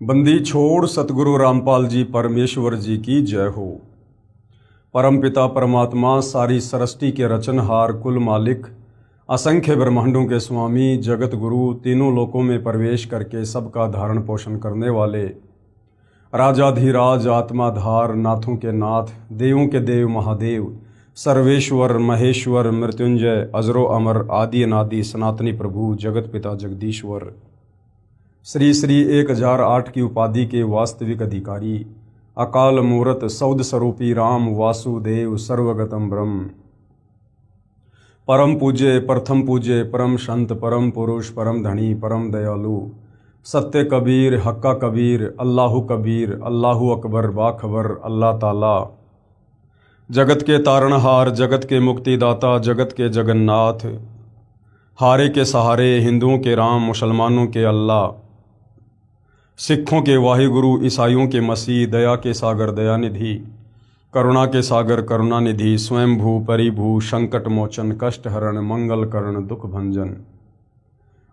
बंदी छोड़ सतगुरु रामपाल जी परमेश्वर जी की जय हो। परमपिता परमात्मा सारी सृष्टि के रचनहार कुल मालिक असंख्य ब्रह्मांडों के स्वामी जगत गुरु तीनों लोकों में प्रवेश करके सबका धारण पोषण करने वाले राजाधिराज आत्माधार नाथों के नाथ देवों के देव महादेव सर्वेश्वर महेश्वर मृत्युंजय अजरो अमर आदि अनादि सनातनी प्रभु जगत पिता जगदीश्वर श्री श्री 1008 की उपाधि के वास्तविक अधिकारी अकाल मूरत सौद स्वरूपी राम वासुदेव सर्वगतम ब्रह्म परम पूज्य प्रथम पूज्य परम संत परम पुरुष परम धनी परम दयालु सत्य कबीर हक्का कबीर अल्लाहु अकबर बाखबर अल्लाह ताला जगत के तारणहार जगत के मुक्तिदाता जगत के जगन्नाथ हारे के सहारे हिंदुओं के राम मुसलमानों के अल्लाह सिखों के वाहिगुरु ईसाइयों के मसीह दया के सागर दयानिधि करुणा के सागर करुणानिधि स्वयंभू परिभू संकट मोचन कष्ट हरण मंगल करण दुख भंजन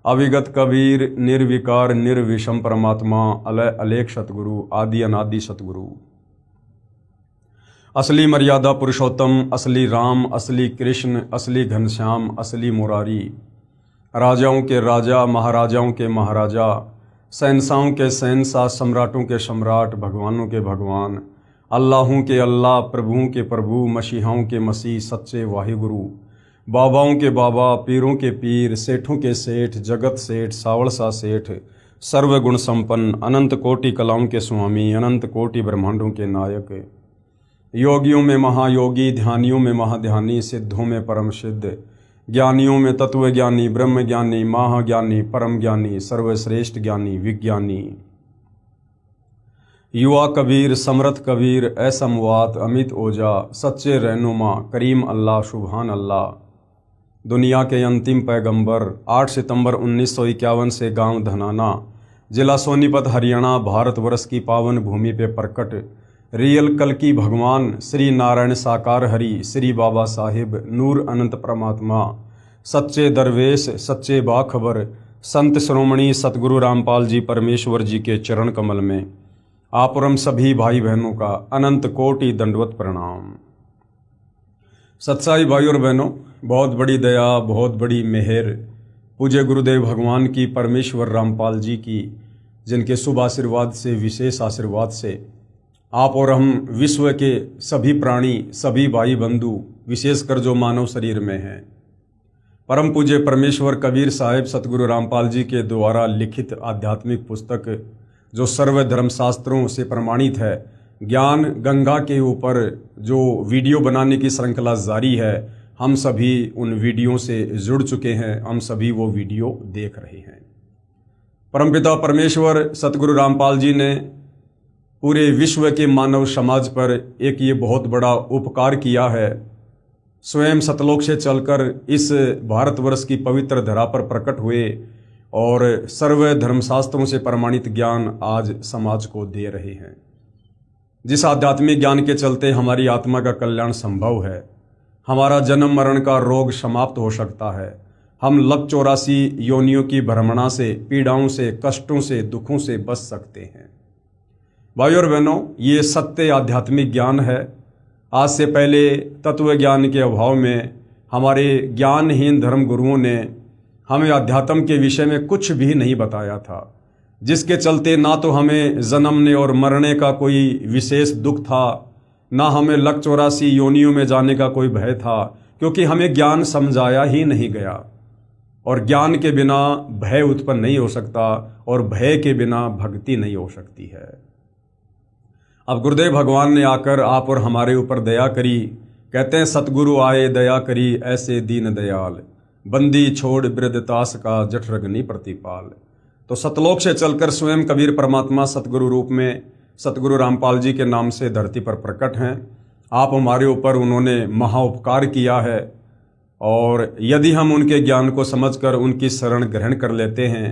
अविगत कबीर निर्विकार निर्विषम परमात्मा अलय अलेख सतगुरु आदि अनादि सतगुरु असली मर्यादा पुरुषोत्तम असली राम असली कृष्ण असली घनश्याम असली मुरारी राजाओं के राजा महाराजाओं के महाराजा शहंशाहों के शहंशाह सम्राटों के सम्राट भगवानों के भगवान अल्लाहों के अल्लाह प्रभुओं के प्रभु मसीहाओं के मसीह सच्चे वाहिगुरु बाबाओं के बाबा पीरों के पीर सेठों के सेठ जगत सेठ सावड़सा सेठ सर्वगुण संपन्न अनंत कोटि कलाओं के स्वामी अनंत कोटि ब्रह्मांडों के नायक योगियों में महायोगी ध्यानियों में महाध्यानी सिद्धों में परम सिद्ध ज्ञानियों में तत्व ज्ञानी ब्रह्म ज्ञानी महाज्ञानी परम ज्ञानी सर्वश्रेष्ठ ज्ञानी विज्ञानी युवा कबीर समर्थ कबीर असमवात अमित ओजा सच्चे रहनुमा करीम अल्लाह सुभान अल्लाह दुनिया के अंतिम पैगंबर 8 सितंबर 1951 से गांव धनाना जिला सोनीपत हरियाणा भारतवर्ष की पावन भूमि पे प्रकट रियल कल्कि भगवान श्री नारायण साकार हरि श्री बाबा साहिब नूर अनंत परमात्मा सच्चे दरवेश सच्चे बाखबर संत श्रोमणी सतगुरु रामपाल जी परमेश्वर जी के चरण कमल में आप और हम सभी भाई बहनों का अनंत कोटि दंडवत प्रणाम। सत्साई भाई और बहनों, बहुत बड़ी दया बहुत बड़ी मेहर पूज्य गुरुदेव भगवान की परमेश्वर रामपाल जी की, जिनके शुभ आशीर्वाद से विशेष आशीर्वाद से आप और हम विश्व के सभी प्राणी सभी भाई बंधु विशेषकर जो मानव शरीर में हैं परम पूज्य परमेश्वर कबीर साहिब सतगुरु रामपाल जी के द्वारा लिखित आध्यात्मिक पुस्तक जो सर्व धर्मशास्त्रों से प्रमाणित है ज्ञान गंगा के ऊपर जो वीडियो बनाने की श्रृंखला जारी है, हम सभी उन वीडियो से जुड़ चुके हैं, हम सभी वो वीडियो देख रहे हैं। परमपिता परमेश्वर सतगुरु रामपाल जी ने पूरे विश्व के मानव समाज पर एक ये बहुत बड़ा उपकार किया है। स्वयं सतलोक से चलकर इस भारतवर्ष की पवित्र धरा पर प्रकट हुए और सर्व धर्मशास्त्रों से प्रमाणित ज्ञान आज समाज को दे रहे हैं, जिस आध्यात्मिक ज्ञान के चलते हमारी आत्मा का कल्याण संभव है, हमारा जन्म मरण का रोग समाप्त हो सकता है, हम लक 84 योनियों की भ्रमणा से पीड़ाओं से कष्टों से दुखों से बच सकते हैं। भाई और बहनों, ये सत्य आध्यात्मिक ज्ञान है। आज से पहले तत्व ज्ञान के अभाव में हमारे ज्ञानहीन धर्म गुरुओं ने हमें अध्यात्म के विषय में कुछ भी नहीं बताया था, जिसके चलते ना तो हमें जन्मने और मरने का कोई विशेष दुख था, ना हमें लक 84 योनियों में जाने का कोई भय था, क्योंकि हमें ज्ञान समझाया ही नहीं गया। और ज्ञान के बिना भय उत्पन्न नहीं हो सकता और भय के बिना भक्ति नहीं हो सकती है। अब गुरुदेव भगवान ने आकर आप और हमारे ऊपर दया करी। कहते हैं सतगुरु आए दया करी ऐसे दीन दयाल बंदी छोड़ वृद्धतास का जठरग्नि प्रतिपाल। तो सतलोक से चलकर स्वयं कबीर परमात्मा सतगुरु रूप में सतगुरु रामपाल जी के नाम से धरती पर प्रकट हैं। आप हमारे ऊपर उन्होंने महाउपकार किया है और यदि हम उनके ज्ञान को समझकर उनकी शरण ग्रहण कर लेते हैं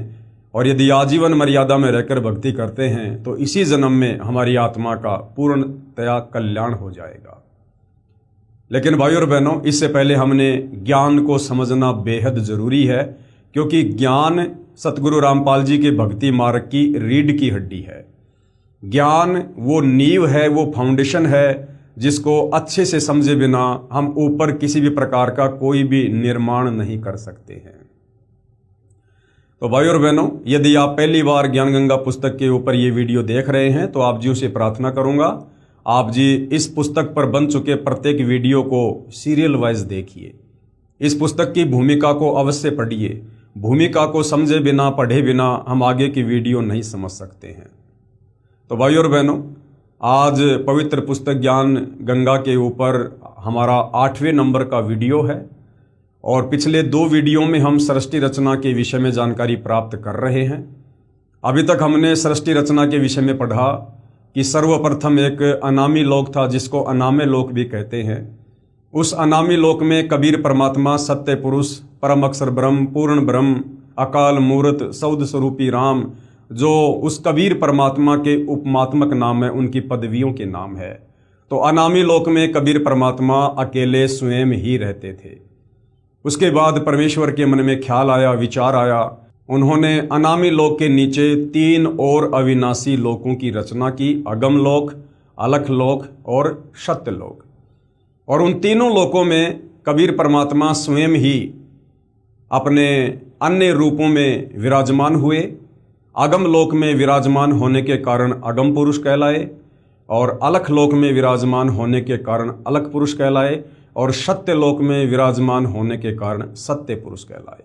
और यदि आजीवन मर्यादा में रहकर भक्ति करते हैं तो इसी जन्म में हमारी आत्मा का पूर्णतया कल्याण हो जाएगा। लेकिन भाई और बहनों, इससे पहले हमने ज्ञान को समझना बेहद जरूरी है, क्योंकि ज्ञान सतगुरु रामपाल जी के भक्ति मार्ग की रीढ़ की हड्डी है। ज्ञान वो नींव है, वो फाउंडेशन है जिसको अच्छे से समझे बिना हम ऊपर किसी भी प्रकार का कोई भी निर्माण नहीं कर सकते हैं। तो भाई और बहनों, यदि आप पहली बार ज्ञान गंगा पुस्तक के ऊपर ये वीडियो देख रहे हैं तो आप जी से प्रार्थना करूंगा, आप जी इस पुस्तक पर बन चुके प्रत्येक वीडियो को सीरियल वाइज देखिए। इस पुस्तक की भूमिका को अवश्य पढ़िए। भूमिका को समझे बिना, पढ़े बिना हम आगे की वीडियो नहीं समझ सकते हैं। तो भाई और बहनों, आज पवित्र पुस्तक ज्ञान गंगा के ऊपर हमारा 8वें नंबर का वीडियो है और पिछले 2 वीडियो में हम सृष्टि रचना के विषय में जानकारी प्राप्त कर रहे हैं। अभी तक हमने सृष्टि रचना के विषय में पढ़ा कि सर्वप्रथम एक अनामी लोक था जिसको अनामे लोक भी कहते हैं। उस अनामी लोक में कबीर परमात्मा, सत्य पुरुष, परम अक्षर ब्रह्म, पूर्ण ब्रह्म, अकाल मूर्त, सौद स्वरूपी राम, जो उस कबीर परमात्मा के उपमात्मक नाम है, उनकी पदवियों के नाम है। तो अनामी लोक में कबीर परमात्मा अकेले स्वयं ही रहते थे। उसके बाद परमेश्वर के मन में ख्याल आया, विचार आया। उन्होंने अनामी लोक के नीचे 3 और अविनाशी लोकों की रचना की, अगम लोक, अलख लोक और सत्य लोक। और उन तीनों लोकों में कबीर परमात्मा स्वयं ही अपने अन्य रूपों में विराजमान हुए। अगम लोक में विराजमान होने के कारण अगम पुरुष कहलाए और अलख लोक में विराजमान होने के कारण अलख पुरुष कहलाए और सत्य लोक में विराजमान होने के कारण सत्य पुरुष कहलाए।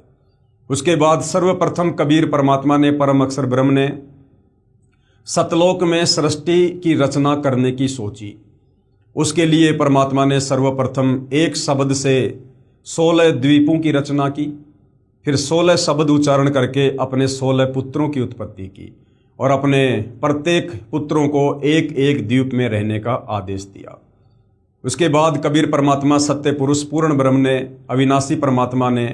उसके बाद सर्वप्रथम कबीर परमात्मा ने, परम अक्षर ब्रह्म ने सतलोक में सृष्टि की रचना करने की सोची। उसके लिए परमात्मा ने सर्वप्रथम एक शब्द से 16 द्वीपों की रचना की, फिर 16 शब्द उच्चारण करके अपने 16 पुत्रों की उत्पत्ति की और अपने प्रत्येक पुत्रों को एक एक द्वीप में रहने का आदेश दिया। उसके बाद कबीर परमात्मा, सत्य पुरुष, पूर्ण ब्रह्म ने, अविनाशी परमात्मा ने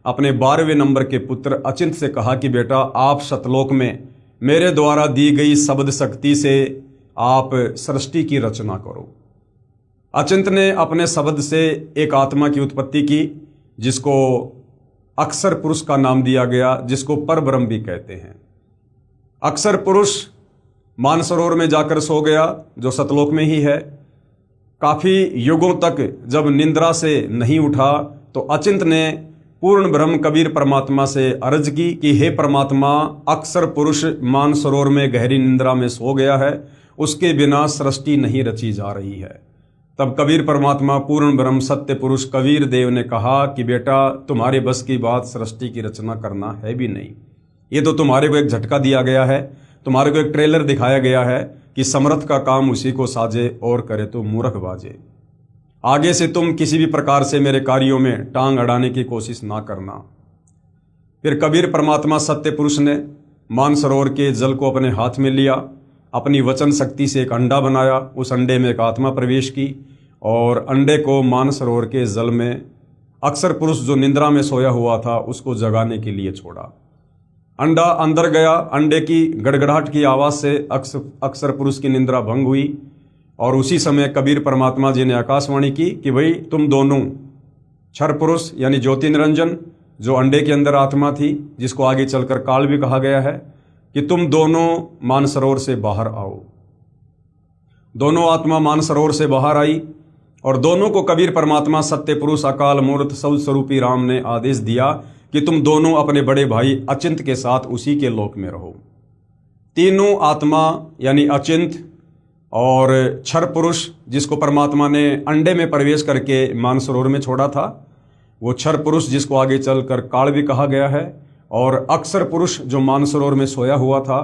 अपने 12वें नंबर के पुत्र अचिंत से कहा कि बेटा, आप सतलोक में मेरे द्वारा दी गई शब्द शक्ति से आप सृष्टि की रचना करो। अचिंत ने अपने शब्द से एक आत्मा की उत्पत्ति की जिसको अक्षर पुरुष का नाम दिया गया, जिसको पर ब्रह्म भी कहते हैं। अक्षर पुरुष मानसरोवर में जाकर सो गया, जो सतलोक में ही है। काफी युगों तक जब निंद्रा से नहीं उठा तो अचिंत ने पूर्ण ब्रह्म कबीर परमात्मा से अर्ज की कि हे परमात्मा, अक्षर पुरुष मानसरोवर में गहरी निंद्रा में सो गया है, उसके बिना सृष्टि नहीं रची जा रही है। तब कबीर परमात्मा, पूर्ण ब्रह्म, सत्य पुरुष कबीर देव ने कहा कि बेटा, तुम्हारे बस की बात सृष्टि की रचना करना है भी नहीं। ये तो तुम्हारे को एक झटका दिया गया है, तुम्हारे को एक ट्रेलर दिखाया गया है कि समर्थ का काम उसी को साजे और करे तो मूर्ख बाजे। आगे से तुम किसी भी प्रकार से मेरे कार्यों में टांग अड़ाने की कोशिश ना करना। फिर कबीर परमात्मा, सत्य पुरुष ने मानसरोवर के जल को अपने हाथ में लिया, अपनी वचन शक्ति से एक अंडा बनाया, उस अंडे में एक आत्मा प्रवेश की और अंडे को मानसरोवर के जल में अक्षर पुरुष जो निंद्रा में सोया हुआ था उसको जगाने के लिए छोड़ा। अंडा अंदर गया, अंडे की गड़गड़ाहट की आवाज़ से अक्षर पुरुष की निंद्रा भंग हुई और उसी समय कबीर परमात्मा जी ने आकाशवाणी की कि भाई, तुम दोनों क्षर पुरुष यानी ज्योति निरंजन, जो अंडे के अंदर आत्मा थी, जिसको आगे चलकर काल भी कहा गया है, कि तुम दोनों मानसरोवर से बाहर आओ। दोनों आत्मा मानसरोवर से बाहर आई और दोनों को कबीर परमात्मा, सत्य पुरुष, अकाल मूर्त, सौद स्वरूपी राम ने आदेश दिया कि तुम दोनों अपने बड़े भाई अचिंत के साथ उसी के लोक में रहो। तीनों आत्मा यानी अचिंत और क्षर पुरुष, जिसको परमात्मा ने अंडे में प्रवेश करके मानसरोवर में छोड़ा था, वो क्षर पुरुष जिसको आगे चलकर काल भी कहा गया है, और अक्षर पुरुष जो मानसरोवर में सोया हुआ था,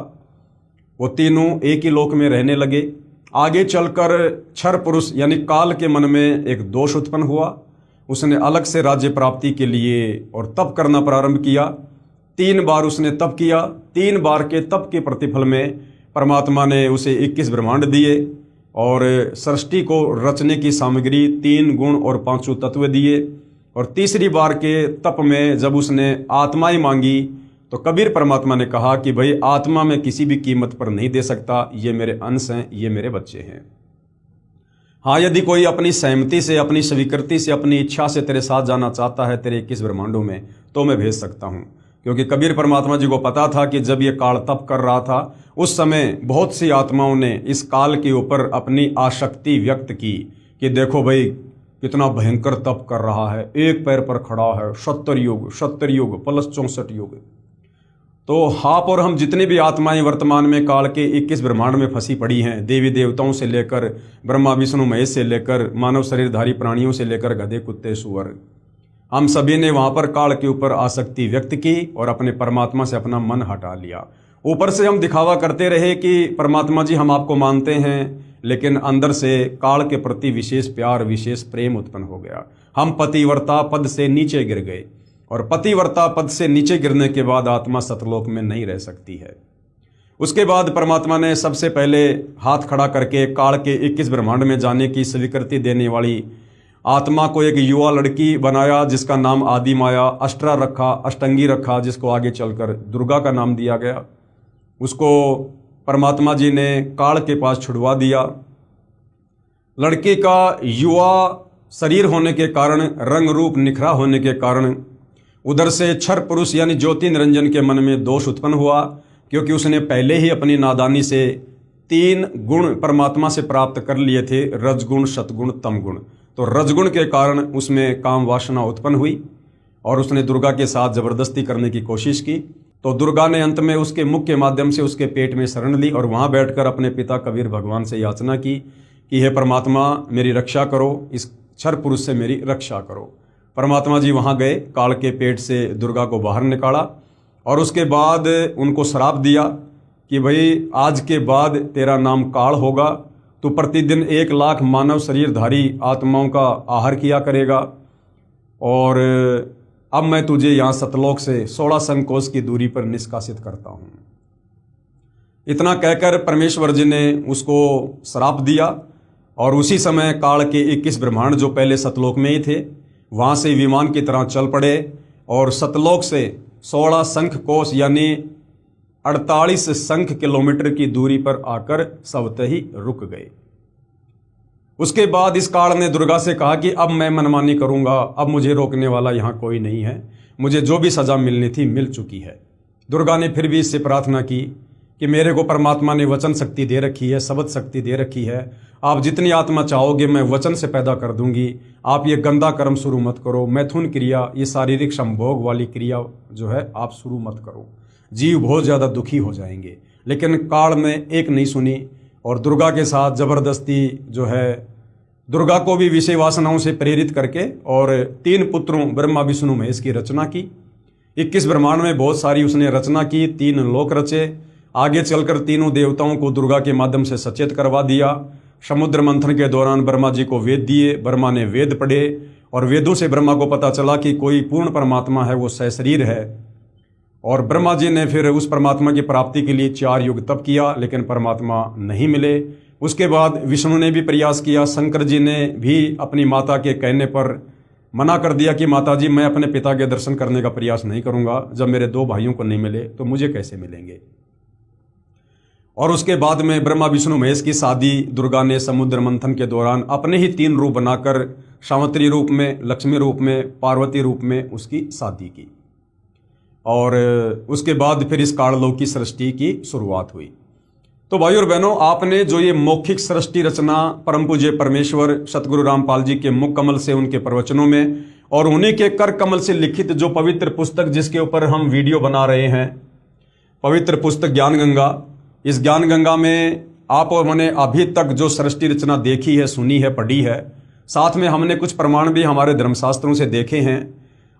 वो तीनों एक ही लोक में रहने लगे। आगे चलकर क्षर पुरुष यानी काल के मन में एक दोष उत्पन्न हुआ। उसने अलग से राज्य प्राप्ति के लिए और तप करना प्रारंभ किया। 3 बार उसने तप किया। 3 बार के तप के प्रतिफल में परमात्मा ने उसे 21 ब्रह्मांड दिए और सृष्टि को रचने की सामग्री 3 गुण और 5 तत्व दिए। और तीसरी बार के तप में जब उसने आत्माएं मांगी तो कबीर परमात्मा ने कहा कि भाई, आत्मा मैं किसी भी कीमत पर नहीं दे सकता, ये मेरे अंश हैं, ये मेरे बच्चे हैं। हाँ, यदि कोई अपनी सहमति से, अपनी स्वीकृति से, अपनी इच्छा से तेरे साथ जाना चाहता है तेरे 21 ब्रह्मांडों में, तो मैं भेज सकता हूँ, क्योंकि कबीर परमात्मा जी को पता था कि जब ये काल तप कर रहा था उस समय बहुत सी आत्माओं ने इस काल के ऊपर अपनी आसक्ति व्यक्त की कि देखो भाई कितना भयंकर तप कर रहा है, एक पैर पर खड़ा है, 70 युग प्लस 64 युग। तो आप और हम जितनी भी आत्माएं वर्तमान में काल के 21 ब्रह्मांड में फंसी पड़ी हैं, देवी देवताओं से लेकर ब्रह्मा विष्णु महेश से लेकर मानव शरीरधारी प्राणियों से लेकर गधे कुत्ते सूअर, हम सभी ने वहां पर काल के ऊपर आसक्ति व्यक्त की और अपने परमात्मा से अपना मन हटा लिया। ऊपर से हम दिखावा करते रहे कि परमात्मा जी हम आपको मानते हैं, लेकिन अंदर से काल के प्रति विशेष प्यार विशेष प्रेम उत्पन्न हो गया। हम पतिव्रता पद से नीचे गिर गए और पतिव्रता पद से नीचे गिरने के बाद आत्मा सतलोक में नहीं रह सकती है। उसके बाद परमात्मा ने सबसे पहले हाथ खड़ा करके काल के 21 ब्रह्मांड में जाने की स्वीकृति देने वाली आत्मा को एक युवा लड़की बनाया जिसका नाम आदि माया अष्टरा रखा, अष्टंगी रखा, जिसको आगे चलकर दुर्गा का नाम दिया गया। उसको परमात्मा जी ने काल के पास छुड़वा दिया। लड़के का युवा शरीर होने के कारण, रंग रूप निखरा होने के कारण उधर से क्षर पुरुष यानी ज्योति निरंजन के मन में दोष उत्पन्न हुआ, क्योंकि उसने पहले ही अपनी नादानी से 3 गुण परमात्मा से प्राप्त कर लिए थे, रजगुण सतगुण तम गुण। तो रजगुण के कारण उसमें काम वासना उत्पन्न हुई और उसने दुर्गा के साथ जबरदस्ती करने की कोशिश की। तो दुर्गा ने अंत में उसके मुख के माध्यम से उसके पेट में शरण ली और वहां बैठकर अपने पिता कबीर भगवान से याचना की कि हे परमात्मा मेरी रक्षा करो, इस क्षर पुरुष से मेरी रक्षा करो। परमात्मा जी वहां गए, काल के पेट से दुर्गा को बाहर निकाला और उसके बाद उनको श्राप दिया कि भाई आज के बाद तेरा नाम काल होगा, तू प्रतिदिन 1 लाख मानव शरीरधारी आत्माओं का आहार किया करेगा और अब मैं तुझे यहाँ सतलोक से 16 संकोच की दूरी पर निष्कासित करता हूँ। इतना कहकर परमेश्वर जी ने उसको श्राप दिया और उसी समय काल के 21 ब्रह्मांड जो पहले सतलोक में ही थे वहाँ से विमान की तरह चल पड़े और सतलोक से 16 शंख कोश यानी 48 शंख किलोमीटर की दूरी पर आकर स्वतः ही रुक गए। उसके बाद इस काल ने दुर्गा से कहा कि अब मैं मनमानी करूंगा, अब मुझे रोकने वाला यहाँ कोई नहीं है, मुझे जो भी सजा मिलनी थी मिल चुकी है। दुर्गा ने फिर भी इससे प्रार्थना की कि मेरे को परमात्मा ने वचन शक्ति दे रखी है, शब्द शक्ति दे रखी है, आप जितनी आत्मा चाहोगे मैं वचन से पैदा कर दूंगी, आप ये गंदा कर्म शुरू मत करो, मैथुन क्रिया, ये शारीरिक संभोग वाली क्रिया जो है आप शुरू मत करो, जीव बहुत ज़्यादा दुखी हो जाएंगे। लेकिन काल ने एक नहीं सुनी और दुर्गा के साथ जबरदस्ती जो है दुर्गा को भी विषय वासनाओं से प्रेरित करके और 3 पुत्रों ब्रह्मा विष्णु महेश की रचना की। 21 ब्रह्मांड में बहुत सारी उसने रचना की, 3 लोक रचे। आगे चलकर तीनों देवताओं को दुर्गा के माध्यम से सचेत करवा दिया। समुद्र मंथन के दौरान ब्रह्मा जी को वेद दिए, ब्रह्मा ने वेद पढ़े और वेदों से ब्रह्मा को पता चला कि कोई पूर्ण परमात्मा है, वो सशरीर है। और ब्रह्मा जी ने फिर उस परमात्मा की प्राप्ति के लिए 4 युग तप किया, लेकिन परमात्मा नहीं मिले। उसके बाद विष्णु ने भी प्रयास किया, शंकर जी ने भी अपनी माता के कहने पर मना कर दिया कि माता जी मैं अपने पिता के दर्शन करने का प्रयास नहीं करूंगा, जब मेरे 2 भाइयों को नहीं मिले तो मुझे कैसे मिलेंगे। और उसके बाद में ब्रह्मा विष्णु महेश की शादी दुर्गा ने समुद्र मंथन के दौरान अपने ही 3 रूप बनाकर सावित्री रूप में, लक्ष्मी रूप में, पार्वती रूप में उसकी शादी की। और उसके बाद फिर इस काललोक की सृष्टि की शुरुआत हुई। तो भाई और बहनों, आपने जो ये मौखिक सृष्टि रचना परम पूज्य परमेश्वर सतगुरु रामपाल जी के मुख कमल से, उनके प्रवचनों में और उन्हीं के कर कमल से लिखित जो पवित्र पुस्तक जिसके ऊपर हम वीडियो बना रहे हैं, पवित्र पुस्तक ज्ञान गंगा, इस ज्ञान गंगा में आप और मैंने अभी तक जो सृष्टि रचना देखी है, सुनी है, पढ़ी है, साथ में हमने कुछ प्रमाण भी हमारे धर्मशास्त्रों से देखे हैं।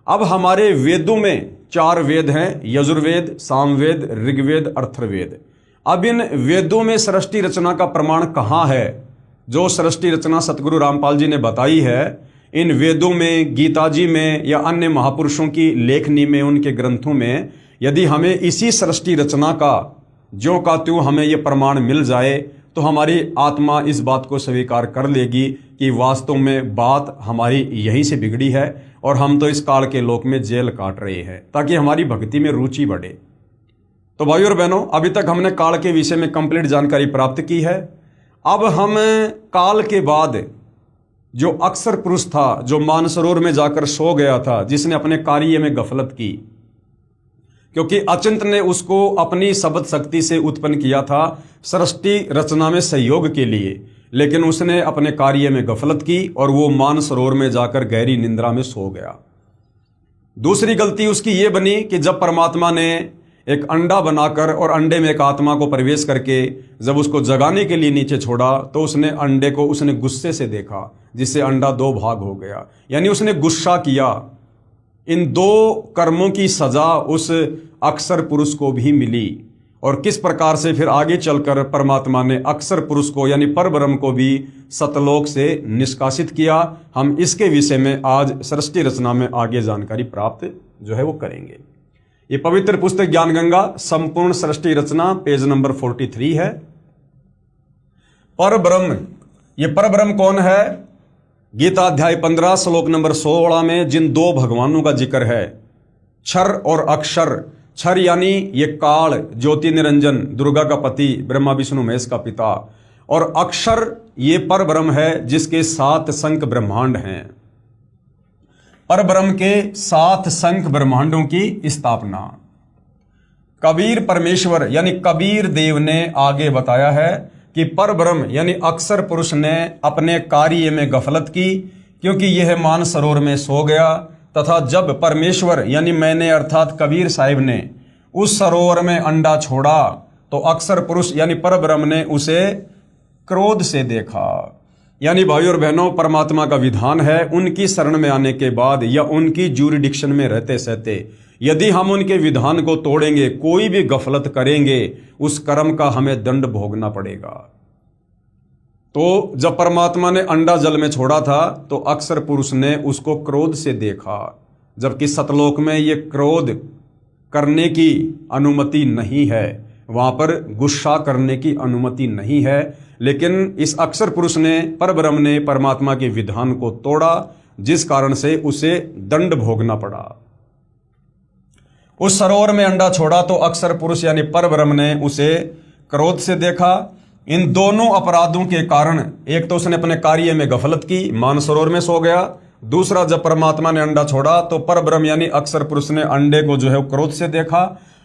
अब हमारे वेदों में 4 वेद हैं, यजुर्वेद, सामवेद, ऋग्वेद, अथर्ववेद। अब इन वेदों में सृष्टि रचना का प्रमाण कहाँ है? जो सृष्टि रचना सतगुरु रामपाल जी ने बताई है, इन वेदों में, गीता जी में या अन्य महापुरुषों की लेखनी में, उनके ग्रंथों में यदि हमें इसी सृष्टि रचना का ज्यों का त्यों हमें ये प्रमाण मिल जाए तो हमारी आत्मा इस बात को स्वीकार कर लेगी कि वास्तव में बात हमारी यहीं से बिगड़ी है और हम तो इस काल के लोक में जेल काट रहे हैं, ताकि हमारी भक्ति में रुचि बढ़े। तो भाइयों और बहनों, अभी तक हमने काल के विषय में कंप्लीट जानकारी प्राप्त की है। अब हम काल के बाद जो अक्षर पुरुष था, जो मानसरोवर में जाकर सो गया था, जिसने अपने कार्य में गफलत की, क्योंकि अचिंत ने उसको अपनी शब्द शक्ति से उत्पन्न किया था सृष्टि रचना में सहयोग के लिए, लेकिन उसने अपने कार्य में गफलत की और वो मानसरोवर में जाकर गहरी निंद्रा में सो गया। दूसरी गलती उसकी ये बनी कि जब परमात्मा ने एक अंडा बनाकर और अंडे में एक आत्मा को प्रवेश करके जब उसको जगाने के लिए नीचे छोड़ा, तो उसने अंडे को उसने गुस्से से देखा, जिससे अंडा दो भाग हो गया। यानी उसने गुस्सा किया। इन दो कर्मों की सजा उस अक्षर पुरुष को भी मिली। और किस प्रकार से फिर आगे चलकर परमात्मा ने अक्षर पुरुष को यानी परब्रह्म को भी सतलोक से निष्कासित किया, हम इसके विषय में आज सृष्टि रचना में आगे जानकारी प्राप्त जो है वो करेंगे। ये पवित्र पुस्तक ज्ञान गंगा संपूर्ण सृष्टि रचना पेज नंबर 43 है। परब्रह्म, ये परब्रह्म कौन है? गीता अध्याय 15 श्लोक नंबर 16 में जिन दो भगवानों का जिक्र है, क्षर और अक्षर। क्षर यानी ये काल ज्योति निरंजन दुर्गा का पति, ब्रह्मा विष्णु महेश का पिता, और अक्षर ये परब्रह्म है जिसके 7 संख ब्रह्मांड हैं। परब्रह्म के 7 संख ब्रह्मांडों की स्थापना कबीर परमेश्वर यानी कबीर देव ने आगे बताया है कि परब्रह्म यानी अक्षर पुरुष ने अपने कार्य में गफलत की, क्योंकि यह मानसरोवर में सो गया। तथा जब परमेश्वर यानी मैंने अर्थात कबीर साहिब ने उस सरोवर में अंडा छोड़ा, तो अक्षर पुरुष यानी परब्रह्म ने उसे क्रोध से देखा। यानी भाइयों और बहनों, परमात्मा का विधान है उनकी शरण में आने के बाद या उनकी ज्यूरिडिक्शन में रहते सहते यदि हम उनके विधान को तोड़ेंगे, कोई भी गफलत करेंगे, उस कर्म का हमें दंड भोगना पड़ेगा। तो जब परमात्मा ने अंडा जल में छोड़ा था तो अक्षर पुरुष ने उसको क्रोध से देखा, जबकि सतलोक में ये क्रोध करने की अनुमति नहीं है, वहां पर गुस्सा करने की अनुमति नहीं है। लेकिन इस अक्षर पुरुष ने, परब्रह्म ने परमात्मा के विधान को तोड़ा, जिस कारण से उसे दंड भोगना पड़ा। उस सरोवर में अंडा छोड़ा तो अक्षर पुरुष यानी परब्रह्म ने उसे क्रोध से देखा। इन दोनों अपराधों के कारण, एक तो उसने अपने कार्य में गफलत की, मानसरोवर में सो गया। दूसरा, जब परमात्मा ने अंडा छोड़ा तो परब्रह्म यानी अक्षर पुरुष ने अंडे को जो है क्रोध से देखा।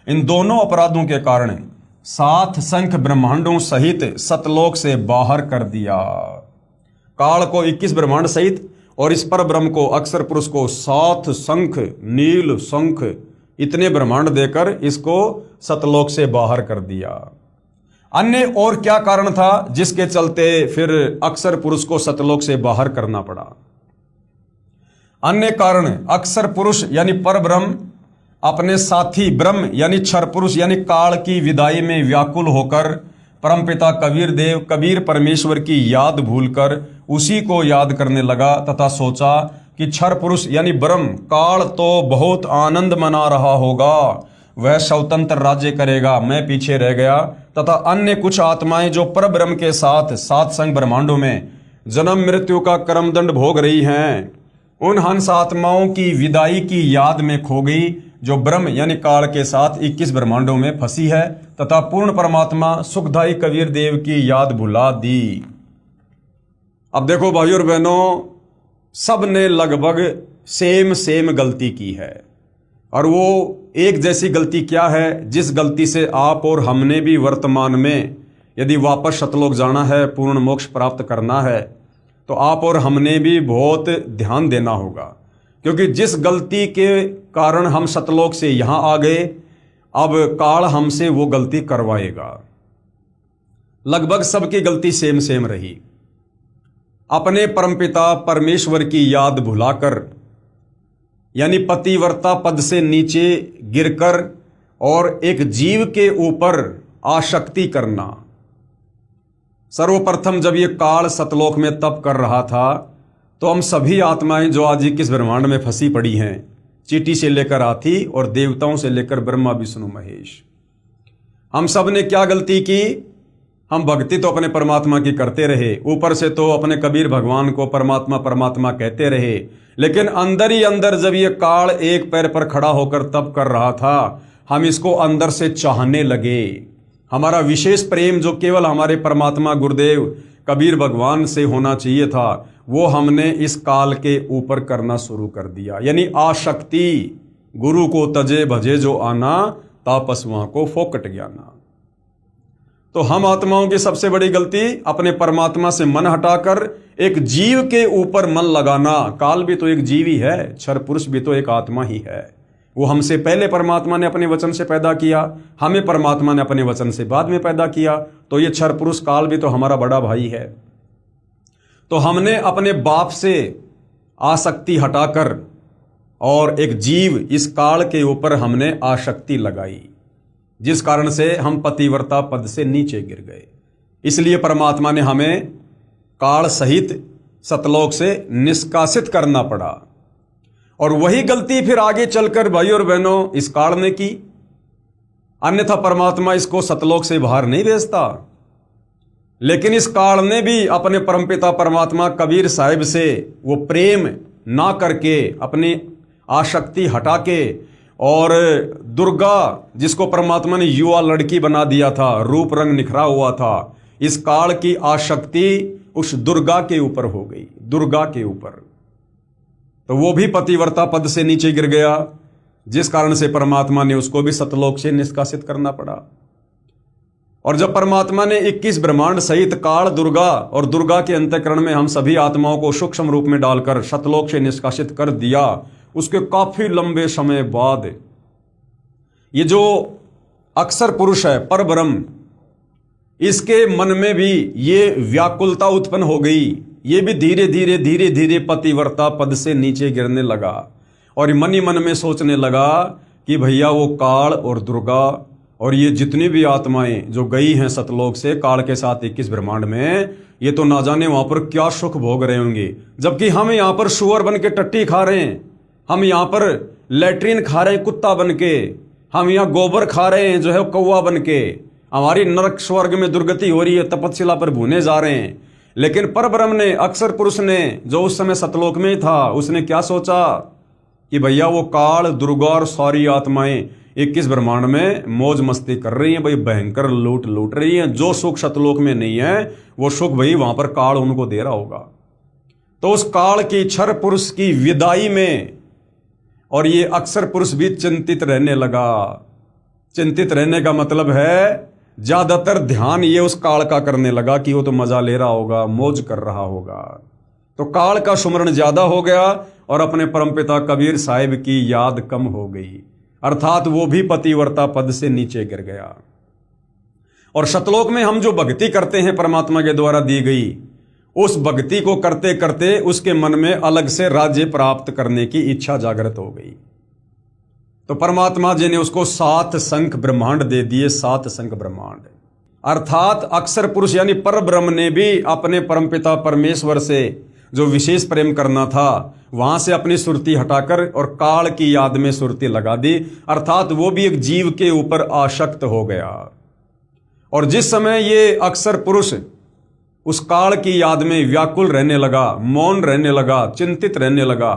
इन दोनों अपराधों के कारण 7 संख ब्रह्मांडों सहित सतलोक से बाहर कर दिया। काल को 21 ब्रह्मांड सहित और इस परब्रह्म को अक्षर पुरुष को 7 शंख, नील शंख इतने ब्रह्मांड देकर इसको सतलोक से बाहर कर दिया। अन्य और क्या कारण था जिसके चलते फिर अक्षर पुरुष को सतलोक से बाहर करना पड़ा? अन्य कारण, अक्षर पुरुष यानी परब्रह्म अपने साथी ब्रह्म यानी क्षर पुरुष यानी काल की विदाई में व्याकुल होकर परमपिता कबीर देव कबीर परमेश्वर की याद भूलकर उसी को याद करने लगा तथा सोचा कि क्षर पुरुष यानी ब्रह्म काल तो बहुत आनंद मना रहा होगा, वह स्वतंत्र राज्य करेगा, मैं पीछे रह गया। तथा अन्य कुछ आत्माएं जो परब्रह्म के साथ 7 संग ब्रह्मांडों में जन्म मृत्यु का कर्मदंड भोग रही हैं, उन हंस आत्माओं की विदाई की याद में खो गई, जो ब्रह्म यानी काल के साथ 21 ब्रह्मांडों में फंसी है, तथा पूर्ण परमात्मा सुखदाई कबीर देव की याद भुला दी। अब देखो भाइयों और बहनों, सब ने लगभग सेम गलती की है, और वो एक जैसी गलती क्या है, जिस गलती से आप और हमने भी वर्तमान में यदि वापस सतलोक जाना है, पूर्ण मोक्ष प्राप्त करना है, तो आप और हमने भी बहुत ध्यान देना होगा। क्योंकि जिस गलती के कारण हम सतलोक से यहाँ आ गए, अब काल हमसे वो गलती करवाएगा। लगभग सबकी गलती सेम रही। अपने परमपिता परमेश्वर की याद भुलाकर यानी पतिव्रता पद से नीचे गिरकर और एक जीव के ऊपर आसक्ति करना। सर्वप्रथम जब ये काल सतलोक में तप कर रहा था, तो हम सभी आत्माएं जो आज 21 ब्रह्मांड में फंसी पड़ी हैं, चींटी से लेकर हाथी और देवताओं से लेकर ब्रह्मा विष्णु महेश, हम सब ने क्या गलती की? हम भक्ति तो अपने परमात्मा की करते रहे, ऊपर से तो अपने कबीर भगवान को परमात्मा परमात्मा कहते रहे, लेकिन अंदर ही अंदर जब ये काल एक पैर पर खड़ा होकर तप कर रहा था, हम इसको अंदर से चाहने लगे। हमारा विशेष प्रेम जो केवल हमारे परमात्मा गुरुदेव कबीर भगवान से होना चाहिए था, वो हमने इस काल के ऊपर करना शुरू कर दिया। यानी आसक्ति, गुरु को तजे भजे जो आना, तापसुआ को फोकट ज्ञाना। तो हम आत्माओं की सबसे बड़ी गलती अपने परमात्मा से मन हटाकर एक जीव के ऊपर मन लगाना। काल भी तो एक जीव ही है, क्षर पुरुष भी तो एक आत्मा ही है। वो हमसे पहले परमात्मा ने अपने वचन से पैदा किया, हमें परमात्मा ने अपने वचन से बाद में पैदा किया। तो ये क्षर पुरुष काल भी तो हमारा बड़ा भाई है। तो हमने अपने बाप से आसक्ति हटाकर और एक जीव इस काल के ऊपर हमने आसक्ति लगाई, जिस कारण से हम पतिव्रता पद से नीचे गिर गए। इसलिए परमात्मा ने हमें काल सहित सतलोक से निष्कासित करना पड़ा। और वही गलती फिर आगे चलकर भाई और बहनों इस काल ने की। अन्यथा परमात्मा इसको सतलोक से बाहर नहीं भेजता। लेकिन इस काल ने भी अपने परमपिता परमात्मा कबीर साहिब से वो प्रेम ना करके, अपनी आसक्ति हटा के, और दुर्गा जिसको परमात्मा ने युवा लड़की बना दिया था, रूप रंग निखरा हुआ था, इस काल की आसक्ति उस दुर्गा के ऊपर हो गई, दुर्गा के ऊपर। तो वो भी पतिव्रता पद से नीचे गिर गया, जिस कारण से परमात्मा ने उसको भी सतलोक से निष्कासित करना पड़ा। और जब परमात्मा ने 21 ब्रह्मांड सहित काल, दुर्गा और दुर्गा के अंतःकरण में हम सभी आत्माओं को सूक्ष्म रूप में डालकर सतलोक से निष्कासित कर दिया, उसके काफी लंबे समय बाद ये जो अक्षर पुरुष है, पर ब्रह्म, इसके मन में भी ये व्याकुलता उत्पन्न हो गई। ये भी धीरे धीरे पतिव्रता पद से नीचे गिरने लगा और मन ही मन में सोचने लगा कि भैया वो काल और दुर्गा और ये जितनी भी आत्माएं जो गई हैं सतलोक से काल के साथ 21 ब्रह्मांड में, ये तो ना जाने वहां पर क्या सुख भोग रहे होंगे। जबकि हम यहाँ पर सुअर बन के टट्टी खा रहे हैं, हम यहाँ पर लैट्रिन खा रहे हैं कुत्ता बन के, हम यहाँ गोबर खा रहे हैं जो है कौवा बन के, हमारी नरक स्वर्ग में दुर्गति हो रही है, तपस्या पर भूने जा रहे हैं। लेकिन परब्रह्म ने, अक्षर पुरुष ने, जो उस समय सतलोक में था, उसने क्या सोचा कि भैया वो काल, दुर्गा और सारी आत्माएं 21 ब्रह्मांड में मौज मस्ती कर रही हैं भाई, भयंकर लूट रही हैं। जो सुख सतलोक में नहीं है वो सुख भाई वहां पर काल उनको दे रहा होगा। तो उस काल की, क्षर पुरुष की विदाई में और ये अक्षर पुरुष भी चिंतित रहने लगा। चिंतित रहने का मतलब है ज्यादातर ध्यान ये उस काल का करने लगा कि वो तो मजा ले रहा होगा, मौज कर रहा होगा। तो काल का सुमरण ज्यादा हो गया और अपने परमपिता कबीर साहिब की याद कम हो गई, अर्थात वो भी पतिव्रता पद से नीचे गिर गया। और सतलोक में हम जो भक्ति करते हैं परमात्मा के द्वारा दी गई, उस भक्ति को करते करते उसके मन में अलग से राज्य प्राप्त करने की इच्छा जागृत हो गई। तो परमात्मा जी ने उसको 7 शंख ब्रह्मांड दे दिए, 7 शंख ब्रह्मांड। अर्थात अक्षर पुरुष यानी पर ब्रह्म ने भी अपने परमपिता परमेश्वर से जो विशेष प्रेम करना था, वहां से अपनी सुरती हटाकर और काल की याद में सुरती लगा दी। अर्थात वो भी एक जीव के ऊपर आसक्त हो गया। और जिस समय ये अक्षर पुरुष उस काल की याद में व्याकुल रहने लगा, मौन रहने लगा, चिंतित रहने लगा,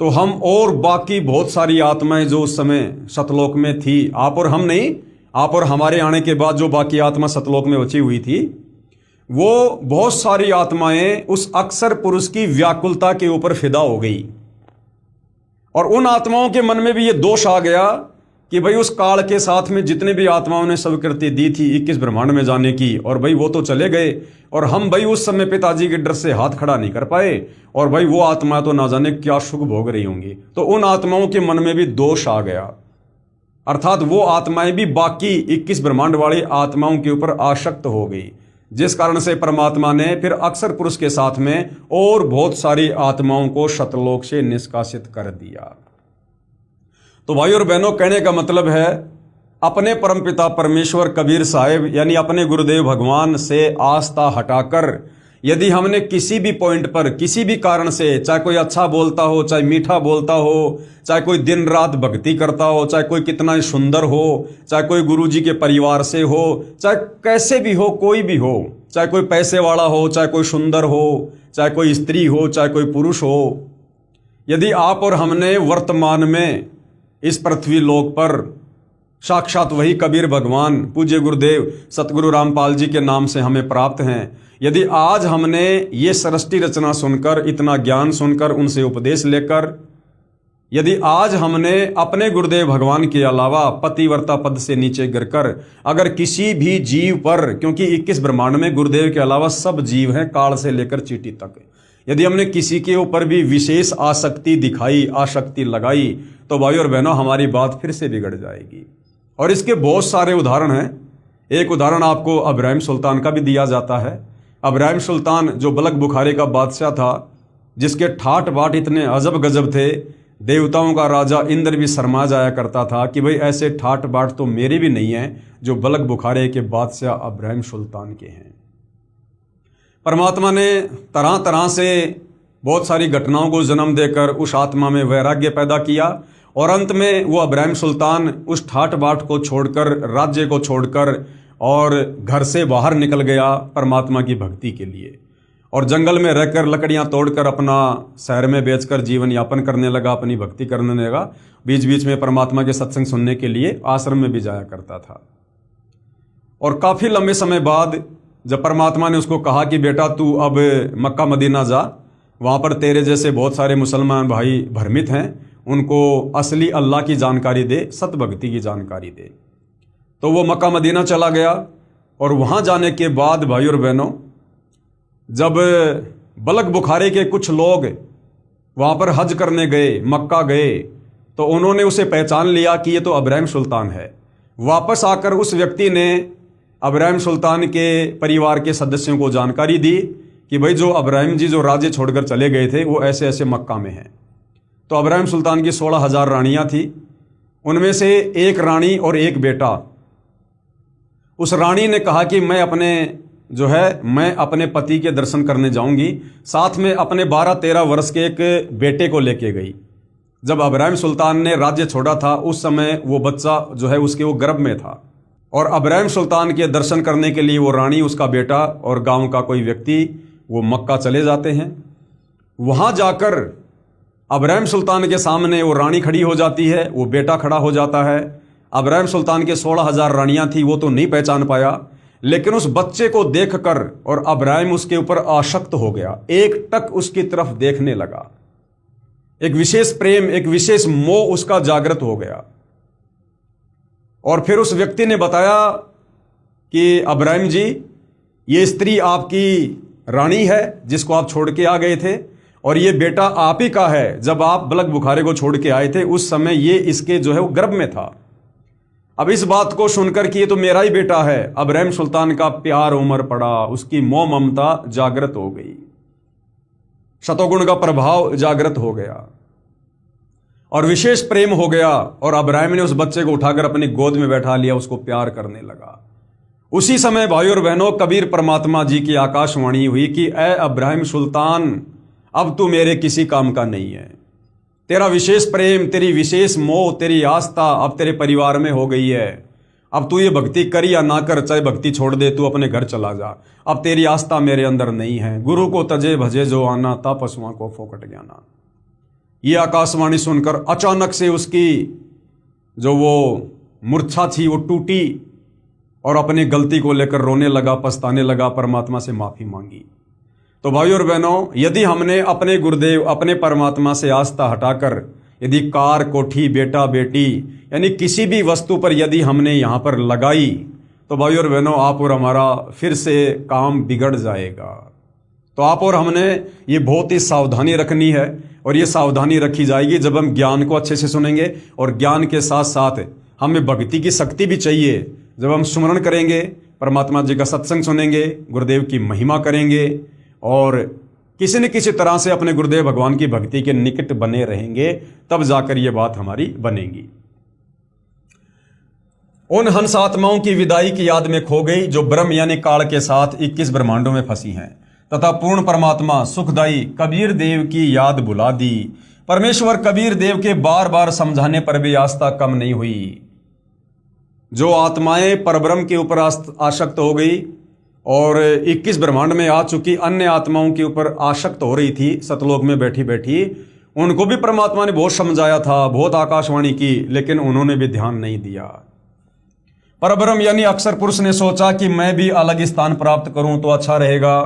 तो हम और बाकी बहुत सारी आत्माएं जो उस समय सतलोक में थी, आप और हम नहीं, आप और हमारे आने के बाद जो बाकी आत्मा सतलोक में बची हुई थी, वो बहुत सारी आत्माएं उस अक्षर पुरुष की व्याकुलता के ऊपर फिदा हो गई। और उन आत्माओं के मन में भी ये दोष आ गया कि भाई उस काल के साथ में जितने भी आत्माओं ने स्वीकृति दी थी 21 ब्रह्मांड में जाने की, और भाई वो तो चले गए और हम भाई उस समय पिताजी के डर से हाथ खड़ा नहीं कर पाए, और भाई वो आत्मा तो ना जाने क्या सुख भोग रही होंगी। तो उन आत्माओं के मन में भी दोष आ गया, अर्थात वो आत्माएं भी बाकी 21 ब्रह्मांड वाली आत्माओं के ऊपर आसक्त हो गई, जिस कारण से परमात्मा ने फिर अक्षर पुरुष के साथ में और बहुत सारी आत्माओं को सतलोक से निष्कासित कर दिया। तो भाई और बहनों, कहने का मतलब है अपने परमपिता परमेश्वर कबीर साहिब यानी अपने गुरुदेव भगवान से आस्था हटाकर यदि हमने किसी भी पॉइंट पर किसी भी कारण से, चाहे कोई अच्छा बोलता हो, चाहे मीठा बोलता हो, चाहे कोई दिन रात भक्ति करता हो, चाहे कोई कितना ही सुंदर हो, चाहे कोई गुरुजी के परिवार से हो, चाहे कैसे भी हो, कोई भी हो, चाहे कोई पैसे वाला हो, चाहे कोई सुंदर हो, चाहे कोई स्त्री हो, चाहे कोई पुरुष हो, यदि आप और हमने वर्तमान में इस पृथ्वी लोक पर साक्षात वही कबीर भगवान पूज्य गुरुदेव सतगुरु रामपाल जी के नाम से हमें प्राप्त हैं, यदि आज हमने ये सृष्टि रचना सुनकर, इतना ज्ञान सुनकर, उनसे उपदेश लेकर यदि आज हमने अपने गुरुदेव भगवान के अलावा पतिव्रता पद से नीचे गिरकर अगर किसी भी जीव पर, क्योंकि 21 ब्रह्मांड में गुरुदेव के अलावा सब जीव हैं काल से लेकर चींटी तक, यदि हमने किसी के ऊपर भी विशेष आसक्ति दिखाई, आसक्ति लगाई, तो भाई और बहनों हमारी बात फिर से बिगड़ जाएगी। और इसके बहुत सारे उदाहरण हैं। एक उदाहरण आपको अब्राहिम सुल्तान का भी दिया जाता है। अब्राहिम सुल्तान जो बलख बुखारे का बादशाह था, जिसके ठाट बाट इतने अजब गजब थे, देवताओं का राजा इंद्र भी शर्मा जाया करता था कि भाई ऐसे ठाट बाट तो मेरे भी नहीं हैं जो बलख बुखारे के बादशाह अब्राहिम सुल्तान के हैं। परमात्मा ने तरह तरह से बहुत सारी घटनाओं को जन्म देकर उस आत्मा में वैराग्य पैदा किया और अंत में वो अब्राहिम सुल्तान उस ठाट बाट को छोड़कर, राज्य को छोड़कर और घर से बाहर निकल गया परमात्मा की भक्ति के लिए, और जंगल में रहकर लकड़ियां तोड़कर अपना शहर में बेचकर जीवन यापन करने लगा, अपनी भक्ति करने लगा। बीच बीच में परमात्मा के सत्संग सुनने के लिए आश्रम में भी जाया करता था। और काफ़ी लंबे समय बाद जब परमात्मा ने उसको कहा कि बेटा तू अब मक्का मदीना जा, वहाँ पर तेरे जैसे बहुत सारे मुसलमान भाई भ्रमित हैं, उनको असली अल्लाह की जानकारी दे, सतभक्ति की जानकारी दे। तो वो मक्का मदीना चला गया और वहाँ जाने के बाद भाई और बहनों, जब बलख बुखारे के कुछ लोग वहाँ पर हज करने गए, मक्का गए, तो उन्होंने उसे पहचान लिया कि ये तो अब्राहिम सुल्तान है। वापस आकर उस व्यक्ति ने अब्राहिम सुल्तान के परिवार के सदस्यों को जानकारी दी कि भाई जो अब्राहिम जी जो राज्य छोड़कर चले गए थे वो ऐसे ऐसे मक्का में हैं। तो अब्राहिम सुल्तान की 16,000 रानियाँ थी, उनमें से एक रानी और एक बेटा। उस रानी ने कहा कि मैं अपने पति के दर्शन करने जाऊंगी, साथ में अपने 12-13 वर्ष के एक बेटे को लेके गई। जब अब्राहिम सुल्तान ने राज्य छोड़ा था उस समय वो बच्चा जो है उसके वो गर्भ में था, और अब्राहिम सुल्तान के दर्शन करने के लिए वो रानी, उसका बेटा और गांव का कोई व्यक्ति वो मक्का चले जाते हैं। वहां जाकर अब्राहिम सुल्तान के सामने वो रानी खड़ी हो जाती है, वो बेटा खड़ा हो जाता है। अब्राहिम सुल्तान के 16,000 रानियां थी, वो तो नहीं पहचान पाया, लेकिन उस बच्चे को देखकर और अब्राहिम उसके ऊपर आसक्त हो गया, एक टक उसकी तरफ देखने लगा। एक विशेष प्रेम, एक विशेष मोह उसका जागृत हो गया। और फिर उस व्यक्ति ने बताया कि अब्राहिम जी, ये स्त्री आपकी रानी है जिसको आप छोड़ के आ गए थे, और ये बेटा आप ही का है। जब आप बलख बुखारे को छोड़ के आए थे उस समय ये इसके जो है वो गर्भ में था। अब इस बात को सुनकर कि ये तो मेरा ही बेटा है, अब्राहिम सुल्तान का प्यार उमड़ पड़ा, उसकी मोह ममता जागृत हो गई, शतोगुण का प्रभाव जागृत हो गया और विशेष प्रेम हो गया। और अब्राहिम ने उस बच्चे को उठाकर अपनी गोद में बैठा लिया, उसको प्यार करने लगा। उसी समय भाई और बहनों, कबीर परमात्मा जी की आकाशवाणी हुई कि ए अब्राहिम सुल्तान, अब तू मेरे किसी काम का नहीं है। तेरा विशेष प्रेम, तेरी विशेष मोह, तेरी आस्था अब तेरे परिवार में हो गई है। अब तू ये भक्ति कर या ना कर, चाहे भक्ति छोड़ दे, तू अपने घर चला जा। अब तेरी आस्था मेरे अंदर नहीं है। गुरु को तजे भजे जो आना, ता पशुओं को फोकट ज्ञाना। ये आकाशवाणी सुनकर अचानक से उसकी जो वो मूर्छा थी वो टूटी और अपनी गलती को लेकर रोने लगा, पछताने लगा, परमात्मा से माफी मांगी। तो भाइयों और बहनों, यदि हमने अपने गुरुदेव, अपने परमात्मा से आस्था हटाकर यदि कार, कोठी, बेटा, बेटी यानी किसी भी वस्तु पर यदि हमने यहाँ पर लगाई, तो भाइयों और बहनों, आप और हमारा फिर से काम बिगड़ जाएगा। तो आप और हमने ये बहुत ही सावधानी रखनी है, और ये सावधानी रखी जाएगी जब हम ज्ञान को अच्छे से सुनेंगे, और ज्ञान के साथ साथ हमें भक्ति की शक्ति भी चाहिए। जब हम सुमरण करेंगे, परमात्मा जी का सत्संग सुनेंगे, गुरुदेव की महिमा करेंगे और किसी न किसी तरह से अपने गुरुदेव भगवान की भक्ति के निकट बने रहेंगे, तब जाकर ये बात हमारी बनेगी। उन हंस आत्माओं की विदाई की याद में खो गई जो ब्रह्म यानी काल के साथ 21 ब्रह्मांडों में फंसी हैं, तथा पूर्ण परमात्मा सुखदाई कबीर देव की याद बुला दी। परमेश्वर कबीर देव के बार बार समझाने पर भी आस्था कम नहीं हुई। जो आत्माएं परब्रह्म के ऊपर आसक्त हो गई और 21 ब्रह्मांड में आ चुकी अन्य आत्माओं के ऊपर आसक्त हो रही थी सतलोक में बैठी बैठी, उनको भी परमात्मा ने बहुत समझाया था, बहुत आकाशवाणी की, लेकिन उन्होंने भी ध्यान नहीं दिया। परब्रह्म यानी अक्षर पुरुष ने सोचा कि मैं भी अलग स्थान प्राप्त करूं तो अच्छा रहेगा।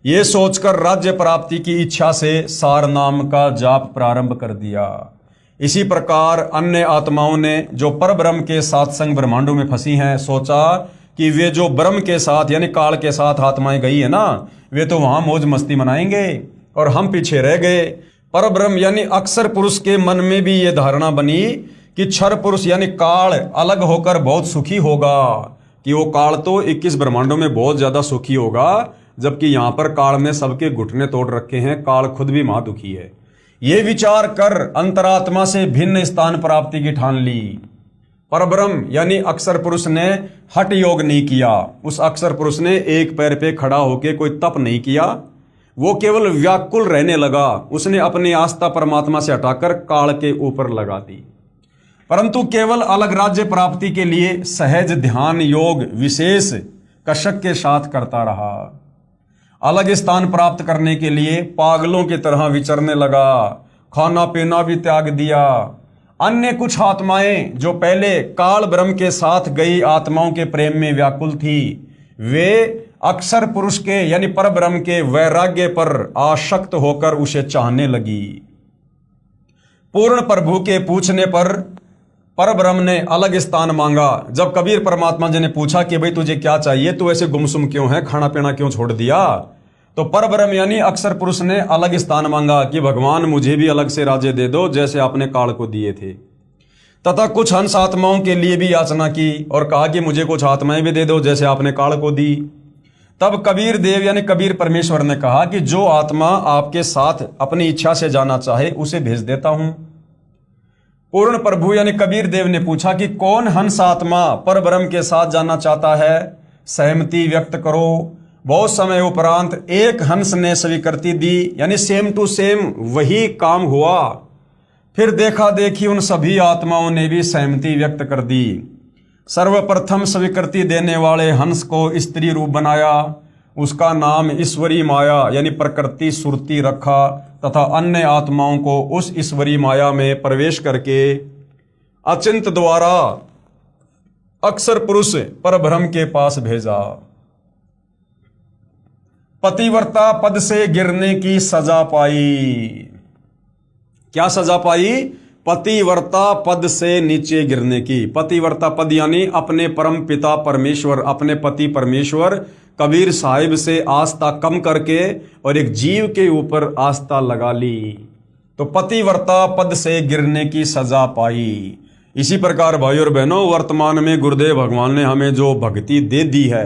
ये सोचकर राज्य प्राप्ति की इच्छा से सार नाम का जाप प्रारंभ कर दिया। इसी प्रकार अन्य आत्माओं ने जो पर ब्रह्म के सत्संग ब्रह्मांडों में फंसी हैं, सोचा कि वे जो ब्रह्म के साथ यानी काल के साथ आत्माएं गई है ना, वे तो वहां मौज मस्ती मनाएंगे और हम पीछे रह गए। पर ब्रह्म यानी अक्षर पुरुष के मन में भी ये धारणा बनी कि क्षर पुरुष यानी काल अलग होकर बहुत सुखी होगा, कि वो काल तो 21 ब्रह्मांडों में बहुत ज्यादा सुखी होगा, जबकि यहां पर काल में सबके घुटने तोड़ रखे हैं, काल खुद भी महादुखी है। ये विचार कर अंतरात्मा से भिन्न स्थान प्राप्ति की ठान ली। परब्रह्म यानी अक्षर पुरुष ने हठ योग नहीं किया। उस अक्षर पुरुष ने एक पैर पे खड़ा होकर कोई तप नहीं किया, वो केवल व्याकुल रहने लगा। उसने अपनी आस्था परमात्मा से हटाकर काल के ऊपर लगा दी, परंतु केवल अलग राज्य प्राप्ति के लिए सहज ध्यान योग विशेष कषक के साथ करता रहा। अलग स्थान प्राप्त करने के लिए पागलों की तरह विचरने लगा, खाना पीना भी त्याग दिया। अन्य कुछ आत्माएं जो पहले काल ब्रह्म के साथ गई आत्माओं के प्रेम में व्याकुल थी, वे अक्षर पुरुष के यानी पर ब्रह्म के वैराग्य पर आसक्त होकर उसे चाहने लगी। पूर्ण प्रभु के पूछने पर ब्रह्म ने अलग स्थान मांगा। जब कबीर परमात्मा जी ने पूछा कि भाई तुझे क्या चाहिए, तू ऐसे गुमसुम क्यों है, खाना पीना क्यों छोड़ दिया, तो पर ब्रह्म यानी अक्षर पुरुष ने अलग स्थान मांगा कि भगवान मुझे भी अलग से राज्य दे दो जैसे आपने काल को दिए थे। तथा कुछ हंस आत्माओं के लिए भी याचना की और कहा कि मुझे कुछ आत्माएं भी दे दो जैसे आपने काल को दी। तब कबीर देव यानी कबीर परमेश्वर ने कहा कि जो आत्मा आपके साथ अपनी इच्छा से जाना चाहे उसे भेज देता हूं। पूर्ण प्रभु यानी कबीर देव ने पूछा कि कौन हंस आत्मा पर ब्रह्म के साथ जाना चाहता है, सहमति व्यक्त करो। बहुत समय उपरांत एक हंस ने स्वीकृति दी, यानी सेम टू सेम वही काम हुआ। फिर देखा देखी उन सभी आत्माओं ने भी सहमति व्यक्त कर दी। सर्वप्रथम स्वीकृति देने वाले हंस को स्त्री रूप बनाया, उसका नाम ईश्वरी माया यानी प्रकृति सुरती रखा तथा अन्य आत्माओं को उस ईश्वरी माया में प्रवेश करके अचिंत द्वारा अक्षर पुरुष पर ब्रह्म के पास भेजा। पतिव्रता पद से गिरने की सजा पाई। क्या सजा पाई? पतिव्रता पद से नीचे गिरने की। पतिव्रता पद यानी अपने परम पिता परमेश्वर, अपने पति परमेश्वर कबीर साहिब से आस्था कम करके और एक जीव के ऊपर आस्था लगा ली, तो पतिव्रता पद से गिरने की सजा पाई। इसी प्रकार भाई और बहनों, वर्तमान में गुरुदेव भगवान ने हमें जो भक्ति दे दी है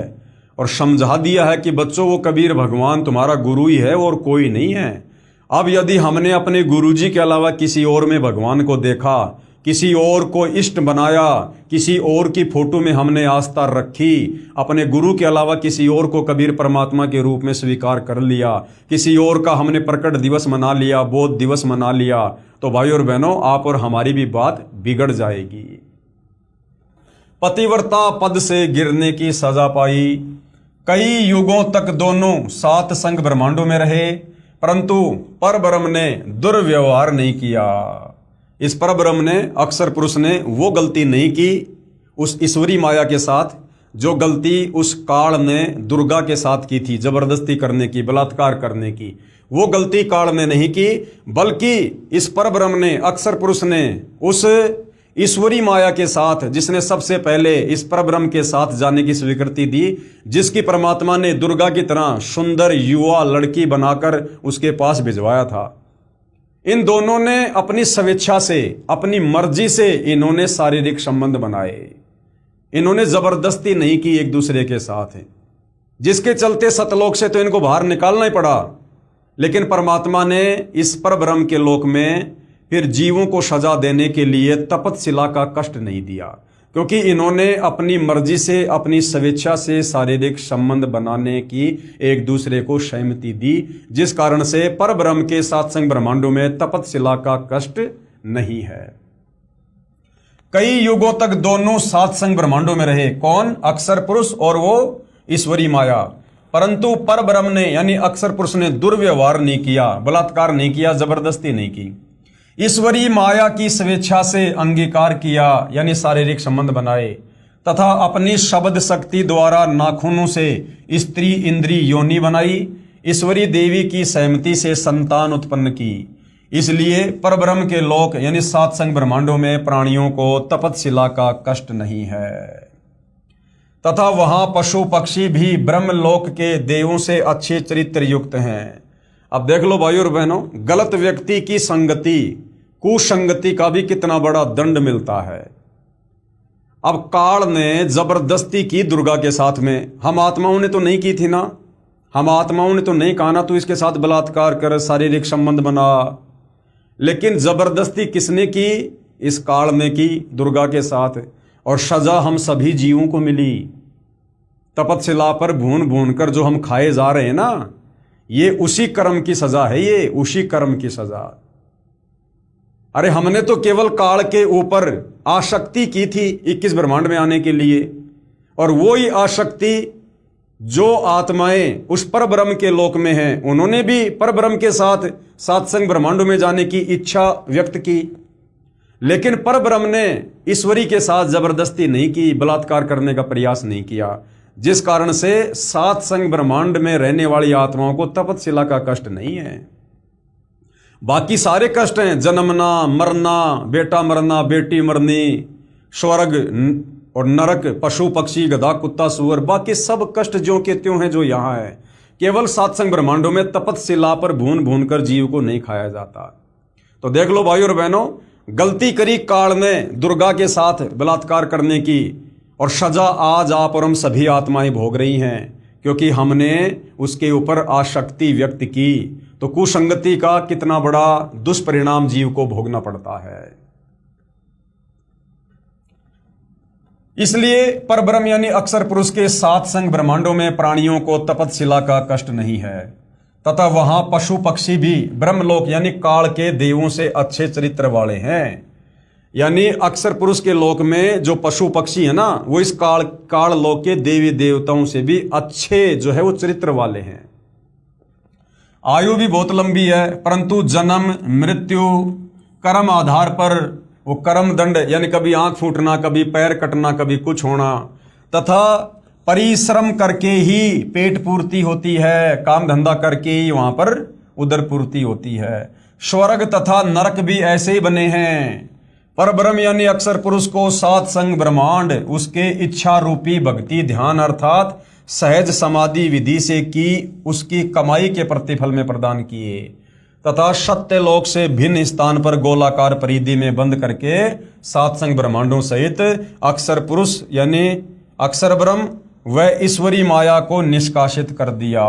और समझा दिया है कि बच्चों वो कबीर भगवान तुम्हारा गुरु ही है और कोई नहीं है। अब यदि हमने अपने गुरुजी के अलावा किसी और में भगवान को देखा, किसी और को इष्ट बनाया, किसी और की फोटो में हमने आस्था रखी, अपने गुरु के अलावा किसी और को कबीर परमात्मा के रूप में स्वीकार कर लिया, किसी और का हमने प्रकट दिवस मना लिया, बोध दिवस मना लिया, तो भाई और बहनों आप और हमारी भी बात बिगड़ जाएगी। पतिव्रता पद से गिरने की सजा पाई। कई युगों तक दोनों सात संग ब्रह्मांडों में रहे, परंतु परब्रह्म ने दुर्व्यवहार नहीं किया। इस परब्रह्म ने, अक्षर पुरुष ने वो गलती नहीं की उस ईश्वरी माया के साथ जो गलती उस काल ने दुर्गा के साथ की थी, जबरदस्ती करने की, बलात्कार करने की। वो गलती काल ने नहीं की, बल्कि इस परब्रह्म ने, अक्षर पुरुष ने उस ईश्वरी माया के साथ, जिसने सबसे पहले इस परब्रह्म के साथ जाने की स्वीकृति दी, जिसकी परमात्मा ने दुर्गा की तरह सुंदर युवा लड़की बनाकर उसके पास भिजवाया था, इन दोनों ने अपनी स्वेच्छा से, अपनी मर्जी से इन्होंने शारीरिक संबंध बनाए। इन्होंने जबरदस्ती नहीं की एक दूसरे के साथ, जिसके चलते सतलोक से तो इनको बाहर निकालना ही पड़ा। लेकिन परमात्मा ने इस परब्रह्म के लोक में फिर जीवों को सजा देने के लिए तपतशिला का कष्ट नहीं दिया, क्योंकि इन्होंने अपनी मर्जी से, अपनी स्वेच्छा से शारीरिक संबंध बनाने की एक दूसरे को सहमति दी, जिस कारण से परब्रह्म के सत्संग ब्रह्मांडों में तपतशिला का कष्ट नहीं है। कई युगों तक दोनों सत्संग ब्रह्मांडों में रहे। कौन? अक्षर पुरुष और वो ईश्वरी माया। परंतु परब्रह्म ने यानी अक्षर पुरुष ने दुर्व्यवहार नहीं किया, बलात्कार नहीं किया, जबरदस्ती नहीं की। ईश्वरी माया की स्वेच्छा से अंगीकार किया, यानी शारीरिक संबंध बनाए, तथा अपनी शब्द शक्ति द्वारा नाखूनों से स्त्री इंद्री योनि बनाई। ईश्वरी देवी की सहमति से संतान उत्पन्न की। इसलिए परब्रह्म के लोक यानी सात संग ब्रह्मांडों में प्राणियों को तपतशिला का कष्ट नहीं है, तथा वहां पशु पक्षी भी ब्रह्मलोक के देवों से अच्छे चरित्र युक्त हैं। अब देख लो भाइयों और बहनों, गलत व्यक्ति की संगति, कुसंगति का भी कितना बड़ा दंड मिलता है। अब काल ने जबरदस्ती की दुर्गा के साथ में, हम आत्माओं ने तो नहीं की थी ना, हम आत्माओं ने तो नहीं कहा ना तू इसके साथ बलात्कार कर, शारीरिक संबंध बना, लेकिन जबरदस्ती किसने की? इस काल ने की दुर्गा के साथ, और सजा हम सभी जीवों को मिली। तपतशिला पर भून भून कर जो हम खाए जा रहे हैं ना, ये उसी कर्म की सजा है, ये उसी कर्म की सजा। अरे हमने तो केवल काल के ऊपर आसक्ति की थी 21 ब्रह्मांड में आने के लिए, और वो ही आसक्ति जो आत्माएं उस पर ब्रह्म के लोक में हैं, उन्होंने भी पर ब्रह्म के साथ सातसंग ब्रह्मांडों में जाने की इच्छा व्यक्त की, लेकिन पर ब्रह्म ने ईश्वरी के साथ जबरदस्ती नहीं की, बलात्कार करने का प्रयास नहीं किया, जिस कारण से सात संग ब्रह्मांड में रहने वाली आत्माओं को तपतशिला का कष्ट नहीं है। बाकी सारे कष्ट हैं, जन्मना, मरना, बेटा मरना, बेटी मरनी, स्वर्ग और नरक, पशु पक्षी, गधा कुत्ता सूअर, बाकी सब कष्ट जो के त्यों हैं जो यहाँ है। केवल सातसंग ब्रह्मांडों में तपतशिला पर भून भून कर जीव को नहीं खाया जाता। तो देख लो भाई और बहनों, गलती करी काल ने दुर्गा के साथ बलात्कार करने की, और सजा आज आप और हम सभी आत्माएं भोग रही हैं, क्योंकि हमने उसके ऊपर आसक्ति व्यक्त की। तो कुसंगति का कितना बड़ा दुष्परिणाम जीव को भोगना पड़ता है। इसलिए परब्रह्म यानी अक्षर पुरुष के सात संग ब्रह्मांडों में प्राणियों को तपतशिला का कष्ट नहीं है, तथा वहां पशु पक्षी भी ब्रह्मलोक यानी काल के देवों से अच्छे चरित्र वाले हैं। यानी अक्षर पुरुष के लोक में जो पशु पक्षी है ना, वो इस काल लोक के देवी देवताओं से भी अच्छे जो है वो चरित्र वाले हैं। आयु भी बहुत लंबी है, परंतु जन्म मृत्यु कर्म आधार पर वो कर्म दंड, यानी कभी आंख फूटना, कभी पैर कटना, कभी कुछ होना, तथा परिश्रम करके ही पेट पूर्ति होती है, काम धंधा करके ही वहां पर उदर पूर्ति होती है। स्वर्ग तथा नरक भी ऐसे ही बने हैं। परब्रह्म यानी अक्षर पुरुष को सात संग ब्रह्मांड उसके इच्छा रूपी भक्ति ध्यान अर्थात सहज समाधि विधि से की उसकी कमाई के प्रतिफल में प्रदान किए, तथा सत्य लोक से भिन्न स्थान पर गोलाकार परिधि में बंद करके सात संग ब्रह्मांडों सहित अक्षर पुरुष यानी अक्षर ब्रह्म व ईश्वरी माया को निष्कासित कर दिया।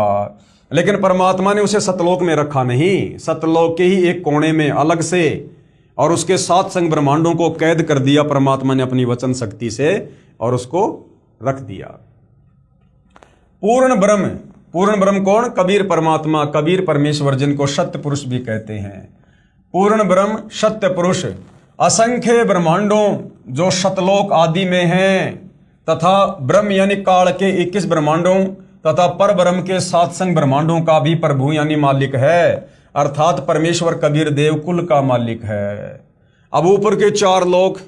लेकिन परमात्मा ने उसे सतलोक में रखा नहीं, सतलोक के ही एक कोने में अलग से, और उसके सात संग ब्रह्मांडों को कैद कर दिया परमात्मा ने अपनी वचन शक्ति से, और उसको रख दिया। पूर्ण ब्रह्म कौन? कबीर परमात्मा, कबीर परमेश्वर, जिनको सत्य पुरुष भी कहते हैं। पूर्ण ब्रह्म सत्य पुरुष असंख्य ब्रह्मांडों जो सतलोक आदि में हैं, तथा ब्रह्म यानी काल के 21 ब्रह्मांडों तथा पर ब्रह्म के सात संग ब्रह्मांडों का भी प्रभु यानी मालिक है, अर्थात परमेश्वर कबीर देव कुल का मालिक है। अब ऊपर के चार लोक,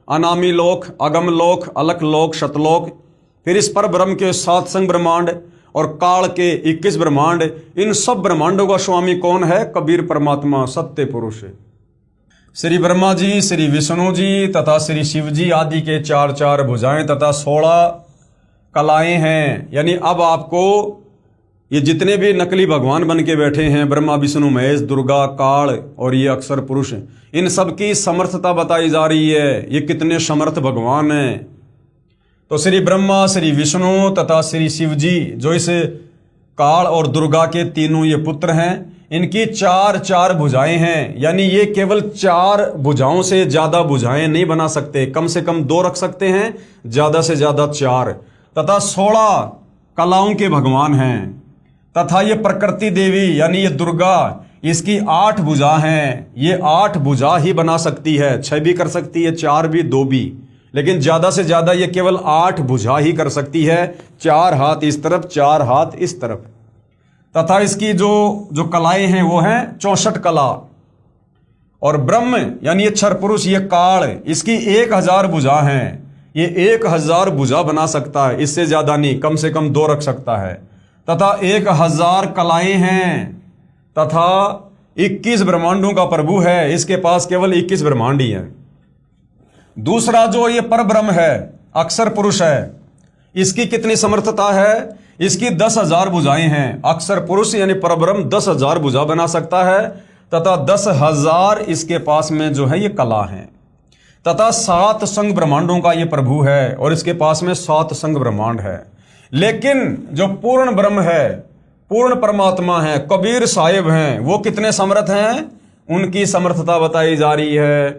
अनामी लोक, अगम लोक, अलख लोक, शतलोक, फिर इस पर ब्रह्म के सात संग ब्रह्मांड और काल के 21 ब्रह्मांड, इन सब ब्रह्मांडों का स्वामी कौन है? कबीर परमात्मा, सत्य पुरुष। श्री ब्रह्मा जी, श्री विष्णु जी तथा श्री शिव जी आदि के चार चार भुजाएं तथा 16 कलाएं हैं। यानी अब आपको ये जितने भी नकली भगवान बन के बैठे हैं, ब्रह्मा विष्णु महेश दुर्गा काल और ये अक्षर पुरुष, इन सब की समर्थता बताई जा रही है, ये कितने समर्थ भगवान हैं। तो श्री ब्रह्मा, श्री विष्णु तथा श्री शिव जी जो इस काल और दुर्गा के तीनों ये पुत्र हैं, इनकी चार चार भुजाएं हैं। यानी ये केवल 4 भुजाओं से ज्यादा भुजाएं नहीं बना सकते, कम से कम 2 रख सकते हैं, ज्यादा से ज्यादा 4, तथा 16 कलाओं के भगवान हैं। तथा ये प्रकृति देवी यानी ये दुर्गा, इसकी 8 भुजा हैं। ये 8 भुजा ही बना सकती है, 6 भी कर सकती है, 4 भी, 2 भी, लेकिन ज्यादा से ज्यादा ये केवल 8 भुजा ही कर सकती है, 4 हाथ इस तरफ, 4 हाथ इस तरफ। तथा इसकी जो कलाएं हैं वो हैं 64 कला। और ब्रह्म यानी ये क्षर पुरुष, ये काल, इसकी 1000 भुजा हैं। ये 1000 भुजा बना सकता है, इससे ज्यादा नहीं, कम से कम 2 रख सकता है। तथा 1000 कलाएं हैं, तथा 21 ब्रह्मांडों का प्रभु है, इसके पास केवल 21 ब्रह्मांड ही हैं। दूसरा जो ये परब्रह्म है, अक्षर पुरुष है, इसकी कितनी समर्थता है? इसकी 10,000 भुजाएं हैं। अक्षर पुरुष यानी परब्रह्म 10,000 भुजा बना सकता है तथा 10,000 इसके पास में जो है ये कला है तथा 7 संग ब्रह्मांडों का ये प्रभु है और इसके पास में 7 संग ब्रह्मांड है। लेकिन जो पूर्ण ब्रह्म है, पूर्ण परमात्मा है, कबीर साहिब हैं, वो कितने समर्थ हैं? उनकी समर्थता बताई जा रही है।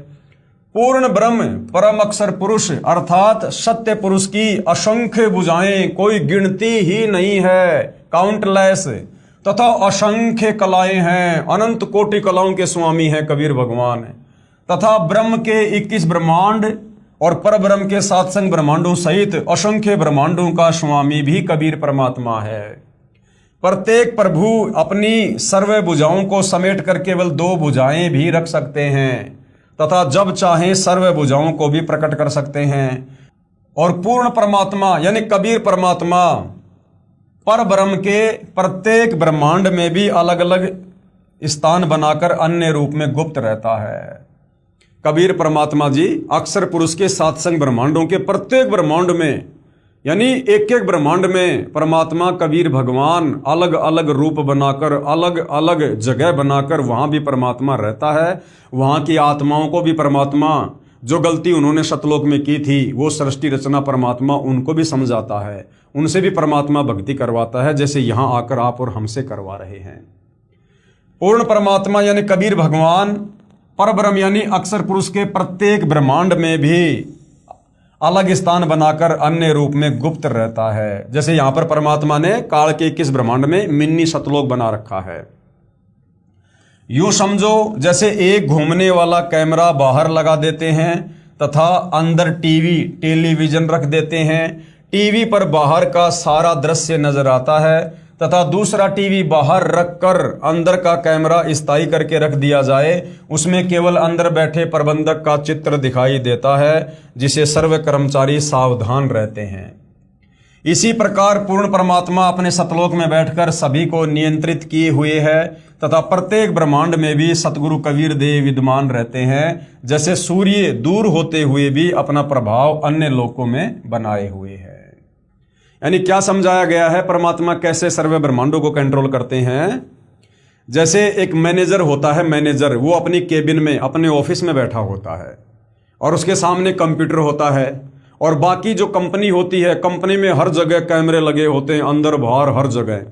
पूर्ण ब्रह्म परम अक्षर पुरुष अर्थात सत्य पुरुष की असंख्य भुजाएं, कोई गिनती ही नहीं है, काउंटलेस, तथा असंख्य कलाएं हैं, अनंत कोटि कलाओं के स्वामी हैं कबीर भगवान, तथा ब्रह्म के 21 ब्रह्मांड और परब्रह्म के 7 संग ब्रह्मांडों सहित असंख्य ब्रह्मांडों का स्वामी भी कबीर परमात्मा है। प्रत्येक प्रभु अपनी सर्व भुजाओं को समेट कर केवल 2 भुजाएं भी रख सकते हैं तथा जब चाहें सर्व भुजाओं को भी प्रकट कर सकते हैं। और पूर्ण परमात्मा यानी कबीर परमात्मा पर ब्रह्म के प्रत्येक ब्रह्मांड में भी अलग अलग स्थान बनाकर अन्य रूप में गुप्त रहता है। कबीर परमात्मा जी अक्षर पुरुष के 7 संग ब्रह्मांडों के प्रत्येक ब्रह्मांड में यानी एक एक ब्रह्मांड में परमात्मा कबीर भगवान अलग अलग रूप बनाकर, अलग अलग जगह बनाकर वहां भी परमात्मा रहता है। वहां की आत्माओं को भी परमात्मा, जो गलती उन्होंने सतलोक में की थी, वो सृष्टि रचना परमात्मा उनको भी समझाता है, उनसे भी परमात्मा भक्ति करवाता है, जैसे यहां आकर आप और हमसे करवा रहे हैं। पूर्ण परमात्मा यानी कबीर भगवान परब्रह्म यानी अक्षर पुरुष के प्रत्येक ब्रह्मांड में भी अलग स्थान बनाकर अन्य रूप में गुप्त रहता है। जैसे यहां पर परमात्मा ने काल के 21 ब्रह्मांड में मिनी सतलोक बना रखा है। यूं समझो जैसे एक घूमने वाला कैमरा बाहर लगा देते हैं तथा अंदर टेलीविजन रख देते हैं। टीवी पर बाहर का सारा दृश्य नजर आता है तथा दूसरा टीवी बाहर रखकर अंदर का कैमरा स्थायी करके रख दिया जाए, उसमें केवल अंदर बैठे प्रबंधक का चित्र दिखाई देता है, जिसे सर्व कर्मचारी सावधान रहते हैं। इसी प्रकार पूर्ण परमात्मा अपने सतलोक में बैठकर सभी को नियंत्रित किए हुए है तथा प्रत्येक ब्रह्मांड में भी सतगुरु कबीर देव विद्यमान रहते हैं। जैसे सूर्य दूर होते हुए भी अपना प्रभाव अन्य लोकों में बनाए हुए है। यानी क्या समझाया गया है, परमात्मा कैसे सर्व ब्रह्मांडों को कंट्रोल करते हैं। जैसे एक मैनेजर होता है, मैनेजर वो अपनी केबिन में अपने ऑफिस में बैठा होता है और उसके सामने कंप्यूटर होता है और बाकी जो कंपनी होती है, कंपनी में हर जगह कैमरे लगे होते हैं, अंदर बाहर हर जगह।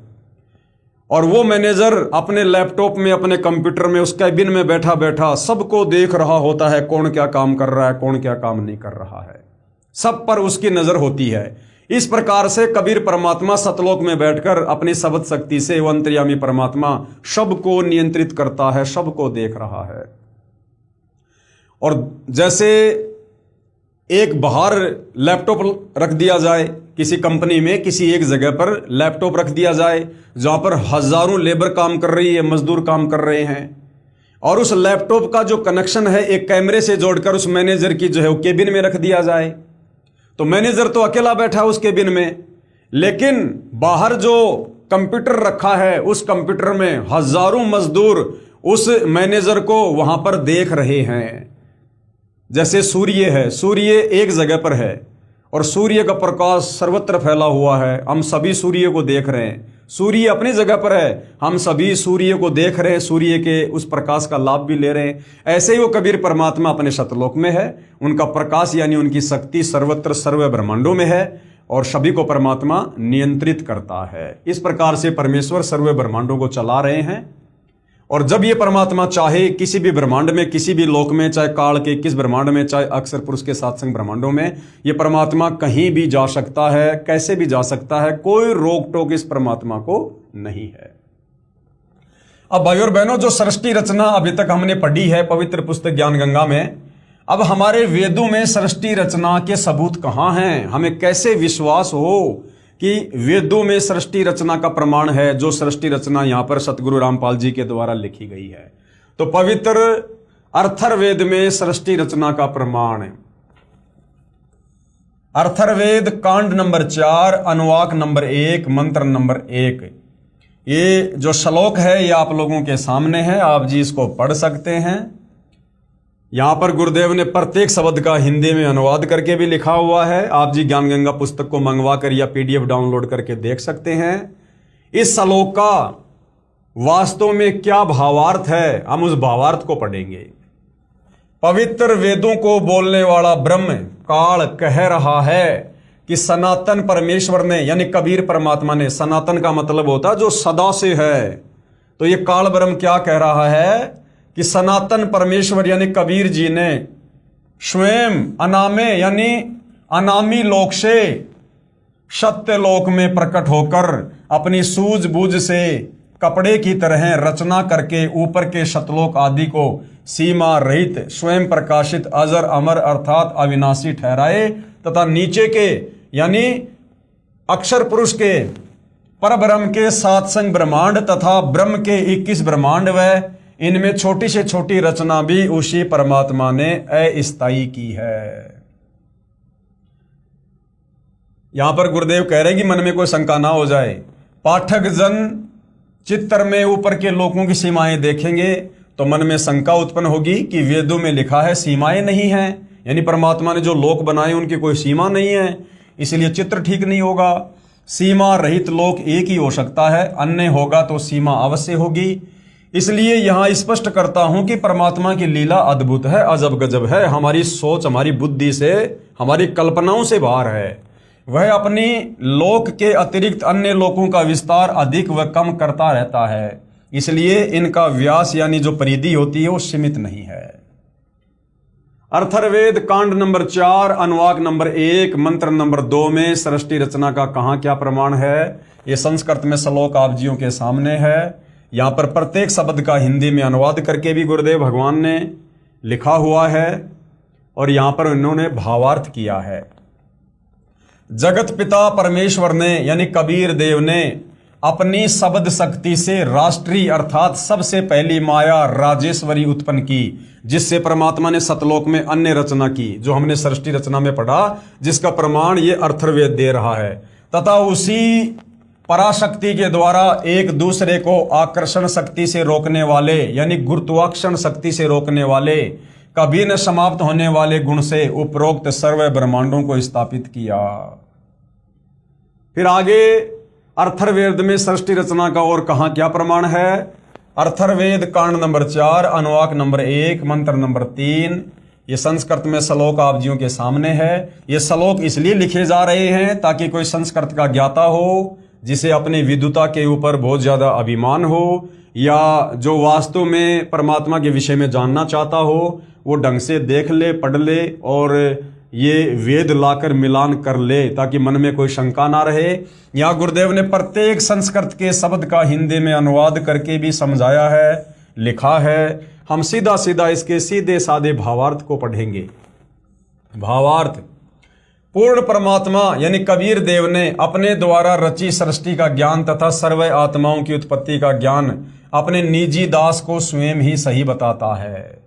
और वो मैनेजर अपने लैपटॉप में, अपने कंप्यूटर में, उस कैबिन में बैठा बैठा सबको देख रहा होता है, कौन क्या काम कर रहा है, कौन क्या काम नहीं कर रहा है, सब पर उसकी नजर होती है। इस प्रकार से कबीर परमात्मा सतलोक में बैठकर अपनी शब्द शक्ति से वो अंतर्यामी परमात्मा सबको नियंत्रित करता है, सबको देख रहा है। और जैसे एक बाहर लैपटॉप रख दिया जाए, किसी कंपनी में किसी एक जगह पर लैपटॉप रख दिया जाए जहां पर हजारों लेबर काम कर रही है, मजदूर काम कर रहे हैं, और उस लैपटॉप का जो कनेक्शन है एक कैमरे से जोड़कर उस मैनेजर की जो है वो केबिन में रख दिया जाए, तो मैनेजर तो अकेला बैठा है उस केबिन में, लेकिन बाहर जो कंप्यूटर रखा है उस कंप्यूटर में हजारों मजदूर उस मैनेजर को वहां पर देख रहे हैं। जैसे सूर्य है, सूर्य एक जगह पर है और सूर्य का प्रकाश सर्वत्र फैला हुआ है, हम सभी सूर्य को देख रहे हैं। सूर्य अपनी जगह पर है, हम सभी सूर्य को देख रहे हैं, सूर्य के उस प्रकाश का लाभ भी ले रहे हैं। ऐसे ही वो कबीर परमात्मा अपने सतलोक में है, उनका प्रकाश यानी उनकी शक्ति सर्वत्र सर्व ब्रह्मांडों में है और सभी को परमात्मा नियंत्रित करता है। इस प्रकार से परमेश्वर सर्व ब्रह्मांडों को चला रहे हैं। और जब ये परमात्मा चाहे किसी भी ब्रह्मांड में, किसी भी लोक में, चाहे काल के किस ब्रह्मांड में, चाहे अक्षर पुरुष के 7 संग ब्रह्मांडों में, ये परमात्मा कहीं भी जा सकता है, कैसे भी जा सकता है, कोई रोक टोक इस परमात्मा को नहीं है। अब भाई और बहनों, जो सृष्टि रचना अभी तक हमने पढ़ी है पवित्र पुस्तक ज्ञान गंगा में, अब हमारे वेदों में सृष्टि रचना के सबूत कहां हैं? हमें कैसे विश्वास हो कि वेदों में सृष्टि रचना का प्रमाण है, जो सृष्टि रचना यहां पर सतगुरु रामपाल जी के द्वारा लिखी गई है। तो पवित्र अर्थर्वेद में सृष्टि रचना का प्रमाण है। अर्थर्वेद कांड नंबर 4 अनुवाक नंबर 1 मंत्र नंबर 1, ये जो श्लोक है ये आप लोगों के सामने है, आप जी इसको पढ़ सकते हैं। यहाँ पर गुरुदेव ने प्रत्येक शब्द का हिंदी में अनुवाद करके भी लिखा हुआ है। आप जी ज्ञान गंगा पुस्तक को मंगवा कर या पीडीएफ डाउनलोड करके देख सकते हैं। इस श्लोक का वास्तव में क्या भावार्थ है, हम उस भावार्थ को पढ़ेंगे। पवित्र वेदों को बोलने वाला ब्रह्म काल कह रहा है कि सनातन परमेश्वर ने, यानी कबीर परमात्मा ने, सनातन का मतलब होता है जो सदा से है, तो ये काल ब्रह्म क्या कह रहा है कि सनातन परमेश्वर यानी कबीर जी ने स्वयं अनामे यानी अनामी लोक से सत्य लोक में प्रकट होकर अपनी सूझबूझ से कपड़े की तरह रचना करके ऊपर के शतलोक आदि को सीमा रहित स्वयं प्रकाशित अजर अमर अर्थात अविनाशी ठहराए तथा नीचे के यानी अक्षर पुरुष के परब्रह्म के सात संग ब्रह्मांड तथा ब्रह्म के 21 ब्रह्मांड व इनमें छोटी से छोटी रचना भी उसी परमात्मा ने अस्थायी की है। यहां पर गुरुदेव कह रहे हैं कि मन में कोई शंका ना हो जाए। पाठक जन चित्र में ऊपर के लोकों की सीमाएं देखेंगे तो मन में शंका उत्पन्न होगी कि वेदों में लिखा है सीमाएं नहीं हैं, यानी परमात्मा ने जो लोक बनाए उनकी कोई सीमा नहीं है, इसलिए चित्र ठीक नहीं होगा। सीमा रहित लोक एक ही हो सकता है, अन्य होगा तो सीमा अवश्य होगी। इसलिए यहां स्पष्ट करता हूं कि परमात्मा की लीला अद्भुत है, अजब गजब है, हमारी सोच हमारी बुद्धि से हमारी कल्पनाओं से बाहर है। वह अपनी लोक के अतिरिक्त अन्य लोकों का विस्तार अधिक व कम करता रहता है, इसलिए इनका व्यास यानी जो परिधि होती है वो सीमित नहीं है। अथर्ववेद कांड नंबर 4 अनुवाक नंबर 1 मंत्र नंबर 2 में सृष्टि रचना का कहां क्या प्रमाण है, ये संस्कृत में श्लोक आप जियों के सामने है। यहां पर प्रत्येक शब्द का हिंदी में अनुवाद करके भी गुरुदेव भगवान ने लिखा हुआ है और यहां पर उन्होंने भावार्थ किया है। जगत पिता परमेश्वर ने यानी कबीर देव ने अपनी शब्द शक्ति से राष्ट्रीय अर्थात सबसे पहली माया राजेश्वरी उत्पन्न की, जिससे परमात्मा ने सतलोक में अन्य रचना की, जो हमने सृष्टि रचना में पढ़ा, जिसका प्रमाण ये अथर्ववेद दे रहा है। तथा उसी पराशक्ति के द्वारा एक दूसरे को आकर्षण शक्ति से रोकने वाले यानी गुरुत्वाकर्षण शक्ति से रोकने वाले कभी न समाप्त होने वाले गुण से उपरोक्त सर्व ब्रह्मांडों को स्थापित किया। फिर आगे अथर्ववेद में सृष्टि रचना का और कहां क्या प्रमाण है। अथर्ववेद कांड नंबर 4 अनुवाक नंबर 1 मंत्र नंबर 3, ये संस्कृत में श्लोक आप जियों के सामने है। ये श्लोक इसलिए लिखे जा रहे हैं ताकि कोई संस्कृत का ज्ञाता हो जिसे अपनी विद्वता के ऊपर बहुत ज्यादा अभिमान हो या जो वास्तव में परमात्मा के विषय में जानना चाहता हो वो ढंग से देख ले, पढ़ ले और ये वेद लाकर मिलान कर ले ताकि मन में कोई शंका ना रहे। यहाँ गुरुदेव ने प्रत्येक संस्कृत के शब्द का हिंदी में अनुवाद करके भी समझाया है, लिखा है। हम सीधा सीधा इसके सीधे साधे भावार्थ को पढ़ेंगे। भावार्थ, पूर्ण परमात्मा यानी कबीर देव ने अपने द्वारा रची सृष्टि का ज्ञान तथा सर्व आत्माओं की उत्पत्ति का ज्ञान अपने निजी दास को स्वयं ही सही बताता है।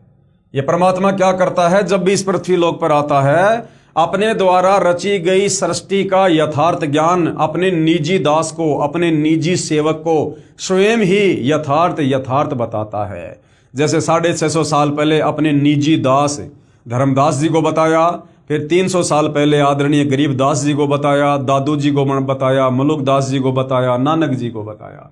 यह परमात्मा क्या करता है, जब भी इस पृथ्वी लोक पर आता है अपने द्वारा रची गई सृष्टि का यथार्थ ज्ञान अपने निजी दास को, अपने निजी सेवक को स्वयं ही यथार्थ बताता है। जैसे 650 साल पहले अपने निजी दास धर्मदास जी को बताया, फिर 300 साल पहले आदरणीय गरीबदास जी को बताया, दादू जी को बताया, मलुकदास जी को बताया, नानक जी को बताया।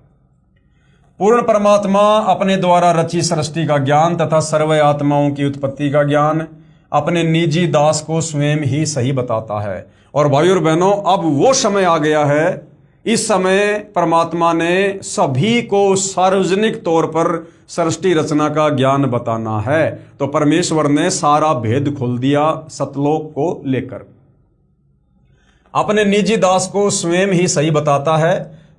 पूर्ण परमात्मा अपने द्वारा रची सृष्टि का ज्ञान तथा सर्व आत्माओं की उत्पत्ति का ज्ञान अपने निजी दास को स्वयं ही सही बताता है। और भाइयों और बहनों, अब वो समय आ गया है, इस समय परमात्मा ने सभी को सार्वजनिक तौर पर सृष्टि रचना का ज्ञान बताना है। तो परमेश्वर ने सारा भेद खोल दिया सतलोक को लेकर। अपने निजी दास को स्वयं ही सही बताता है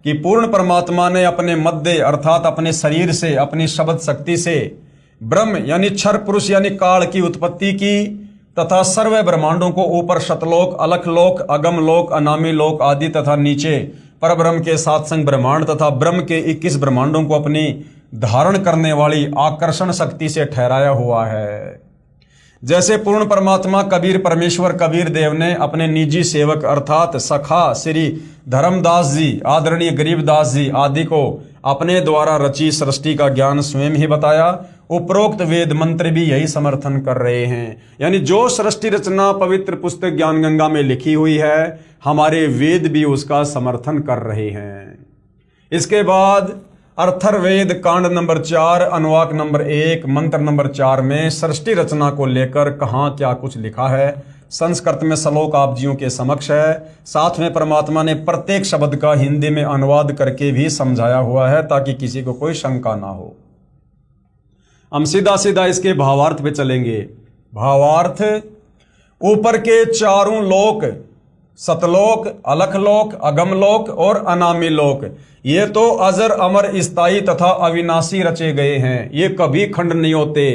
कि पूर्ण परमात्मा ने अपने मध्य अर्थात अपने शरीर से, अपनी शब्द शक्ति से ब्रह्म यानी क्षर पुरुष यानी काल की उत्पत्ति की तथा सर्व ब्रह्मांडों को ऊपर शतलोक, अलख लोक, अगम लोक, अनामी लोक आदि तथा नीचे परब्रह्म के सात संग ब्रह्मांड तथा ब्रह्म के 21 ब्रह्मांडों को अपनी धारण करने वाली आकर्षण शक्ति से ठहराया हुआ है। जैसे पूर्ण परमात्मा कबीर परमेश्वर कबीर देव ने अपने निजी सेवक अर्थात सखा श्री धर्मदास जी, आदरणीय गरीबदास जी आदि को अपने द्वारा रची सृष्टि का ज्ञान स्वयं ही बताया, उपरोक्त वेद मंत्र भी यही समर्थन कर रहे हैं। यानी जो सृष्टि रचना पवित्र पुस्तक ज्ञान गंगा में लिखी हुई है, हमारे वेद भी उसका समर्थन कर रहे हैं। इसके बाद अर्थर्वेद कांड नंबर 4 अनुवाक नंबर 1 मंत्र नंबर 4 में सृष्टि रचना को लेकर कहाँ क्या कुछ लिखा है, संस्कृत में श्लोक आप जियों के समक्ष है। साथ में परमात्मा ने प्रत्येक शब्द का हिंदी में अनुवाद करके भी समझाया हुआ है ताकि किसी को कोई शंका ना हो। हम सीधा सीधा इसके भावार्थ पे चलेंगे। भावार्थ, ऊपर के चारों लोक, सतलोक, अलखलोक, अगमलोक और अनामी लोक, ये तो अजर अमर स्थायी तथा अविनाशी रचे गए हैं। ये कभी खंड नहीं होते,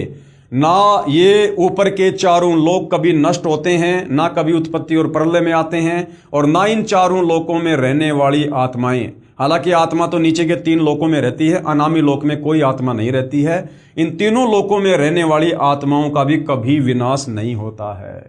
ना ये ऊपर के चारों लोक कभी नष्ट होते हैं, ना कभी उत्पत्ति और प्रलय में आते हैं, और ना इन चारों लोकों में रहने वाली आत्माएं। हालांकि आत्मा तो नीचे के 3 लोकों में रहती है, अनामी लोक में कोई आत्मा नहीं रहती है। इन तीनों लोकों में रहने वाली आत्माओं का भी कभी विनाश नहीं होता है।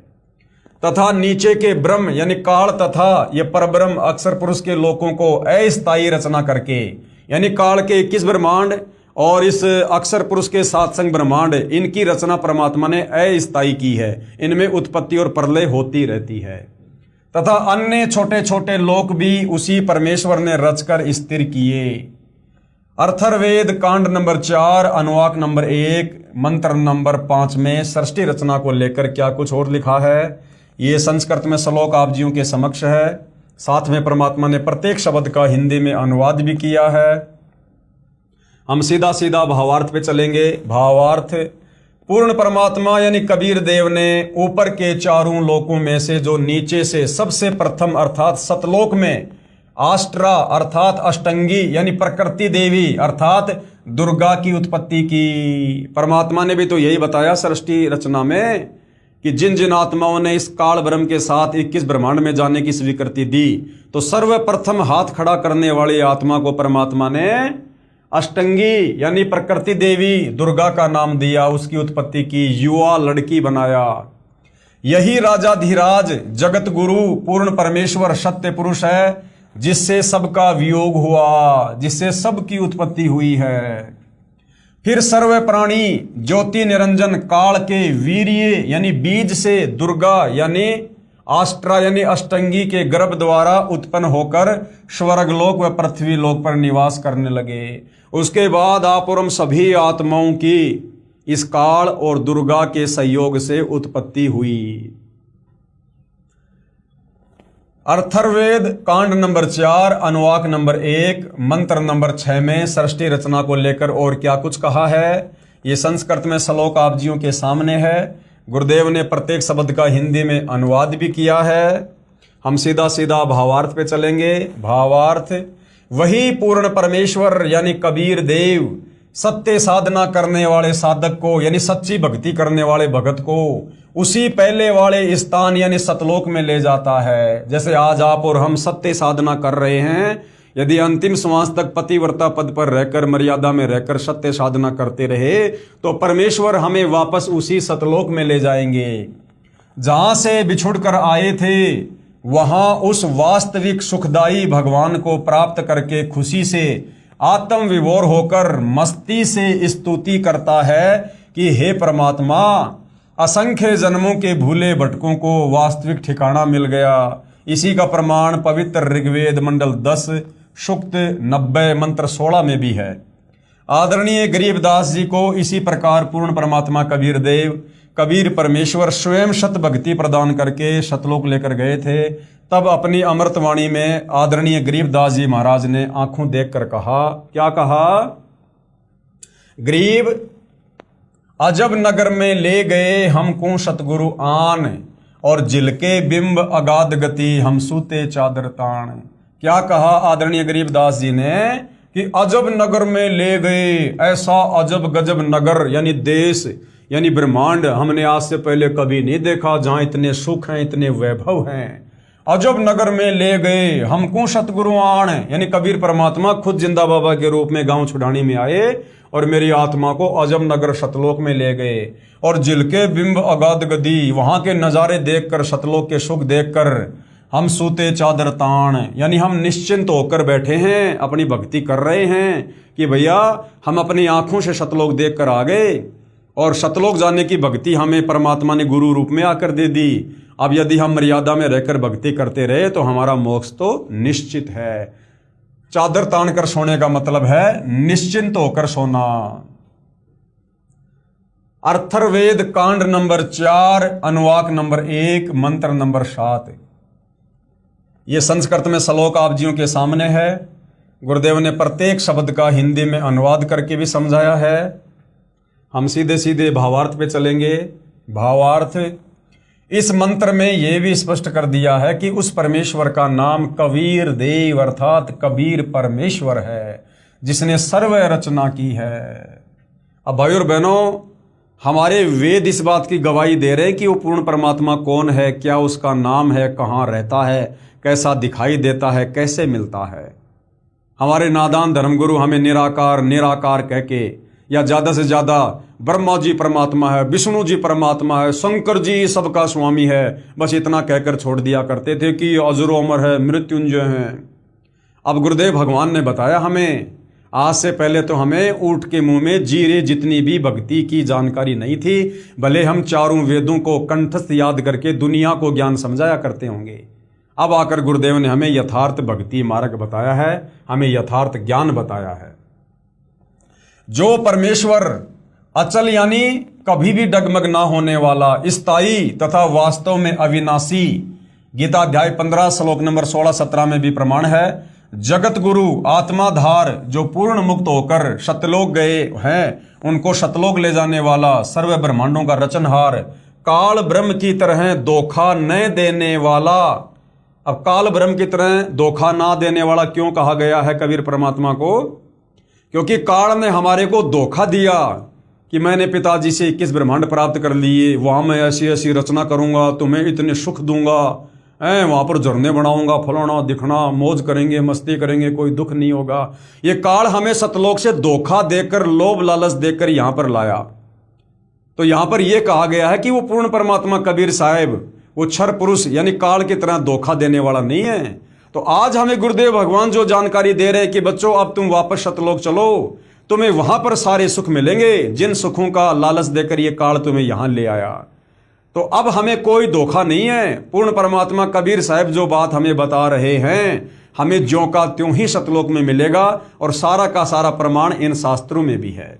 तथा नीचे के ब्रह्म यानी काल तथा ये परब्रह्म अक्षर पुरुष के लोकों को अस्थायी रचना करके, यानी काल के 21 ब्रह्मांड और इस अक्षर पुरुष के 7 संग ब्रह्मांड, इनकी रचना परमात्मा ने अस्थायी की है। इनमें उत्पत्ति और प्रलय होती रहती है। तथा अन्य छोटे छोटे लोक भी उसी परमेश्वर ने रचकर स्थिर किए। अर्थर्वेद कांड नंबर 4 अनुवाक नंबर 1 मंत्र नंबर 5 में सृष्टि रचना को लेकर क्या कुछ और लिखा है, ये संस्कृत में श्लोक आप जियों के समक्ष है। साथ में परमात्मा ने प्रत्येक शब्द का हिंदी में अनुवाद भी किया है। हम सीधा सीधा भावार्थ पे चलेंगे। भावार्थ, पूर्ण परमात्मा यानी कबीर देव ने ऊपर के चारों लोकों में से जो नीचे से सबसे प्रथम अर्थात सतलोक में आष्ट्रा अर्थात अष्टंगी यानी प्रकृति देवी अर्थात दुर्गा की उत्पत्ति की। परमात्मा ने भी तो यही बताया सृष्टि रचना में कि जिन जिन आत्माओं ने इस काल ब्रह्म के साथ 21 ब्रह्मांड में जाने की स्वीकृति दी, तो सर्वप्रथम हाथ खड़ा करने वाली आत्मा को परमात्मा ने अष्टंगी यानी प्रकृति देवी दुर्गा का नाम दिया, उसकी उत्पत्ति की, युवा लड़की बनाया। यही राजाधिराज जगत गुरु पूर्ण परमेश्वर सत्य पुरुष है, जिससे सबका वियोग हुआ, जिससे सबकी उत्पत्ति हुई है। फिर सर्व प्राणी ज्योति निरंजन काल के वीर्य यानी बीज से दुर्गा यानी आष्ट्रा यानी अष्टंगी के गर्भ द्वारा उत्पन्न होकर स्वर्गलोक व पृथ्वी लोक पर निवास करने लगे। उसके बाद आप और हम सभी आत्माओं की इस काल और दुर्गा के संयोग से उत्पत्ति हुई। अर्थर्वेद कांड नंबर 4 अनुवाक नंबर 1 मंत्र नंबर 6 में सृष्टि रचना को लेकर और क्या कुछ कहा है, ये संस्कृत में श्लोक आप जियों के सामने है। गुरुदेव ने प्रत्येक शब्द का हिंदी में अनुवाद भी किया है। हम सीधा सीधा भावार्थ पे चलेंगे। भावार्थ, वही पूर्ण परमेश्वर यानी कबीर देव सत्य साधना करने वाले साधक को यानी सच्ची भक्ति करने वाले भगत को उसी पहले वाले स्थान यानी सतलोक में ले जाता है। जैसे आज आप और हम सत्य साधना कर रहे हैं, यदि अंतिम श्वास तक पतिव्रता पद पर रहकर मर्यादा में रहकर सत्य साधना करते रहे तो परमेश्वर हमें वापस उसी सतलोक में ले जाएंगे जहां से बिछुड़ कर आए थे। वहां उस वास्तविक सुखदाई भगवान को प्राप्त करके खुशी से आत्म विभोर होकर मस्ती से स्तुति करता है कि हे परमात्मा, असंख्य जन्मों के भूले भटकों को वास्तविक ठिकाना मिल गया। इसी का प्रमाण पवित्र ऋग्वेद मंडल 10 सूक्त 90 मंत्र 16 में भी है। आदरणीय गरीबदास जी को इसी प्रकार पूर्ण परमात्मा कबीर देव कबीर परमेश्वर स्वयं शत भक्ति प्रदान करके शतलोक लेकर गए थे। तब अपनी अमृतवाणी में आदरणीय गरीबदास जी महाराज ने आंखों देखकर कहा, क्या कहा? गरीब अजब नगर में ले गए हमको सतगुरु आन, और जिलके बिंब अगाध गति हम सूते चादर तान। क्या कहा आदरणीय गरीबदास जी ने कि अजब नगर में ले गए। ऐसा अजब गजब नगर यानी देश यानी ब्रह्मांड हमने आज से पहले कभी नहीं देखा, जहां इतने सुख हैं, इतने वैभव हैं। अजब नगर में ले गए हमको सतगुरु आन, यानी कबीर परमात्मा खुद जिंदा बाबा के रूप में गांव छुड़ानी में आए और मेरी आत्मा को अजम नगर सतलोक में ले गए। और जिलके बिंब अगाध गदी, वहां के नज़ारे देखकर, सतलोक के सुख देखकर हम सूते चादर तान, यानी हम निश्चिंत होकर बैठे हैं, अपनी भक्ति कर रहे हैं कि भैया हम अपनी आंखों से सतलोक देख कर आ गए और सतलोक जाने की भक्ति हमें परमात्मा ने गुरु रूप में आकर दे दी। अब यदि हम मर्यादा में रहकर भक्ति करते रहे तो हमारा मोक्ष तो निश्चित है। चादर तान कर सोने का मतलब है निश्चिंत होकर सोना। अथर्ववेद कांड नंबर 4, अनुवाक नंबर 1, मंत्र नंबर 7। ये संस्कृत में श्लोक आप जियों के सामने है। गुरुदेव ने प्रत्येक शब्द का हिंदी में अनुवाद करके भी समझाया है। हम सीधे सीधे भावार्थ पे चलेंगे। भावार्थ, इस मंत्र में यह भी स्पष्ट कर दिया है कि उस परमेश्वर का नाम कबीर देव अर्थात कबीर परमेश्वर है, जिसने सर्व रचना की है। अब भाई और बहनों, हमारे वेद इस बात की गवाही दे रहे हैं कि वो पूर्ण परमात्मा कौन है, क्या उसका नाम है, कहाँ रहता है, कैसा दिखाई देता है, कैसे मिलता है। हमारे नादान धर्मगुरु हमें निराकार निराकार कह के, या ज़्यादा से ज़्यादा ब्रह्मा जी परमात्मा है, विष्णु जी परमात्मा है, शंकर जी सबका स्वामी है, बस इतना कहकर छोड़ दिया करते थे कि अजरो अमर है, मृत्युंजय है। अब गुरुदेव भगवान ने बताया हमें, आज से पहले तो हमें ऊँट के मुंह में जीरे जितनी भी भक्ति की जानकारी नहीं थी, भले हम चारों वेदों को कंठस्थ याद करके दुनिया को ज्ञान समझाया करते होंगे। अब आकर गुरुदेव ने हमें यथार्थ भक्ति मार्ग बताया है, हमें यथार्थ ज्ञान बताया है। जो परमेश्वर अचल यानी कभी भी डगमग ना होने वाला, स्थायी तथा वास्तव में अविनाशी, गीता अध्याय 15 श्लोक नंबर 16-17 में भी प्रमाण है। जगत गुरु आत्माधार, जो पूर्ण मुक्त होकर सतलोक गए हैं, उनको सतलोक ले जाने वाला, सर्व ब्रह्मांडों का रचनहार, काल ब्रह्म की तरह धोखा न देने वाला। अब काल ब्रह्म की तरह धोखा ना देने वाला क्यों कहा गया है कबीर परमात्मा को? क्योंकि काल ने हमारे को धोखा दिया कि मैंने पिताजी से 21 ब्रह्मांड प्राप्त कर लिए, वहां मैं ऐसी ऐसी रचना करूंगा, तुम्हें इतने सुख दूंगा, वहां पर झरने बनाऊंगा, फलाना दिखना, मौज करेंगे, मस्ती करेंगे, कोई दुख नहीं होगा। ये काल हमें सतलोक से धोखा देकर, लोभ लालच देकर यहां पर लाया। तो यहां पर यह कहा गया है कि वो पूर्ण परमात्मा कबीर साहेब वो क्षर पुरुष यानी काल की तरह धोखा देने वाला नहीं है। तो आज हमें गुरुदेव भगवान जो जानकारी दे रहे हैं कि बच्चों अब तुम वापस सतलोक चलो, तुम्हें वहां पर सारे सुख मिलेंगे जिन सुखों का लालच देकर ये काल तुम्हें यहां ले आया। तो अब हमें कोई धोखा नहीं है। पूर्ण परमात्मा कबीर साहब जो बात हमें बता रहे हैं, हमें ज्यों का त्यों ही सतलोक में मिलेगा, और सारा का सारा प्रमाण इन शास्त्रों में भी है।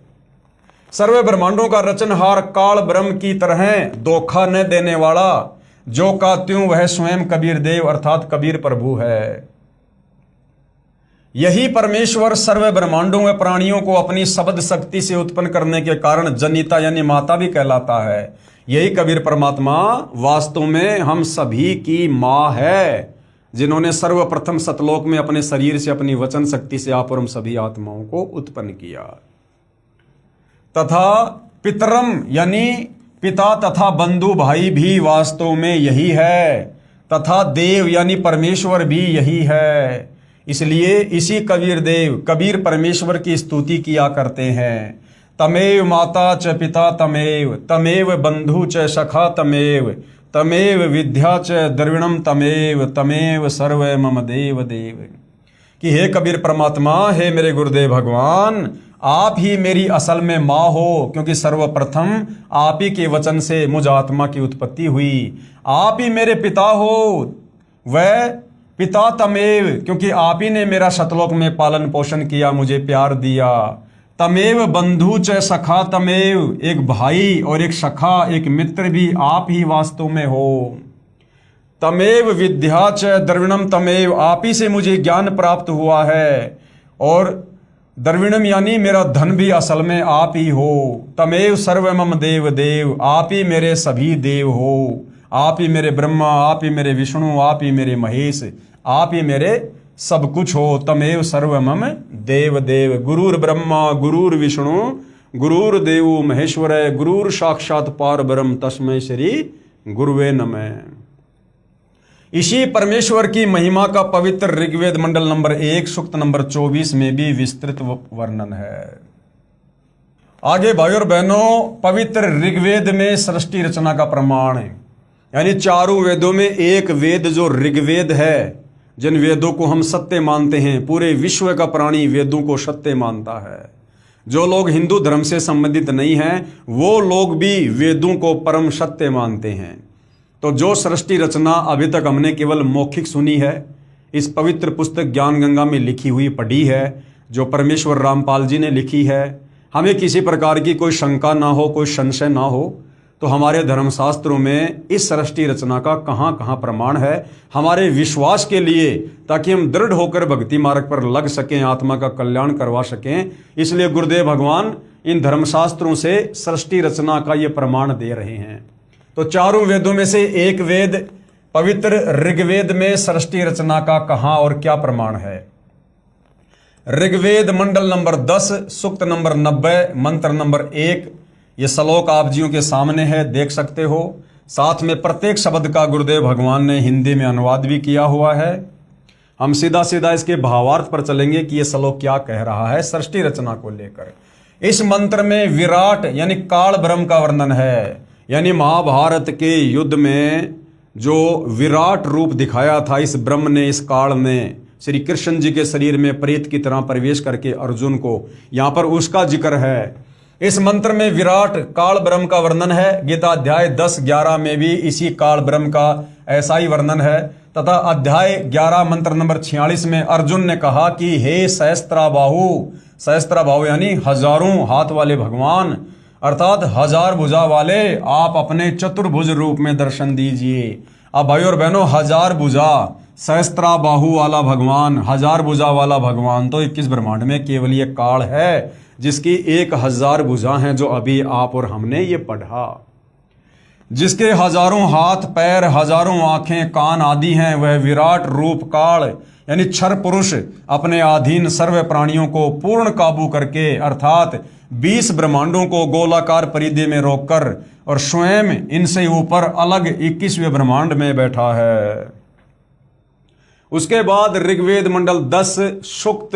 सर्व ब्रह्मांडों का रचनहार काल ब्रह्म की तरह धोखा न देने वाला, जो का त्यों वह स्वयं कबीर देव अर्थात कबीर प्रभु है। यही परमेश्वर सर्व ब्रह्मांडों व प्राणियों को अपनी शब्द शक्ति से उत्पन्न करने के कारण जनिता यानी माता भी कहलाता है। यही कबीर परमात्मा वास्तव में हम सभी की माँ है, जिन्होंने सर्वप्रथम सतलोक में अपने शरीर से अपनी वचन शक्ति से आप और हम सभी आत्माओं को उत्पन्न किया। तथा पितरम यानी पिता तथा बंधु भाई भी वास्तव में यही है, तथा देव यानी परमेश्वर भी यही है। इसलिए इसी कबीर देव कबीर परमेश्वर की स्तुति किया करते हैं। तमेव माता च पिता तमेव, तमेव बंधु च सखा तमेव, तमेव विद्या च द्रविणम तमेव, तमेव सर्व मम देव देव। कि हे कबीर परमात्मा, हे मेरे गुरुदेव भगवान, आप ही मेरी असल में माँ हो, क्योंकि सर्वप्रथम आप ही के वचन से मुझ आत्मा की उत्पत्ति हुई। आप ही मेरे पिता हो, वह पिता तमेव, क्योंकि आप ही ने मेरा सतलोक में पालन पोषण किया, मुझे प्यार दिया। तमेव बंधु च सखा तमेव, एक भाई और एक सखा एक मित्र भी आप ही वास्तव में हो। तमेव विद्या च द्रविणम तमेव, आप ही से मुझे ज्ञान प्राप्त हुआ है, और द्रविणम यानी मेरा धन भी असल में आप ही हो। तमेव सर्व मम देव देव, आप ही मेरे सभी देव हो। आप ही मेरे ब्रह्मा, आप ही मेरे विष्णु, आप ही मेरे महेश, आप ही मेरे सब कुछ हो। तमेव सर्व मम देव देव। गुरुर ब्रह्मा गुरुर विष्णु गुरुर देव महेश्वर, गुरुर साक्षात पार ब्रह्म, तस्मै श्री गुरुवे नमः। इसी परमेश्वर की महिमा का पवित्र ऋग्वेद मंडल नंबर 1 सूक्त नंबर 24 में भी विस्तृत वर्णन है। आगे भाई और बहनों, पवित्र ऋग्वेद में सृष्टि रचना का प्रमाण है, यानी चारों वेदों में एक वेद जो ऋग्वेद है, जिन वेदों को हम सत्य मानते हैं, पूरे विश्व का प्राणी वेदों को सत्य मानता है। जो लोग हिंदू धर्म से संबंधित नहीं हैं वो लोग भी वेदों को परम सत्य मानते हैं। तो जो सृष्टि रचना अभी तक हमने केवल मौखिक सुनी है, इस पवित्र पुस्तक ज्ञान गंगा में लिखी हुई पढ़ी है, जो परमेश्वर रामपाल जी ने लिखी है, हमें किसी प्रकार की कोई शंका ना हो, कोई संशय ना हो, तो हमारे धर्मशास्त्रों में इस सृष्टि रचना का कहाँ कहाँ प्रमाण है हमारे विश्वास के लिए, ताकि हम दृढ़ होकर भक्ति मार्ग पर लग सकें, आत्मा का कल्याण करवा सकें। इसलिए गुरुदेव भगवान इन धर्मशास्त्रों से सृष्टि रचना का ये प्रमाण दे रहे हैं। तो चारों वेदों में से एक वेद पवित्र ऋग्वेद में सृष्टि रचना का कहाँ और क्या प्रमाण है। ऋग्वेद मंडल नंबर 10 सूक्त नंबर 90 मंत्र नंबर 1, ये श्लोक आप जियों के सामने है, देख सकते हो। साथ में प्रत्येक शब्द का गुरुदेव भगवान ने हिंदी में अनुवाद भी किया हुआ है। हम सीधा सीधा इसके भावार्थ पर चलेंगे कि ये श्लोक क्या कह रहा है सृष्टि रचना को लेकर। इस मंत्र में विराट यानी काल ब्रह्म का वर्णन है, यानी महाभारत के युद्ध में जो विराट रूप दिखाया था इस ब्रह्म ने, इस काल ने श्री कृष्ण जी के शरीर में प्रेत की तरह प्रवेश करके अर्जुन को, यहां पर उसका जिक्र है। इस मंत्र में विराट काल ब्रह्म का वर्णन है। गीता अध्याय 10-11 में भी इसी काल ब्रह्म का ऐसा ही वर्णन है। तथा अध्याय 11 मंत्र नंबर 46 में अर्जुन ने कहा कि हे सहस्त्राबाहु, सहस्त्राबाहु यानी हजारों हाथ वाले भगवान, अर्थात हजार भुजा वाले, आप अपने चतुर्भुज रूप में दर्शन दीजिए। अब भाई और बहनों, हजार भुजा, सहस्त्राबाहु वाला भगवान, हजार भुजा वाला भगवान तो 21 ब्रह्मांड में केवल ये काल है जिसकी 1000 भुजा हैं, जो अभी आप और हमने ये पढ़ा। जिसके हजारों हाथ पैर, हजारों आंखें कान आदि हैं, वह विराट रूप काल यानी क्षर पुरुष अपने अधीन सर्व प्राणियों को पूर्ण काबू करके, अर्थात 20 ब्रह्मांडों को गोलाकार परिधि में रोककर और स्वयं इनसे ऊपर अलग 21वें ब्रह्मांड में बैठा है। उसके बाद ऋग्वेद मंडल 10 सूक्त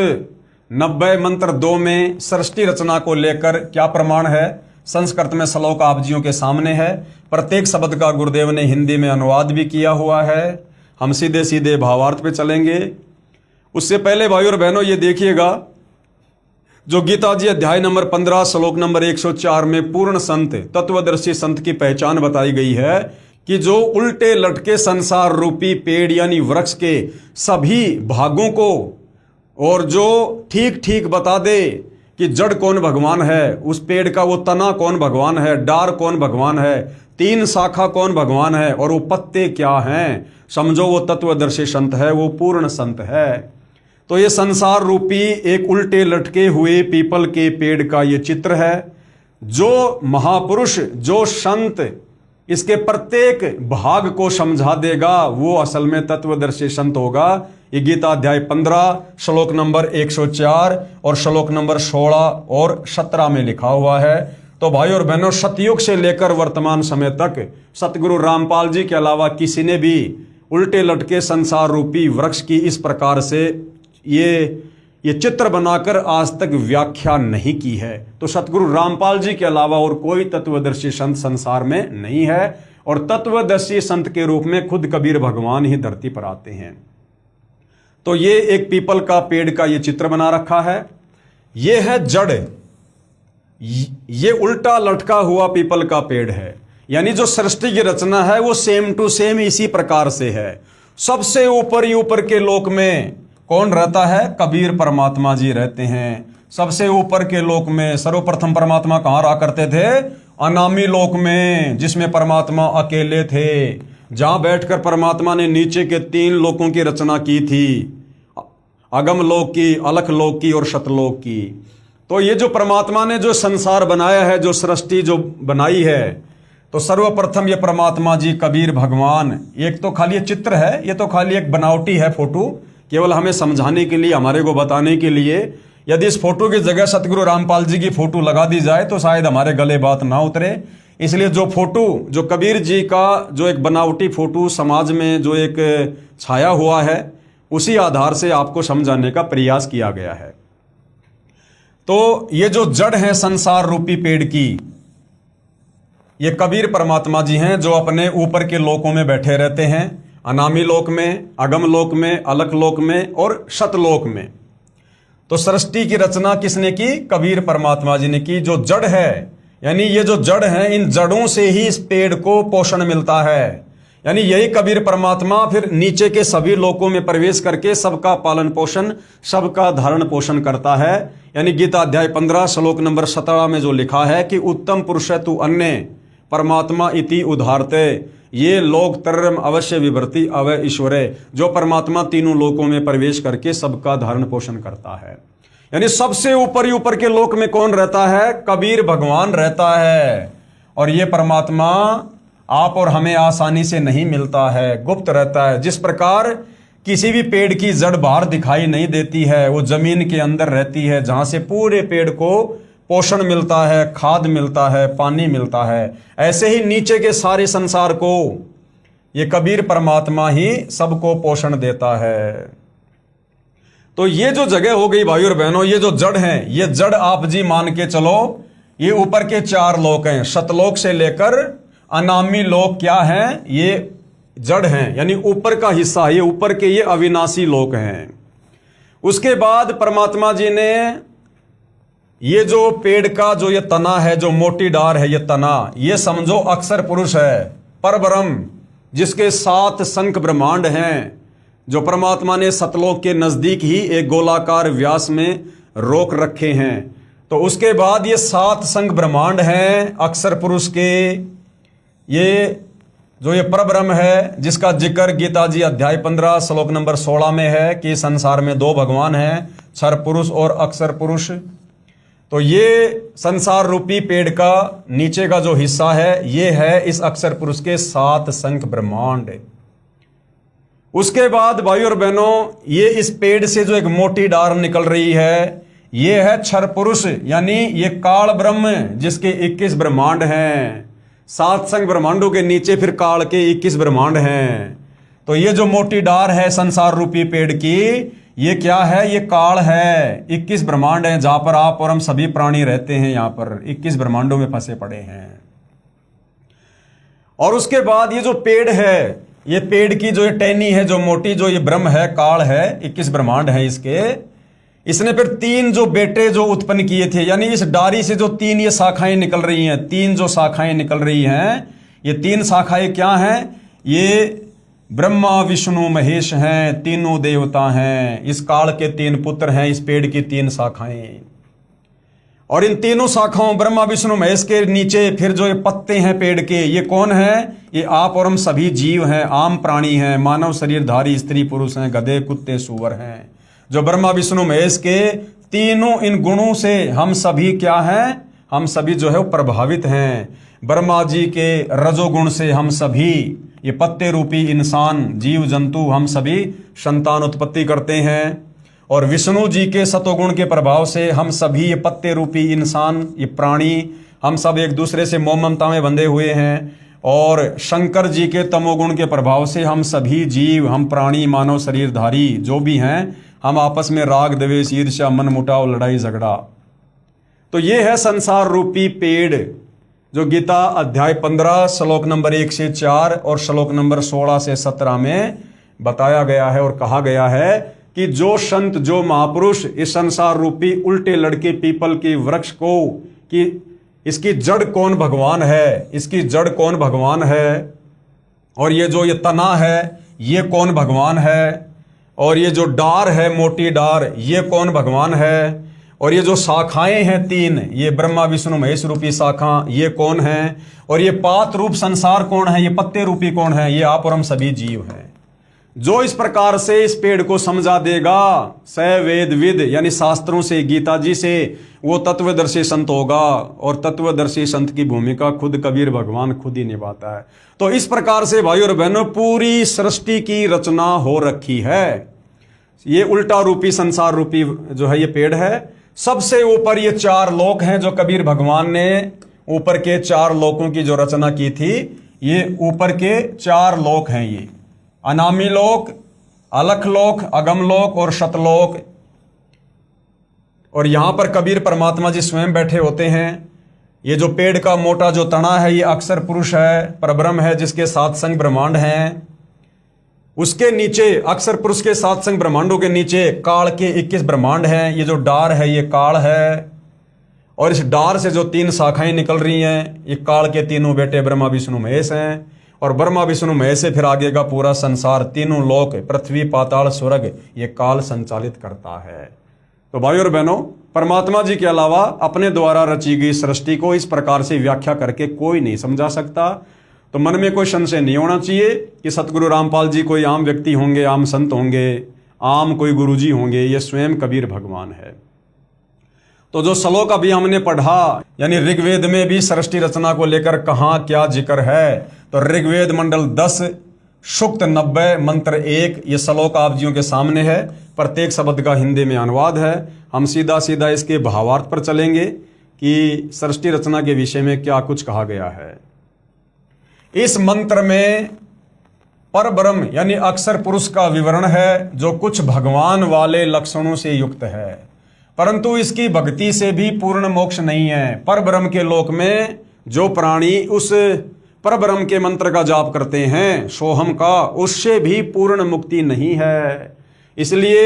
90 मंत्र 2 में सृष्टि रचना को लेकर क्या प्रमाण है। संस्कृत में श्लोक आप जियों के सामने है। प्रत्येक शब्द का गुरुदेव ने हिंदी में अनुवाद भी किया हुआ है। हम सीधे सीधे भावार्थ पे चलेंगे। उससे पहले भाई और बहनों, ये देखिएगा, जो गीता जी अध्याय नंबर 15 श्लोक नंबर 104 में पूर्ण संत, तत्वदर्शी संत की पहचान बताई गई है कि जो उल्टे लटके संसार रूपी पेड़ यानी वृक्ष के सभी भागों को और जो ठीक ठीक बता दे कि जड़ कौन भगवान है, उस पेड़ का वो तना कौन भगवान है, डार कौन भगवान है, 3 शाखा कौन भगवान है और वो पत्ते क्या हैं, समझो वो तत्वदर्शी संत है, वो पूर्ण संत है। तो ये संसार रूपी एक उल्टे लटके हुए पीपल के पेड़ का ये चित्र है। जो महापुरुष, जो संत इसके प्रत्येक भाग को समझा देगा, वो असल में तत्वदर्शी संत होगा। ये गीता अध्याय 15 श्लोक नंबर 104 और श्लोक नंबर 16 और 17 में लिखा हुआ है। तो भाई और बहनों, सतयुग से लेकर वर्तमान समय तक सतगुरु रामपाल जी के अलावा किसी ने भी उल्टे लटके संसार रूपी वृक्ष की इस प्रकार से ये चित्र बनाकर आज तक व्याख्या नहीं की है। तो सतगुरु रामपाल जी के अलावा और कोई तत्वदर्शी संत संसार में नहीं है, और तत्वदर्शी संत के रूप में खुद कबीर भगवान ही धरती पर आते हैं। तो ये एक पीपल का पेड़ का ये चित्र बना रखा है। ये है जड़, ये उल्टा लटका हुआ पीपल का पेड़ है। यानी जो सृष्टि की रचना है वो सेम टू सेम इसी प्रकार से है। सबसे ऊपर ही ऊपर के लोक में कौन रहता है? कबीर परमात्मा जी रहते हैं। सबसे ऊपर के लोक में सर्वप्रथम परमात्मा कहाँ रहा करते थे? अनामी लोक में, जिसमें परमात्मा अकेले थे, जहां बैठकर परमात्मा ने नीचे के 3 लोकों की रचना की थी, अगम लोक की, अलख लोक की और शतलोक की। तो ये जो परमात्मा ने जो संसार बनाया है, जो सृष्टि जो बनाई है, तो सर्वप्रथम ये परमात्मा जी कबीर भगवान, एक तो खाली चित्र है, ये तो खाली एक बनावटी है फोटो, केवल हमें समझाने के लिए, हमारे को बताने के लिए। यदि इस फोटो की जगह सतगुरु रामपाल जी की फोटो लगा दी जाए तो शायद हमारे गले बात ना उतरे। इसलिए जो फोटो, जो कबीर जी का जो एक बनावटी फोटो समाज में जो एक छाया हुआ है, उसी आधार से आपको समझाने का प्रयास किया गया है। तो ये जो जड़ है संसार रूपी पेड़ की, ये कबीर परमात्मा जी हैं जो अपने ऊपर के लोकों में बैठे रहते हैं, अनामी लोक में, अगम लोक में, अलख लोक में और शतलोक में। तो सृष्टि की रचना किसने की? कबीर परमात्मा जी ने की। जो जड़ है, यानी ये जो जड़ है, इन जड़ों से ही इस पेड़ को पोषण मिलता है। यानी यही कबीर परमात्मा फिर नीचे के सभी लोकों में प्रवेश करके सबका पालन पोषण, सबका धारण पोषण करता है। यानी गीता अध्याय 15 श्लोक नंबर 17 में जो लिखा है कि उत्तम पुरुष तु अन्य परमात्मा इति उदाहरते ये लोक तरम अवश्य विभर्ति अवय ईश्वरे। जो परमात्मा तीनों लोकों में प्रवेश करके सबका धारण पोषण करता है। यानी सबसे ऊपर ही ऊपर के लोक में कौन रहता है? कबीर भगवान रहता है। और ये परमात्मा आप और हमें आसानी से नहीं मिलता है, गुप्त रहता है। जिस प्रकार किसी भी पेड़ की जड़ बाहर दिखाई नहीं देती है, वो जमीन के अंदर रहती है, जहां से पूरे पेड़ को पोषण मिलता है, खाद मिलता है, पानी मिलता है। ऐसे ही नीचे के सारे संसार को ये कबीर परमात्मा ही सबको पोषण देता है। तो ये जो जगह हो गई भाइयों और बहनों, ये जो जड़ है, ये जड़ आप जी मान के चलो, ये ऊपर के 4 लोक हैं। शतलोक से लेकर अनामी लोक क्या है? ये जड़ हैं, यानी ऊपर का हिस्सा, ये ऊपर के ये अविनाशी लोक हैं। उसके बाद परमात्मा जी ने ये जो पेड़ का जो ये तना है, जो मोटी डार है, ये तना, ये समझो अक्षर पुरुष है, परब्रह्म, जिसके 7 शंख ब्रह्मांड हैं, जो परमात्मा ने सतलोक के नजदीक ही एक गोलाकार व्यास में रोक रखे हैं। तो उसके बाद ये 7 शंख ब्रह्मांड हैं अक्षर पुरुष के। ये जो ये परब्रह्म है, जिसका जिक्र गीता जी अध्याय 15 श्लोक नंबर 16 में है कि संसार में 2 भगवान हैं, क्षर पुरुष और अक्षर पुरुष। तो ये संसार रूपी पेड़ का नीचे का जो हिस्सा है, ये है इस अक्षर पुरुष के 7 शंख ब्रह्मांड। उसके बाद भाइयों और बहनों, ये इस पेड़ से जो एक मोटी डार निकल रही है, ये है क्षर पुरुष, यानी ये काल ब्रह्म, जिसके 21 ब्रह्मांड हैं। 7 शंख ब्रह्मांडों के नीचे फिर काल के 21 ब्रह्मांड हैं। तो ये जो मोटी डार है संसार रूपी पेड़ की, ये क्या है? ये काल है। 21 ब्रह्मांड है जहां पर आप और हम सभी प्राणी रहते हैं। यहां पर 21 ब्रह्मांडों में फंसे पड़े हैं। और उसके बाद ये जो पेड़ है, ये पेड़ की जो ये टहनी है, जो मोटी, जो ये ब्रह्म है, काल है, 21 ब्रह्मांड है इसके। इसने फिर 3 जो बेटे जो उत्पन्न किए थे, यानी इस डारी से जो 3 ये शाखाएं निकल रही हैं, 3 जो शाखाएं निकल रही हैं, ये 3 शाखाएं क्या हैं? ये ब्रह्मा विष्णु महेश हैं, तीनों देवता हैं। इस काल के 3 पुत्र हैं, इस पेड़ की 3 शाखाएं। और इन तीनों शाखाओं ब्रह्मा विष्णु महेश के नीचे फिर जो ये पत्ते हैं पेड़ के, ये कौन है? ये आप और हम सभी जीव हैं, आम प्राणी हैं, मानव शरीरधारी स्त्री पुरुष हैं, गधे कुत्ते सूअर हैं। जो ब्रह्मा विष्णु महेश के तीनों इन गुणों से हम सभी क्या हैं? हम सभी जो है वो प्रभावित हैं। ब्रह्मा जी के रजोगुण से हम सभी, ये पत्ते रूपी इंसान, जीव जंतु, हम सभी संतान उत्पत्ति करते हैं। और विष्णु जी के सतोगुण के प्रभाव से हम सभी ये पत्ते रूपी इंसान, ये प्राणी, हम सब एक दूसरे से मोह ममता में बंधे हुए हैं। और शंकर जी के तमोगुण के प्रभाव से हम सभी जीव, हम प्राणी, मानव शरीरधारी जो भी हैं, हम आपस में राग द्वेष ईर्ष्या मन मुटाव लड़ाई झगड़ा। तो ये है संसार रूपी पेड़, जो गीता अध्याय 15 श्लोक नंबर 1 से 4 और श्लोक नंबर 16 से 17 में बताया गया है। और कहा गया है कि जो संत, जो महापुरुष इस संसार रूपी उल्टे लड़के पीपल के वृक्ष को, कि इसकी जड़ कौन भगवान है, इसकी जड़ कौन भगवान है, और ये जो ये तना है ये कौन भगवान है, और ये जो डार है मोटी डार ये कौन भगवान है, और ये जो शाखाएं हैं 3, ये ब्रह्मा विष्णु महेश रूपी शाखा ये कौन है, और ये पात रूप संसार कौन है, ये पत्ते रूपी कौन है, ये आप और हम सभी जीव हैं। जो इस प्रकार से इस पेड़ को समझा देगा, स वेद विद, यानी शास्त्रों से, गीता जी से, वो तत्वदर्शी संत होगा। और तत्वदर्शी संत की भूमिका खुद कबीर भगवान खुद ही निभाता है। तो इस प्रकार से भाई और बहनों पूरी सृष्टि की रचना हो रखी है। ये उल्टा रूपी संसार रूपी जो है ये पेड़ है। सबसे ऊपर ये 4 लोक हैं जो कबीर भगवान ने ऊपर के 4 लोकों की जो रचना की थी। ये ऊपर के 4 लोक हैं, ये अनामी लोक, अलख लोक, अगम लोक और शतलोक। और यहाँ पर कबीर परमात्मा जी स्वयं बैठे होते हैं। ये जो पेड़ का मोटा जो तना है ये अक्षर पुरुष है, परब्रह्म है, जिसके 7 संग ब्रह्मांड हैं। उसके नीचे अक्षर पुरुष के 7 संग ब्रह्मांडों के नीचे काल के 21 ब्रह्मांड हैं। ये जो डार है ये काल है, और इस डार से जो 3 शाखाएं निकल रही हैं ये काल के तीनों बेटे ब्रह्मा विष्णु महेश हैं। और ब्रह्मा विष्णु महेश से फिर आगे का पूरा संसार, तीनों लोक, पृथ्वी, पाताल, स्वर्ग, ये काल संचालित करता है। तो भाइयों और बहनों, परमात्मा जी के अलावा अपने द्वारा रची गई सृष्टि को इस प्रकार से व्याख्या करके कोई नहीं समझा सकता। तो मन में कोई संशय नहीं होना चाहिए कि सतगुरु रामपाल जी कोई आम व्यक्ति होंगे, आम संत होंगे, आम कोई गुरुजी होंगे। ये स्वयं कबीर भगवान है। तो जो श्लोक अभी हमने पढ़ा, यानी ऋग्वेद में भी सृष्टि रचना को लेकर कहाँ क्या जिक्र है, तो ऋग्वेद मंडल 10 सूक्त 90 मंत्र 1 ये श्लोक आप जियों के सामने है। प्रत्येक शब्द का हिंदी में अनुवाद है। हम सीधा सीधा इसके भावार्थ पर चलेंगे कि सृष्टि रचना के विषय में क्या कुछ कहा गया है। इस मंत्र में परब्रह्म यानी अक्षर पुरुष का विवरण है, जो कुछ भगवान वाले लक्षणों से युक्त है, परंतु इसकी भक्ति से भी पूर्ण मोक्ष नहीं है। परब्रह्म के लोक में जो प्राणी उस परब्रह्म के मंत्र का जाप करते हैं, सोहम का, उससे भी पूर्ण मुक्ति नहीं है। इसलिए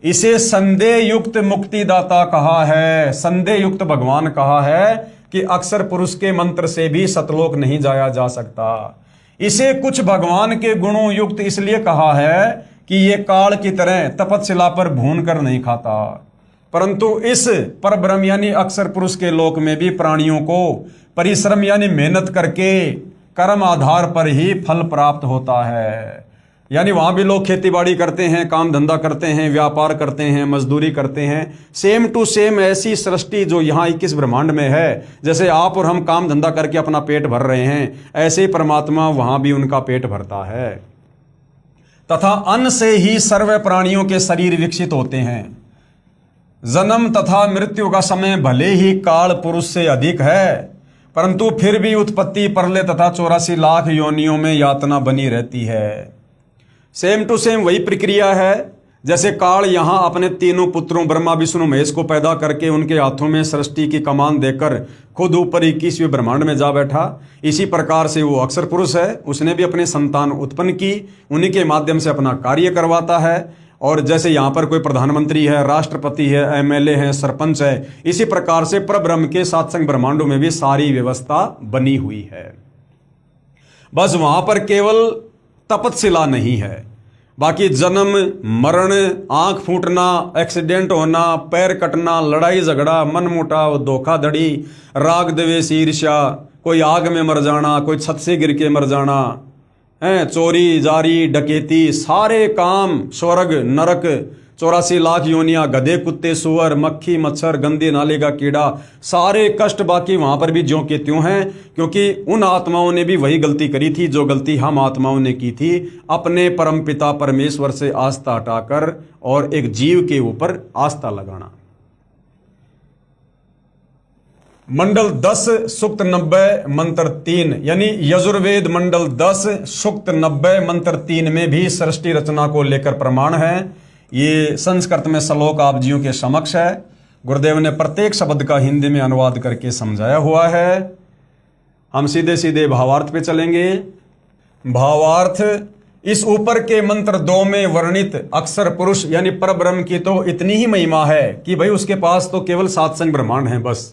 इसे संदेह युक्त मुक्तिदाता कहा है, संदेह युक्त भगवान कहा है कि अक्षर पुरुष के मंत्र से भी सतलोक नहीं जाया जा सकता। इसे कुछ भगवान के गुणों युक्त इसलिए कहा है कि ये काल की तरह तपतशिला पर भून कर नहीं खाता, परंतु इस परब्रह्म यानी अक्षर पुरुष के लोक में भी प्राणियों को परिश्रम यानी मेहनत करके कर्म आधार पर ही फल प्राप्त होता है। यानी वहां भी लोग खेतीबाड़ी करते हैं, काम धंधा करते हैं, व्यापार करते हैं, मजदूरी करते हैं। सेम टू सेम ऐसी सृष्टि जो यहाँ 21 ब्रह्मांड में है, जैसे आप और हम काम धंधा करके अपना पेट भर रहे हैं, ऐसे ही परमात्मा वहां भी उनका पेट भरता है। तथा अन्न से ही सर्व प्राणियों के शरीर विकसित होते हैं। जन्म तथा मृत्यु का समय भले ही काल पुरुष से अधिक है, परंतु फिर भी उत्पत्ति, प्रलय तथा 84 लाख योनियों में यातना बनी रहती है। सेम टू सेम वही प्रक्रिया है। जैसे काल यहाँ अपने तीनों पुत्रों ब्रह्मा विष्णु महेश को पैदा करके उनके हाथों में सृष्टि की कमान देकर खुद ऊपर 21वें ब्रह्मांड में जा बैठा, इसी प्रकार से वो अक्षर पुरुष है, उसने भी अपने संतान उत्पन्न की, उन्हीं के माध्यम से अपना कार्य करवाता है। और जैसे यहाँ पर कोई प्रधानमंत्री है, राष्ट्रपति है, एमएलए है, सरपंच है, इसी प्रकार से परब्रह्म के 7 संग ब्रह्मांडों में भी सारी व्यवस्था बनी हुई है। बस वहां पर केवल तपतशिला नहीं है, बाकी जन्म, मरण, आंख फूटना, एक्सीडेंट होना, पैर कटना, लड़ाई झगड़ा, मनमुटाव, धोखाधड़ी, राग द्वेष, ईर्ष्या, कोई आग में मर जाना, कोई छत से गिर के मर जाना है, चोरी जारी डकैती, सारे काम, स्वर्ग नरक, 84 लाख योनियां, गधे कुत्ते सुअर, मक्खी मच्छर, गंदे नाले का कीड़ा, सारे कष्ट बाकी वहां पर भी ज्यों के त्यों हैं, क्योंकि उन आत्माओं ने भी वही गलती करी थी जो गलती हम आत्माओं ने की थी, अपने परमपिता परमेश्वर से आस्था हटाकर और एक जीव के ऊपर आस्था लगाना। मंडल 10 सूक्त 90 मंत्र 3 यानी यजुर्वेद मंडल 10 सूक्त 90 मंत्र 3 में भी सृष्टि रचना को लेकर प्रमाण है। ये संस्कृत में श्लोक आप जियों के समक्ष है। गुरुदेव ने प्रत्येक शब्द का हिंदी में अनुवाद करके समझाया हुआ है। हम सीधे सीधे भावार्थ पे चलेंगे। भावार्थ, इस ऊपर के मंत्र 2 में वर्णित अक्षर पुरुष यानी परब्रह्म की तो इतनी ही महिमा है कि भाई उसके पास तो केवल 7 संग ब्रह्मांड हैं बस,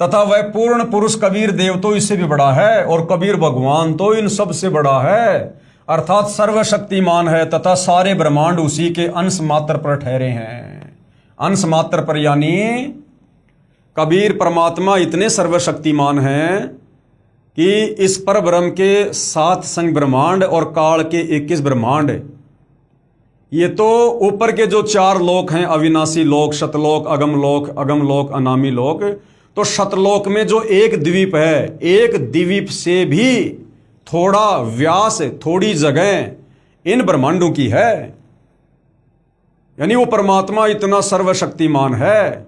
तथा वह पूर्ण पुरुष कबीर देव तो इससे भी बड़ा है, और कबीर भगवान तो इन सब से बड़ा है, अर्थात सर्वशक्तिमान है, तथा सारे ब्रह्मांड उसी के अंश मात्र पर ठहरे हैं। अंश मात्र पर यानी कबीर परमात्मा इतने सर्वशक्तिमान हैं कि इस पर ब्रह्म के 7 संग ब्रह्मांड और काल के 21 ब्रह्मांड, ये तो ऊपर के जो 4 लोक हैं, अविनाशी लोक, शतलोक, अगम लोक, अनामी लोक, तो शतलोक में जो एक द्वीप है, एक द्वीप से भी थोड़ा व्यास, थोड़ी जगह इन ब्रह्मांडों की है। यानी वो परमात्मा इतना सर्वशक्तिमान है।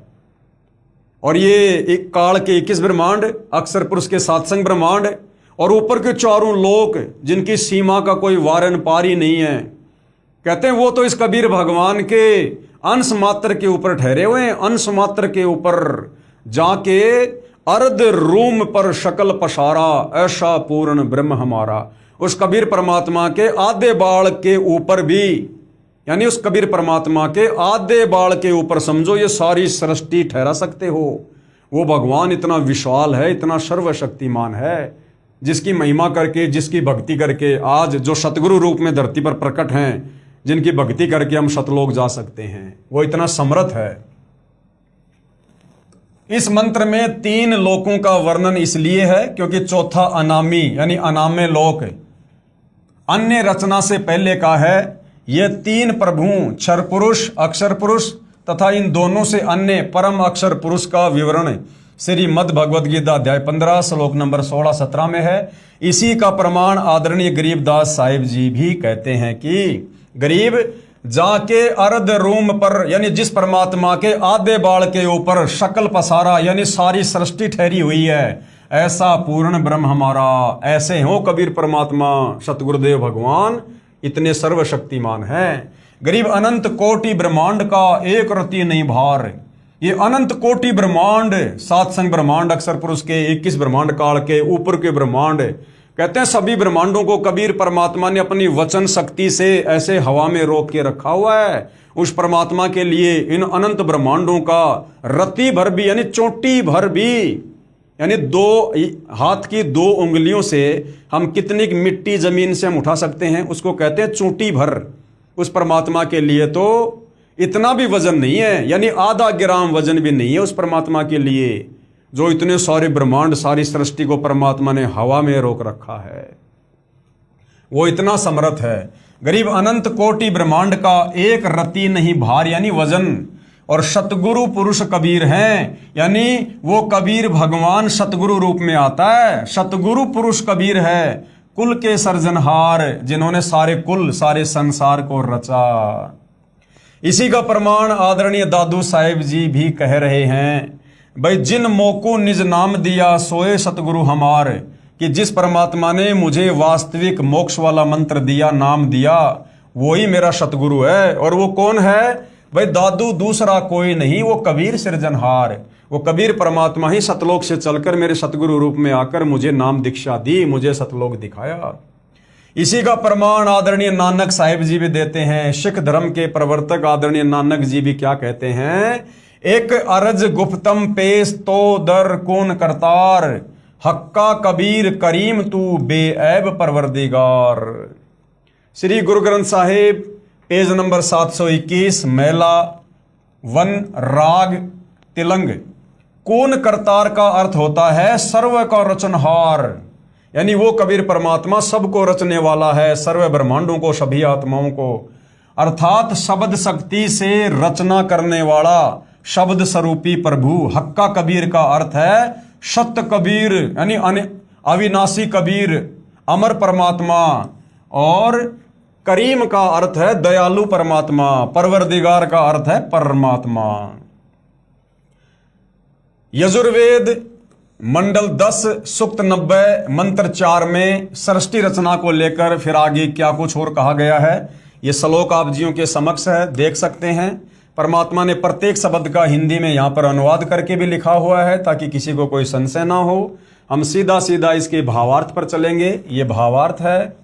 और ये एक काल के 21 ब्रह्मांड, अक्षर पुरुष के 7 संग ब्रह्मांड, और ऊपर के 4 लोक जिनकी सीमा का कोई वारन पारी नहीं है, कहते हैं वो तो इस कबीर भगवान के अंश मात्र के ऊपर ठहरे हुए हैं, अंश मात्र के ऊपर जाके अर्ध रूम पर शकल पसारा, ऐसा पूर्ण ब्रह्म हमारा। उस कबीर परमात्मा के आधे बाल के ऊपर भी, यानी उस कबीर परमात्मा के आधे बाल के ऊपर समझो ये सारी सृष्टि ठहरा सकते हो। वो भगवान इतना विशाल है, इतना सर्वशक्तिमान है, जिसकी महिमा करके, जिसकी भक्ति करके आज जो सतगुरु रूप में धरती पर प्रकट हैं, जिनकी भक्ति करके हम सतलोक जा सकते हैं, वो इतना समर्थ है। इस मंत्र में 3 लोकों का वर्णन इसलिए है क्योंकि चौथा अनामी यानी अनामे लोक अन्य रचना से पहले का है। ये 3 प्रभु क्षर पुरुष, अक्षर पुरुष तथा इन दोनों से अन्य परम अक्षर पुरुष का विवरण श्रीमद् भगवद गीता अध्याय 15 श्लोक नंबर 16-17 में है। इसी का प्रमाण आदरणीय गरीबदास साहिब जी भी कहते हैं कि गरीब जाके अर्ध रूम पर, यानी जिस परमात्मा के आधे बाल के ऊपर शकल पसारा, यानी सारी सृष्टि ठहरी हुई है, ऐसा पूर्ण ब्रह्म हमारा। ऐसे हो कबीर परमात्मा सतगुरुदेव भगवान, इतने सर्वशक्तिमान हैं। गरीब अनंत कोटि ब्रह्मांड का एक रति नहीं भार। ये अनंत कोटि ब्रह्मांड, 7 संग ब्रह्मांड अक्षर पुरुष के, 21 ब्रह्मांड काल के ऊपर के ब्रह्मांड, कहते हैं सभी ब्रह्मांडों को कबीर परमात्मा ने अपनी वचन शक्ति से ऐसे हवा में रोक के रखा हुआ है। उस परमात्मा के लिए इन अनंत ब्रह्मांडों का रत्ती भर भी, यानी चोटी भर भी, यानी 2 हाथ की 2 उंगलियों से हम कितनी मिट्टी जमीन से हम उठा सकते हैं, उसको कहते हैं चोटी भर। उस परमात्मा के लिए तो इतना भी वजन नहीं है, यानी आधा ग्राम वजन भी नहीं है उस परमात्मा के लिए, जो इतने सारे ब्रह्मांड, सारी सृष्टि को परमात्मा ने हवा में रोक रखा है। वो इतना समर्थ है। गरीब अनंत कोटि ब्रह्मांड का एक रति नहीं भार, यानी वजन। और सतगुरु पुरुष कबीर हैं, यानी वो कबीर भगवान सतगुरु रूप में आता है। सतगुरु पुरुष कबीर है, कुल के सर्जनहार, जिन्होंने सारे कुल, सारे संसार को रचा। इसी का प्रमाण आदरणीय दादू साहिब जी भी कह रहे हैं, भाई जिन मोको निज नाम दिया सोए सतगुरु हमार, कि जिस परमात्मा ने मुझे वास्तविक मोक्ष वाला मंत्र दिया, नाम दिया, वही मेरा सतगुरु है। और वो कौन है भाई? दादू दूसरा कोई नहीं, वो कबीर सृजनहार, वो कबीर परमात्मा ही सतलोक से चलकर मेरे सतगुरु रूप में आकर मुझे नाम दीक्षा दी, मुझे सतलोक दिखाया। इसी का प्रमाण आदरणीय नानक साहिब जी भी देते हैं। सिख धर्म के प्रवर्तक आदरणीय नानक जी भी क्या कहते हैं? एक अरज गुप्तम पेश तो दर कौन करतार, हक्का कबीर करीम तू बेऐब परवरदिगार। श्री गुरु ग्रंथ साहिब पेज नंबर 721, मेला 1 राग तिलंग। कौन करतार का अर्थ होता है सर्व का रचनहार, यानी वो कबीर परमात्मा सबको रचने वाला है, सर्व ब्रह्मांडों को, सभी आत्माओं को, अर्थात शब्द शक्ति से रचना करने वाला शब्द स्वरूपी प्रभु। हक्का कबीर का अर्थ है सत्य कबीर, यानी अविनाशी कबीर, अमर परमात्मा। और करीम का अर्थ है दयालु परमात्मा। परवरदिगार का अर्थ है परमात्मा। यजुर्वेद मंडल 10 सूक्त 90 मंत्र 4 में सृष्टि रचना को लेकर फिर आगे क्या कुछ और कहा गया है, ये श्लोक आप जियों के समक्ष है, देख सकते हैं। परमात्मा ने प्रत्येक शब्द का हिंदी में यहाँ पर अनुवाद करके भी लिखा हुआ है, ताकि किसी को कोई संशय ना हो। हम सीधा सीधा इसके भावार्थ पर चलेंगे। ये भावार्थ है,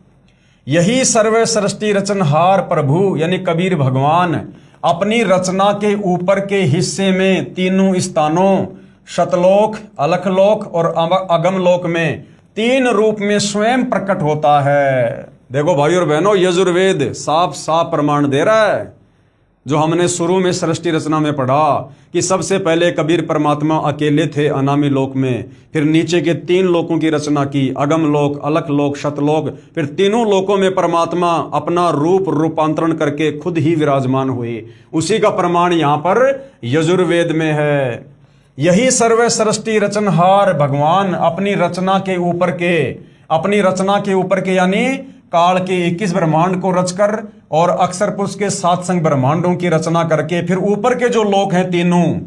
यही सर्व सृष्टि रचनहार प्रभु यानी कबीर भगवान अपनी रचना के ऊपर के हिस्से में तीनों स्थानों शतलोक, अलखलोक और अगमलोक में 3 रूप में स्वयं प्रकट होता है। देखो भाई और बहनों, यजुर्वेद साफ साफ प्रमाण दे रहा है, जो हमने शुरू में सृष्टि रचना में पढ़ा कि सबसे पहले कबीर परमात्मा अकेले थे अनामी लोक में, फिर नीचे के 3 लोकों की रचना की, अगम लोक, अलख लोक, शतलोक, फिर तीनों लोकों में परमात्मा अपना रूपांतरण करके खुद ही विराजमान हुए। उसी का प्रमाण यहाँ पर यजुर्वेद में है। यही सर्व सृष्टि रचनहार भगवान अपनी रचना के ऊपर के यानी काल के 21 ब्रह्मांड को रचकर और अक्षर पुरुष के 7 संग ब्रह्मांडों की रचना करके फिर ऊपर के जो लोक हैं तीनों,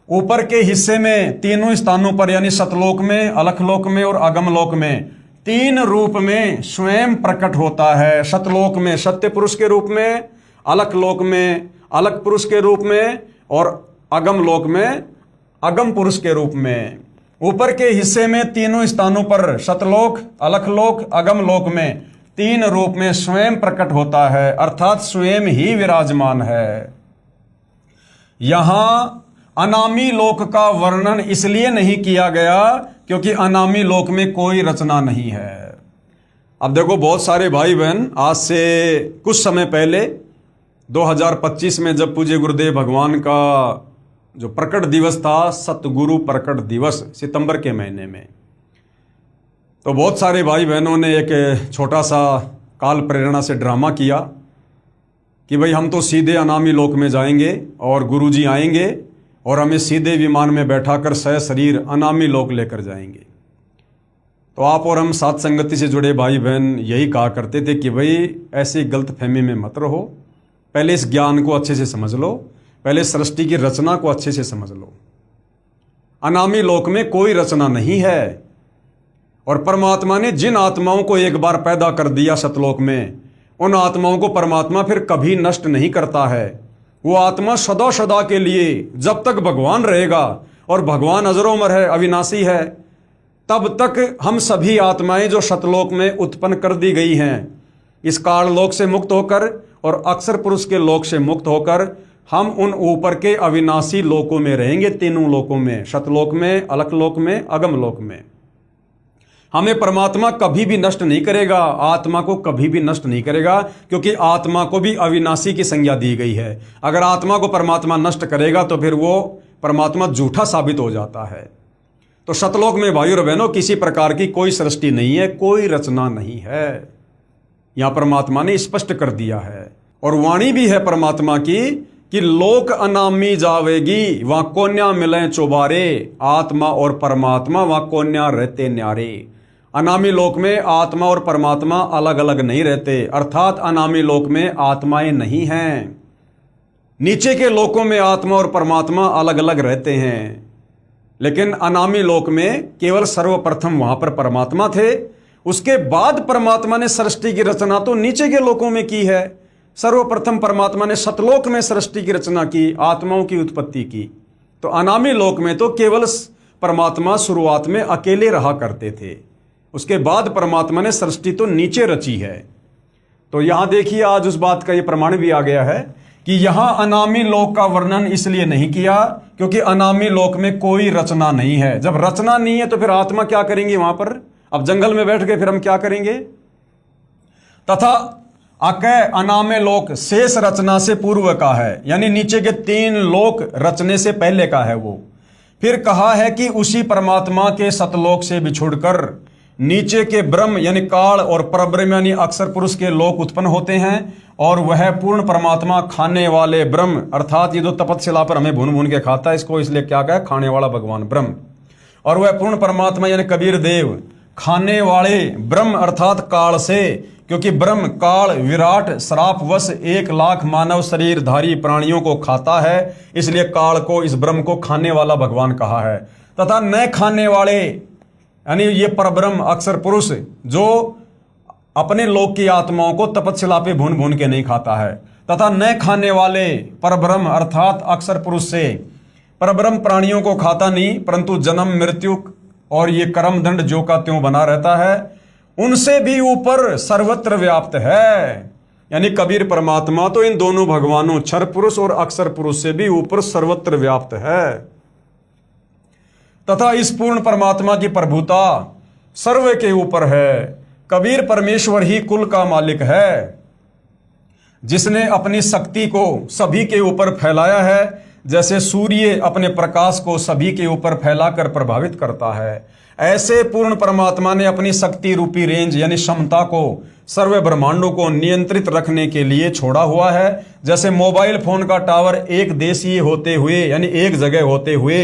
ऊपर के हिस्से में तीनों स्थानों पर यानी सतलोक में, अलखलोक में और अगमलोक में 3 रूप में स्वयं प्रकट होता है। सतलोक में सत्य पुरुष के रूप में, अलखलोक में अलग पुरुष के रूप में और अगम लोक में अगम पुरुष के रूप में। ऊपर के हिस्से में तीनों स्थानों पर सतलोक, अलखलोक, अगम लोक में तीन रूप में स्वयं प्रकट होता है, अर्थात स्वयं ही विराजमान है। यहां अनामी लोक का वर्णन इसलिए नहीं किया गया क्योंकि अनामी लोक में कोई रचना नहीं है। अब देखो, बहुत सारे भाई बहन आज से कुछ समय पहले 2025 में जब पूज्य गुरुदेव भगवान का जो प्रकट दिवस था, सतगुरु प्रकट दिवस, सितंबर के महीने में, तो बहुत सारे भाई बहनों ने एक छोटा सा काल प्रेरणा से ड्रामा किया कि भाई हम तो सीधे अनामी लोक में जाएंगे और गुरुजी आएंगे और हमें सीधे विमान में बैठाकर सशरीर अनामी लोक लेकर जाएंगे। तो आप और हम साथ संगति से जुड़े भाई बहन यही कहा करते थे कि भाई ऐसी गलतफहमी में मत रहो, पहले इस ज्ञान को अच्छे से समझ लो, पहले सृष्टि की रचना को अच्छे से समझ लो। अनामी लोक में कोई रचना नहीं है और परमात्मा ने जिन आत्माओं को एक बार पैदा कर दिया सतलोक में, उन आत्माओं को परमात्मा फिर कभी नष्ट नहीं करता है। वो आत्मा सदा सदा के लिए, जब तक भगवान रहेगा, और भगवान अजर-ओ-अमर है, अविनाशी है, तब तक हम सभी आत्माएं जो सतलोक में उत्पन्न कर दी गई हैं, इस काल लोक से मुक्त होकर और अक्षर पुरुष के लोक से मुक्त होकर हम उन ऊपर के अविनाशी लोकों में रहेंगे, तीनों लोकों में, सतलोक में, अलखलोक में, अगम लोक में। हमें परमात्मा कभी भी नष्ट नहीं करेगा, आत्मा को कभी भी नष्ट नहीं करेगा, क्योंकि आत्मा को भी अविनाशी की संज्ञा दी गई है। अगर आत्मा को परमात्मा नष्ट करेगा तो फिर वो परमात्मा झूठा साबित हो जाता है। तो सतलोक में भाइयों और बहनों किसी प्रकार की कोई सृष्टि नहीं है, कोई रचना नहीं है, यहां परमात्मा ने स्पष्ट कर दिया है। और वाणी भी है परमात्मा की कि लोक अनामी जावेगी, वहां कोन्या मिले चौबारे, आत्मा और परमात्मा वहां कोन्या रहते न्यारे। अनामी लोक में आत्मा और परमात्मा अलग अलग नहीं रहते, अर्थात अनामी लोक में आत्माएं नहीं हैं। नीचे के लोकों में आत्मा और परमात्मा अलग अलग रहते हैं, लेकिन अनामी लोक में केवल सर्वप्रथम वहां पर परमात्मा थे, उसके बाद परमात्मा ने सृष्टि की रचना तो नीचे के लोकों में की है। सर्वप्रथम परमात्मा ने सतलोक में सृष्टि की रचना की, आत्माओं की उत्पत्ति की। तो अनामी लोक में तो केवल परमात्मा शुरुआत में अकेले रहा करते थे, उसके बाद परमात्मा ने सृष्टि तो नीचे रची है। तो यहां देखिए, आज उस बात का यह प्रमाण भी आ गया है कि यहां अनामी लोक का वर्णन इसलिए नहीं किया क्योंकि अनामी लोक में कोई रचना नहीं है। जब रचना नहीं है तो फिर आत्मा क्या करेंगे वहां पर? अब जंगल में बैठ के फिर हम क्या करेंगे? तथा अकय अनामे लोक शेष रचना से पूर्व का है, यानी नीचे के तीन लोक रचने से पहले का है वो। फिर कहा है कि उसी परमात्मा के सतलोक से बिछुड़कर नीचे के ब्रह्म यानी काल और परब्रह्म यानी अक्षर पुरुष के लोक उत्पन्न होते हैं, और वह पूर्ण परमात्मा खाने वाले ब्रह्म, अर्थात ये जो तपतशिला पर हमें भून भून के खाता है, इसको इसलिए क्या कहा? खाने वाला भगवान ब्रह्म। और वह पूर्ण परमात्मा यानी कबीर देव खाने वाले ब्रह्म अर्थात काल से, क्योंकि ब्रह्म काल विराट श्रापवश 1,00,000 मानव शरीरधारी प्राणियों को खाता है, इसलिए काल को, इस ब्रह्म को खाने वाला भगवान कहा है। तथा न खाने वाले यानी ये परब्रह्म अक्षर पुरुष जो अपने लोक की आत्माओं को तपतशिला पे भून भून के नहीं खाता है, तथा न खाने वाले परब्रह्म अर्थात अक्षर पुरुष से परब्रह्म प्राणियों को खाता नहीं, परंतु जन्म मृत्यु और ये कर्म दंड जो का त्यों बना रहता है, उनसे भी ऊपर सर्वत्र व्याप्त है। यानी कबीर परमात्मा तो इन दोनों भगवानों क्षर पुरुष और अक्षर पुरुष से भी ऊपर सर्वत्र व्याप्त है। तथा इस पूर्ण परमात्मा की प्रभुता सर्व के ऊपर है। कबीर परमेश्वर ही कुल का मालिक है, जिसने अपनी शक्ति को सभी के ऊपर फैलाया है, जैसे सूर्य अपने प्रकाश को सभी के ऊपर फैलाकर प्रभावित करता है, ऐसे पूर्ण परमात्मा ने अपनी शक्ति रूपी रेंज यानी क्षमता को सर्व ब्रह्मांडों को नियंत्रित रखने के लिए छोड़ा हुआ है। जैसे मोबाइल फोन का टावर एक देशीय होते हुए यानी एक जगह होते हुए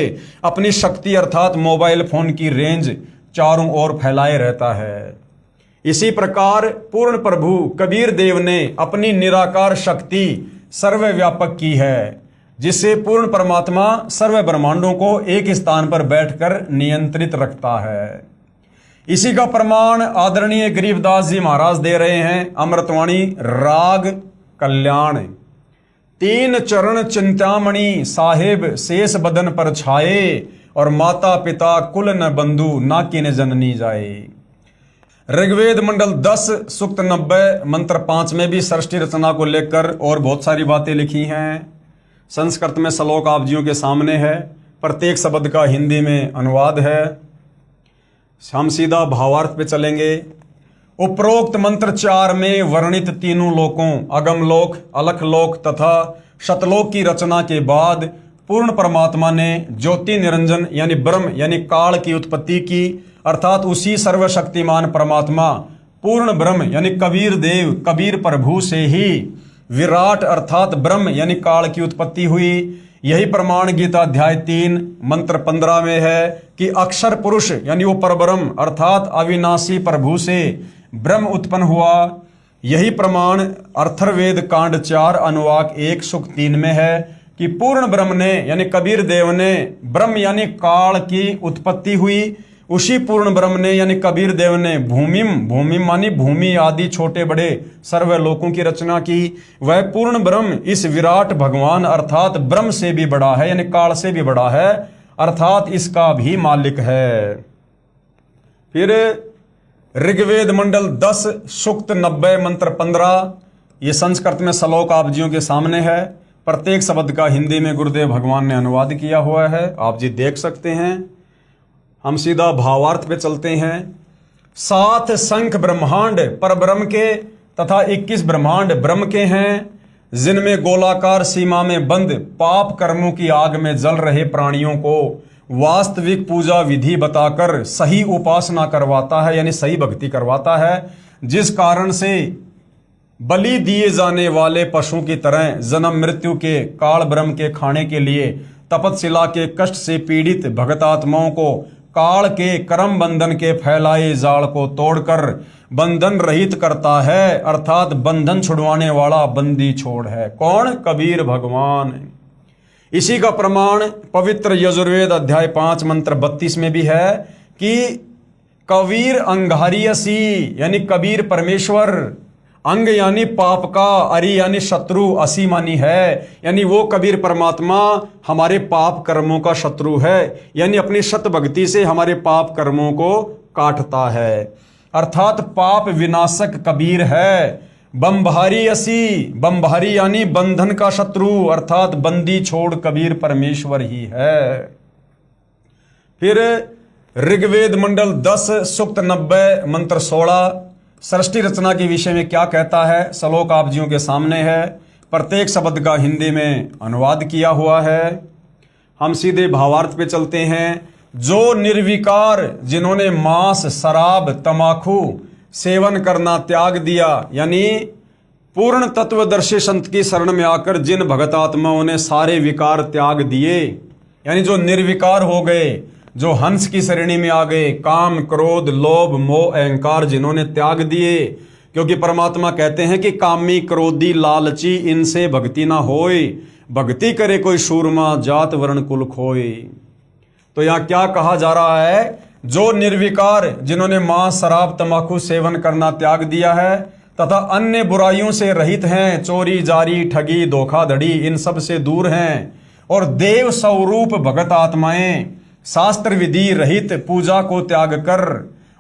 अपनी शक्ति अर्थात मोबाइल फोन की रेंज चारों ओर फैलाए रहता है, इसी प्रकार पूर्ण प्रभु कबीर देव ने अपनी निराकार शक्ति सर्वव्यापक की है, जिससे पूर्ण परमात्मा सर्व ब्रह्मांडों को एक स्थान पर बैठकर नियंत्रित रखता है। इसी का प्रमाण आदरणीय गरीबदास जी महाराज दे रहे हैं, अमृतवाणी राग कल्याण। तीन चरण चिंतामणि साहेब शेष बदन पर छाए, और माता पिता कुल न बंधु ना किन जननी जाए। ऋग्वेद मंडल 10 सूक्त 90 मंत्र 5 में भी सृष्टि रचना को लेकर और बहुत सारी बातें लिखी हैं। संस्कृत में श्लोक आप जियों के सामने है, प्रत्येक शब्द का हिंदी में अनुवाद है। हम सीधा भावार्थ पे चलेंगे। उपरोक्त मंत्र 4 में वर्णित तीनों लोकों अगमलोक, अलखलोक तथा शतलोक की रचना के बाद पूर्ण परमात्मा ने ज्योति निरंजन यानी ब्रह्म यानी काल की उत्पत्ति की, अर्थात उसी सर्वशक्तिमान परमात्मा पूर्ण ब्रह्म यानी कबीर देव कबीर प्रभु से ही विराट अर्थात ब्रह्म यानी काल की उत्पत्ति हुई। यही प्रमाण गीता अध्याय 3 मंत्र 15 में है कि अक्षर पुरुष यानी वो परब्रह्म अर्थात अविनाशी प्रभु से ब्रह्म उत्पन्न हुआ। यही प्रमाण अथर्ववेद कांड 4 अनुवाक 1 सूक्त 3 में है कि पूर्ण ब्रह्म ने यानी कबीर देव ने ब्रह्म यानी काल की उत्पत्ति हुई। उसी पूर्ण ब्रह्म ने यानी कबीर देव ने भूमिम मानी भूमि आदि छोटे बड़े सर्व लोकों की रचना की। वह पूर्ण ब्रह्म इस विराट भगवान अर्थात ब्रह्म से भी बड़ा है यानी काल से भी बड़ा है, अर्थात इसका भी मालिक है। फिर ऋग्वेद मंडल 10 सूक्त 90 मंत्र 15, ये संस्कृत में श्लोक आप जियों के सामने है। प्रत्येक शब्द का हिंदी में गुरुदेव भगवान ने अनुवाद किया हुआ है, आप जी देख सकते हैं। हम सीधा भावार्थ पे चलते हैं। 7 शंख ब्रह्मांड पर ब्रह्म के तथा 21 ब्रह्मांड ब्रह्म के हैं, जिनमें गोलाकार सीमा में बंद पाप कर्मों की आग में जल रहे प्राणियों को वास्तविक पूजा विधि बताकर सही उपासना करवाता है यानी सही भक्ति करवाता है, जिस कारण से बलि दिए जाने वाले पशु की तरह जन्म मृत्यु के काल ब्रह्म के खाने के लिए तपतशिला के कष्ट से पीड़ित भगतात्माओं को काल के कर्म बंधन के फैलाए जाल को तोड़कर बंधन रहित करता है, अर्थात बंधन छुड़वाने वाला बंदी छोड़ है। कौन? कबीर भगवान। इसी का प्रमाण पवित्र यजुर्वेद अध्याय 5 मंत्र 32 में भी है कि कबीर अंगारियसी यानी कबीर परमेश्वर, अंग यानी पाप का, अरि यानी शत्रु, असी मानी है यानी वो कबीर परमात्मा हमारे पाप कर्मों का शत्रु है, यानी अपनी सत भक्ति से हमारे पाप कर्मों को काटता है, अर्थात पाप विनाशक कबीर है। बंभारी असी, बंभारी यानी बंधन का शत्रु, अर्थात बंदी छोड़ कबीर परमेश्वर ही है। फिर ऋग्वेद मंडल 10 सूक्त 90 मंत्र 16 सृष्टि रचना के विषय में क्या कहता है, श्लोक आप जियों के सामने है। प्रत्येक शब्द का हिंदी में अनुवाद किया हुआ है। हम सीधे भावार्थ पे चलते हैं। जो निर्विकार, जिन्होंने मांस शराब तमाकू सेवन करना त्याग दिया, यानी पूर्ण तत्वदर्शी संत की शरण में आकर जिन भगतात्माओं ने सारे विकार त्याग दिए, यानी जो निर्विकार हो गए, जो हंस की श्रेणी में आ गए, काम क्रोध लोभ मोह अहंकार जिन्होंने त्याग दिए, क्योंकि परमात्मा कहते हैं कि कामी क्रोधी लालची इनसे भक्ति ना होए, भक्ति करे कोई सूरमा जात वर्ण कुल खोए। तो यहाँ क्या कहा जा रहा है? जो निर्विकार, जिन्होंने मांस शराब तंबाकू सेवन करना त्याग दिया है तथा अन्य बुराइयों से रहित हैं, चोरी जारी ठगी धोखाधड़ी इन सब से दूर हैं, और देव स्वरूप भगत आत्माएं शास्त्र विधि रहित पूजा को त्याग कर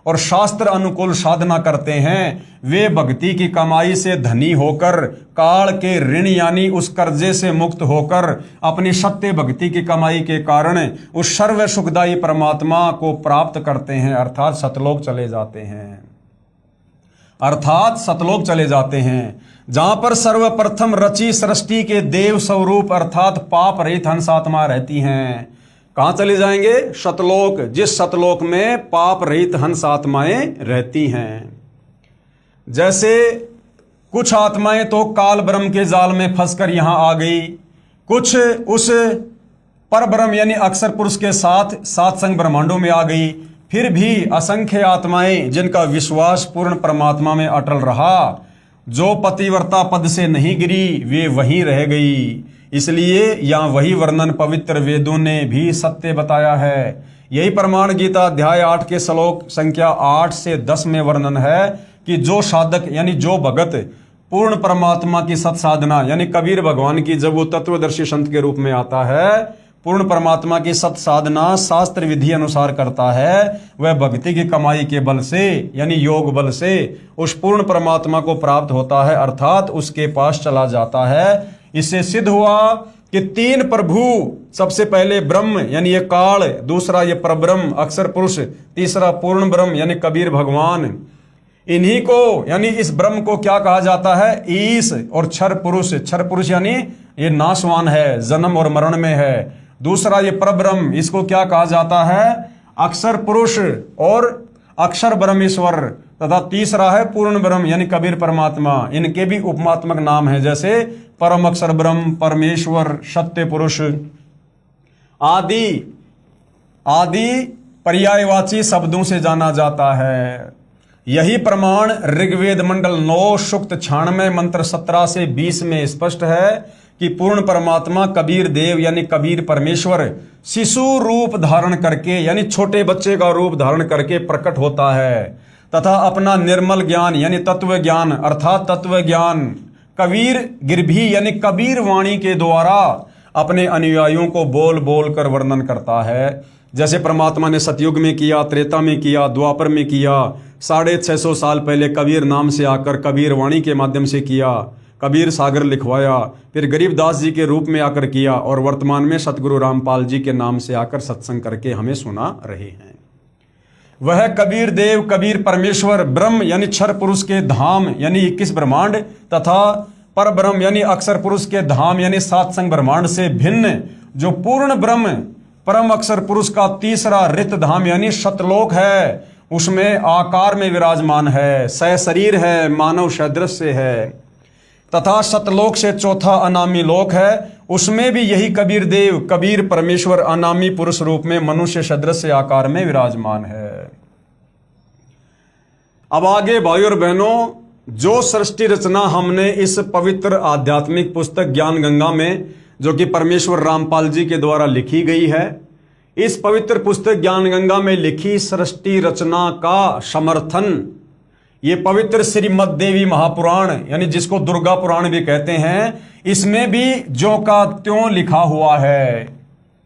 और शास्त्र अनुकूल साधना करते हैं, वे भक्ति की कमाई से धनी होकर काल के ऋण यानी उस कर्जे से मुक्त होकर अपनी सत्य भक्ति की कमाई के कारण उस सर्व सुखदायी परमात्मा को प्राप्त करते हैं, अर्थात सतलोक चले जाते हैं, अर्थात सतलोक चले जाते हैं, जहां पर सर्वप्रथम रची सृष्टि के देव स्वरूप अर्थात पाप रहित हंस आत्मा रहती हैं। कहां चले जाएंगे? सतलोक, जिस सतलोक में पाप रहित हंस आत्माएं रहती हैं। जैसे कुछ आत्माएं तो काल ब्रह्म के जाल में फंसकर यहां आ गई, कुछ उस पर ब्रह्म यानी अक्षर पुरुष के साथ सात संग ब्रह्मांडों में आ गई, फिर भी असंख्य आत्माएं जिनका विश्वास पूर्ण परमात्मा में अटल रहा, जो पतिव्रता पद से नहीं गिरी, वे वहीं रह गई। इसलिए यहाँ वही वर्णन पवित्र वेदों ने भी सत्य बताया है। यही प्रमाण गीता अध्याय 8 के श्लोक संख्या 8 से 10 में वर्णन है कि जो साधक यानी जो भगत पूर्ण परमात्मा की सत साधना, यानी कबीर भगवान की जब वो तत्वदर्शी संत के रूप में आता है, पूर्ण परमात्मा की सत साधना शास्त्र विधि अनुसार करता है, वह भक्ति की कमाई के बल से यानी योग बल से उस पूर्ण परमात्मा को प्राप्त होता है, अर्थात उसके पास चला जाता है। इससे सिद्ध हुआ कि तीन प्रभु, सबसे पहले ब्रह्म यानी ये काल, दूसरा ये परब्रह्म अक्षर पुरुष, तीसरा पूर्ण ब्रह्म यानी कबीर भगवान, इन्हीं को यानी इस ब्रह्म को क्या कहा जाता है? ईश। और क्षर पुरुष, क्षर पुरुष यानी ये नाशवान है, जन्म और मरण में है। दूसरा ये परब्रह्म, इसको क्या कहा जाता है? अक्षर पुरुष और अक्षर ब्रह्मेश्वर। तथा तीसरा है पूर्ण ब्रह्म यानी कबीर परमात्मा। इनके भी उपमात्मक नाम है, जैसे परम अक्षर ब्रह्म, परमेश्वर, सत्य पुरुष आदि आदि पर्यायवाची शब्दों से जाना जाता है। यही प्रमाण ऋग्वेद मंडल 9 सूक्त 96 मंत्र 17 से 20 में स्पष्ट है कि पूर्ण परमात्मा कबीर देव यानी कबीर परमेश्वर शिशु रूप धारण करके यानी छोटे बच्चे का रूप धारण करके प्रकट होता है तथा अपना निर्मल ज्ञान यानी तत्व ज्ञान अर्थात तत्व ज्ञान कबीर गिरभी यानी कबीर वाणी के द्वारा अपने अनुयायियों को बोल बोल कर वर्णन करता है। जैसे परमात्मा ने सतयुग में किया, त्रेता में किया, द्वापर में किया, 650 साल पहले कबीर नाम से आकर कबीर वाणी के माध्यम से किया, कबीर सागर लिखवाया, फिर गरीबदास जी के रूप में आकर किया और वर्तमान में सतगुरु रामपाल जी के नाम से आकर सत्संग करके हमें सुना रहे हैं। वह कबीर देव कबीर परमेश्वर ब्रह्म यानी क्षर पुरुष के धाम यानी 21 ब्रह्मांड तथा पर ब्रह्म यानी अक्षर पुरुष के धाम यानी 7 संग ब्रह्मांड से भिन्न जो पूर्ण ब्रह्म परम अक्षर पुरुष का तीसरा रित धाम यानी सतलोक है, उसमें आकार में विराजमान है, सहशरीर है, मानव सदृश्य है तथा सतलोक से चौथा अनामी लोक है, उसमें भी यही कबीर देव कबीर परमेश्वर अनामी पुरुष रूप में मनुष्य सदृश्य आकार में विराजमान है। अब आगे भाइयों और बहनों, जो सृष्टि रचना हमने इस पवित्र आध्यात्मिक पुस्तक ज्ञान गंगा में जो कि परमेश्वर रामपाल जी के द्वारा लिखी गई है, इस पवित्र पुस्तक ज्ञान गंगा में लिखी सृष्टि रचना का समर्थन ये पवित्र श्रीमद देवी महापुराण यानी जिसको दुर्गा पुराण भी कहते हैं, इसमें भी ज्यों का त्यों लिखा हुआ है।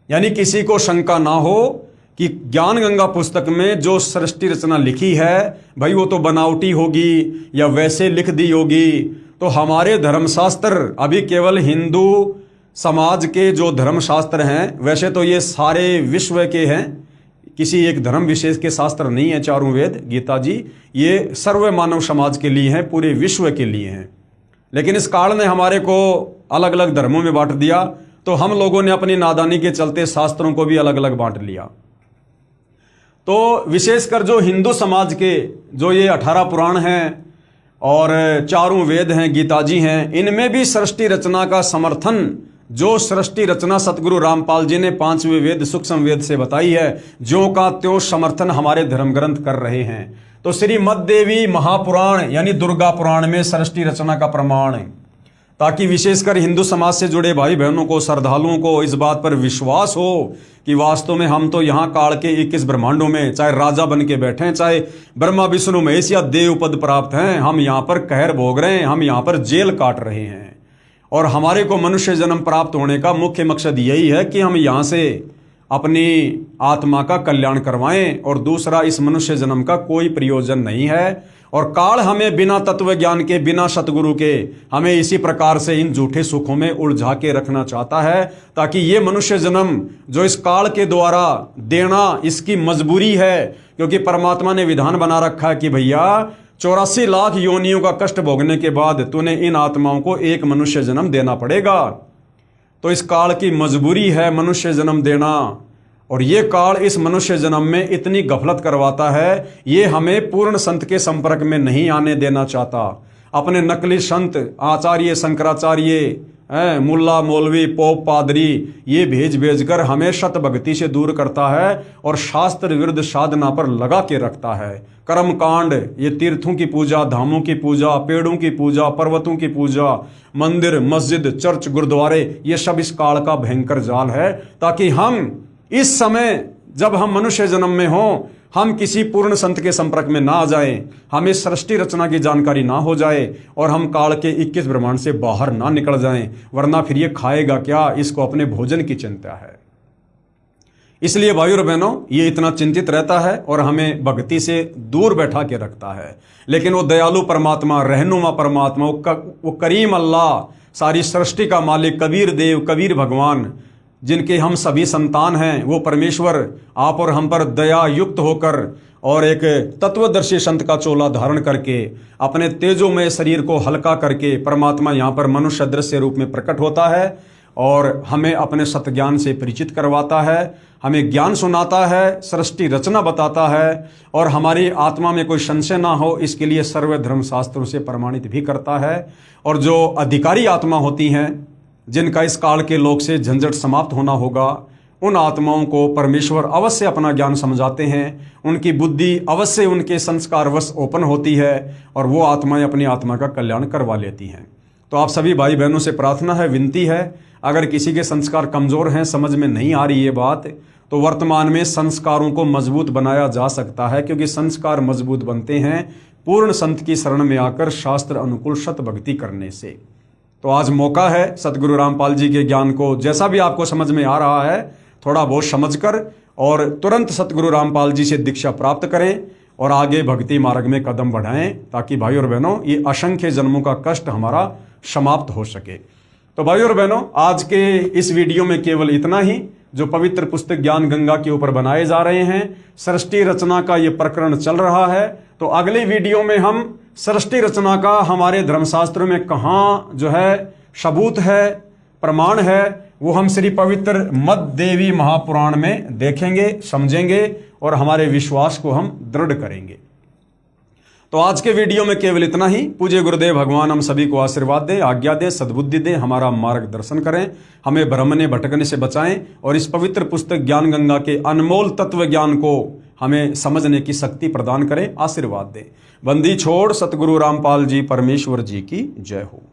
यानी किसी को शंका ना हो कि ज्ञान गंगा पुस्तक में जो सृष्टि रचना लिखी है भाई वो तो बनावटी होगी या वैसे लिख दी होगी। तो हमारे धर्मशास्त्र अभी केवल हिंदू समाज के जो धर्मशास्त्र हैं, वैसे तो ये सारे विश्व के हैं, किसी एक धर्म विशेष के शास्त्र नहीं है। चारों वेद गीता जी ये सर्व मानव समाज के लिए हैं, पूरे विश्व के लिए हैं। लेकिन इस काल ने हमारे को अलग अलग धर्मों में बांट दिया, तो हम लोगों ने अपनी नादानी के चलते शास्त्रों को भी अलग अलग बांट लिया। तो विशेषकर जो हिंदू समाज के जो ये 18 पुराण हैं और चारों वेद हैं, गीता जी हैं, इनमें भी सृष्टि रचना का समर्थन जो सृष्टि रचना सतगुरु रामपाल जी ने 5वें वेद सूक्ष्म वेद से बताई है, ज्यों का त्यों समर्थन हमारे धर्म ग्रंथ कर रहे हैं। तो श्रीमद देवी महापुराण यानी दुर्गा पुराण में सृष्टि रचना का प्रमाण है, ताकि विशेषकर हिंदू समाज से जुड़े भाई बहनों को, श्रद्धालुओं को इस बात पर विश्वास हो कि वास्तव में हम तो यहाँ काल के 21 ब्रह्मांडों में चाहे राजा बन के बैठे हैं, चाहे ब्रह्मा विष्णु महेश या देव पद प्राप्त हैं, हम यहाँ पर कहर भोग रहे हैं, हम यहाँ पर जेल काट रहे हैं। और हमारे को मनुष्य जन्म प्राप्त होने का मुख्य मकसद यही है कि हम यहाँ से अपनी आत्मा का कल्याण करवाएं, और दूसरा इस मनुष्य जन्म का कोई प्रयोजन नहीं है। और काल हमें बिना तत्व ज्ञान के, बिना सतगुरु के हमें इसी प्रकार से इन झूठे सुखों में उलझा के रखना चाहता है, ताकि ये मनुष्य जन्म जो इस काल के द्वारा देना इसकी मजबूरी है, क्योंकि परमात्मा ने विधान बना रखा है कि भैया 84 लाख योनियों का कष्ट भोगने के बाद तूने इन आत्माओं को एक मनुष्य जन्म देना पड़ेगा। तो इस काल की मजबूरी है मनुष्य जन्म देना, और ये काल इस मनुष्य जन्म में इतनी गफलत करवाता है, ये हमें पूर्ण संत के संपर्क में नहीं आने देना चाहता। अपने नकली संत आचार्य शंकराचार्य मुल्ला मौलवी पोप पादरी ये भेज भेज कर हमें शत भक्ति से दूर करता है और शास्त्र विरुद्ध साधना पर लगा के रखता है। कर्म कांड, ये तीर्थों की पूजा, धामों की पूजा, पेड़ों की पूजा, पर्वतों की पूजा, मंदिर मस्जिद चर्च गुरुद्वारे, ये सब इस काल का भयंकर जाल है, ताकि हम इस समय जब हम मनुष्य जन्म में हों, हम किसी पूर्ण संत के संपर्क में ना आ जाएं, हमें सृष्टि रचना की जानकारी ना हो जाए और हम काल के 21 ब्रह्मांड से बाहर ना निकल जाएं, वरना फिर ये खाएगा क्या, इसको अपने भोजन की चिंता है। इसलिए भाइयों और बहनों, ये इतना चिंतित रहता है और हमें भक्ति से दूर बैठा के रखता है। लेकिन वो दयालु परमात्मा, रहनुमा परमात्मा, वो करीम अल्लाह, सारी सृष्टि का मालिक, कबीर देव, कबीर भगवान, जिनके हम सभी संतान हैं, वो परमेश्वर आप और हम पर दया युक्त होकर और एक तत्वदर्शी संत का चोला धारण करके अपने तेजोमय शरीर को हल्का करके परमात्मा यहाँ पर मनुष्य दृश्य रूप में प्रकट होता है और हमें अपने सतज्ञान से परिचित करवाता है, हमें ज्ञान सुनाता है, सृष्टि रचना बताता है और हमारी आत्मा में कोई संशय ना हो इसके लिए सर्व धर्म शास्त्रों से प्रमाणित भी करता है। और जो अधिकारी आत्मा होती हैं, जिनका इस काल के लोक से झंझट समाप्त होना होगा, उन आत्माओं को परमेश्वर अवश्य अपना ज्ञान समझाते हैं, उनकी बुद्धि अवश्य उनके संस्कारवश ओपन होती है और वो आत्माएं अपनी आत्मा का कल्याण करवा लेती हैं। तो आप सभी भाई बहनों से प्रार्थना है, विनती है, अगर किसी के संस्कार कमज़ोर हैं, समझ में नहीं आ रही ये बात, तो वर्तमान में संस्कारों को मजबूत बनाया जा सकता है, क्योंकि संस्कार मजबूत बनते हैं पूर्ण संत की शरण में आकर शास्त्र अनुकूल शत भक्ति करने से। तो आज मौका है सतगुरु रामपाल जी के ज्ञान को जैसा भी आपको समझ में आ रहा है थोड़ा बहुत समझकर और तुरंत सतगुरु रामपाल जी से दीक्षा प्राप्त करें और आगे भक्ति मार्ग में कदम बढ़ाएं, ताकि भाई और बहनों ये असंख्य जन्मों का कष्ट हमारा समाप्त हो सके। तो भाई और बहनों, आज के इस वीडियो में केवल इतना ही, जो पवित्र पुस्तक ज्ञान गंगा के ऊपर बनाए जा रहे हैं। सृष्टि रचना का ये प्रकरण चल रहा है, तो अगले वीडियो में हम सृष्टि रचना का हमारे धर्मशास्त्रों में कहाँ जो है सबूत है, प्रमाण है, वो हम श्री पवित्र मद देवी महापुराण में देखेंगे, समझेंगे और हमारे विश्वास को हम दृढ़ करेंगे। तो आज के वीडियो में केवल इतना ही। पूज्य गुरुदेव भगवान हम सभी को आशीर्वाद दें, आज्ञा दें, सद्बुद्धि दें, हमारा मार्गदर्शन करें, हमें भ्रमने भटकने से बचाएं और इस पवित्र पुस्तक ज्ञान गंगा के अनमोल तत्व ज्ञान को हमें समझने की शक्ति प्रदान करें, आशीर्वाद दें। बंदी छोड़ सतगुरु रामपाल जी परमेश्वर जी की जय हो।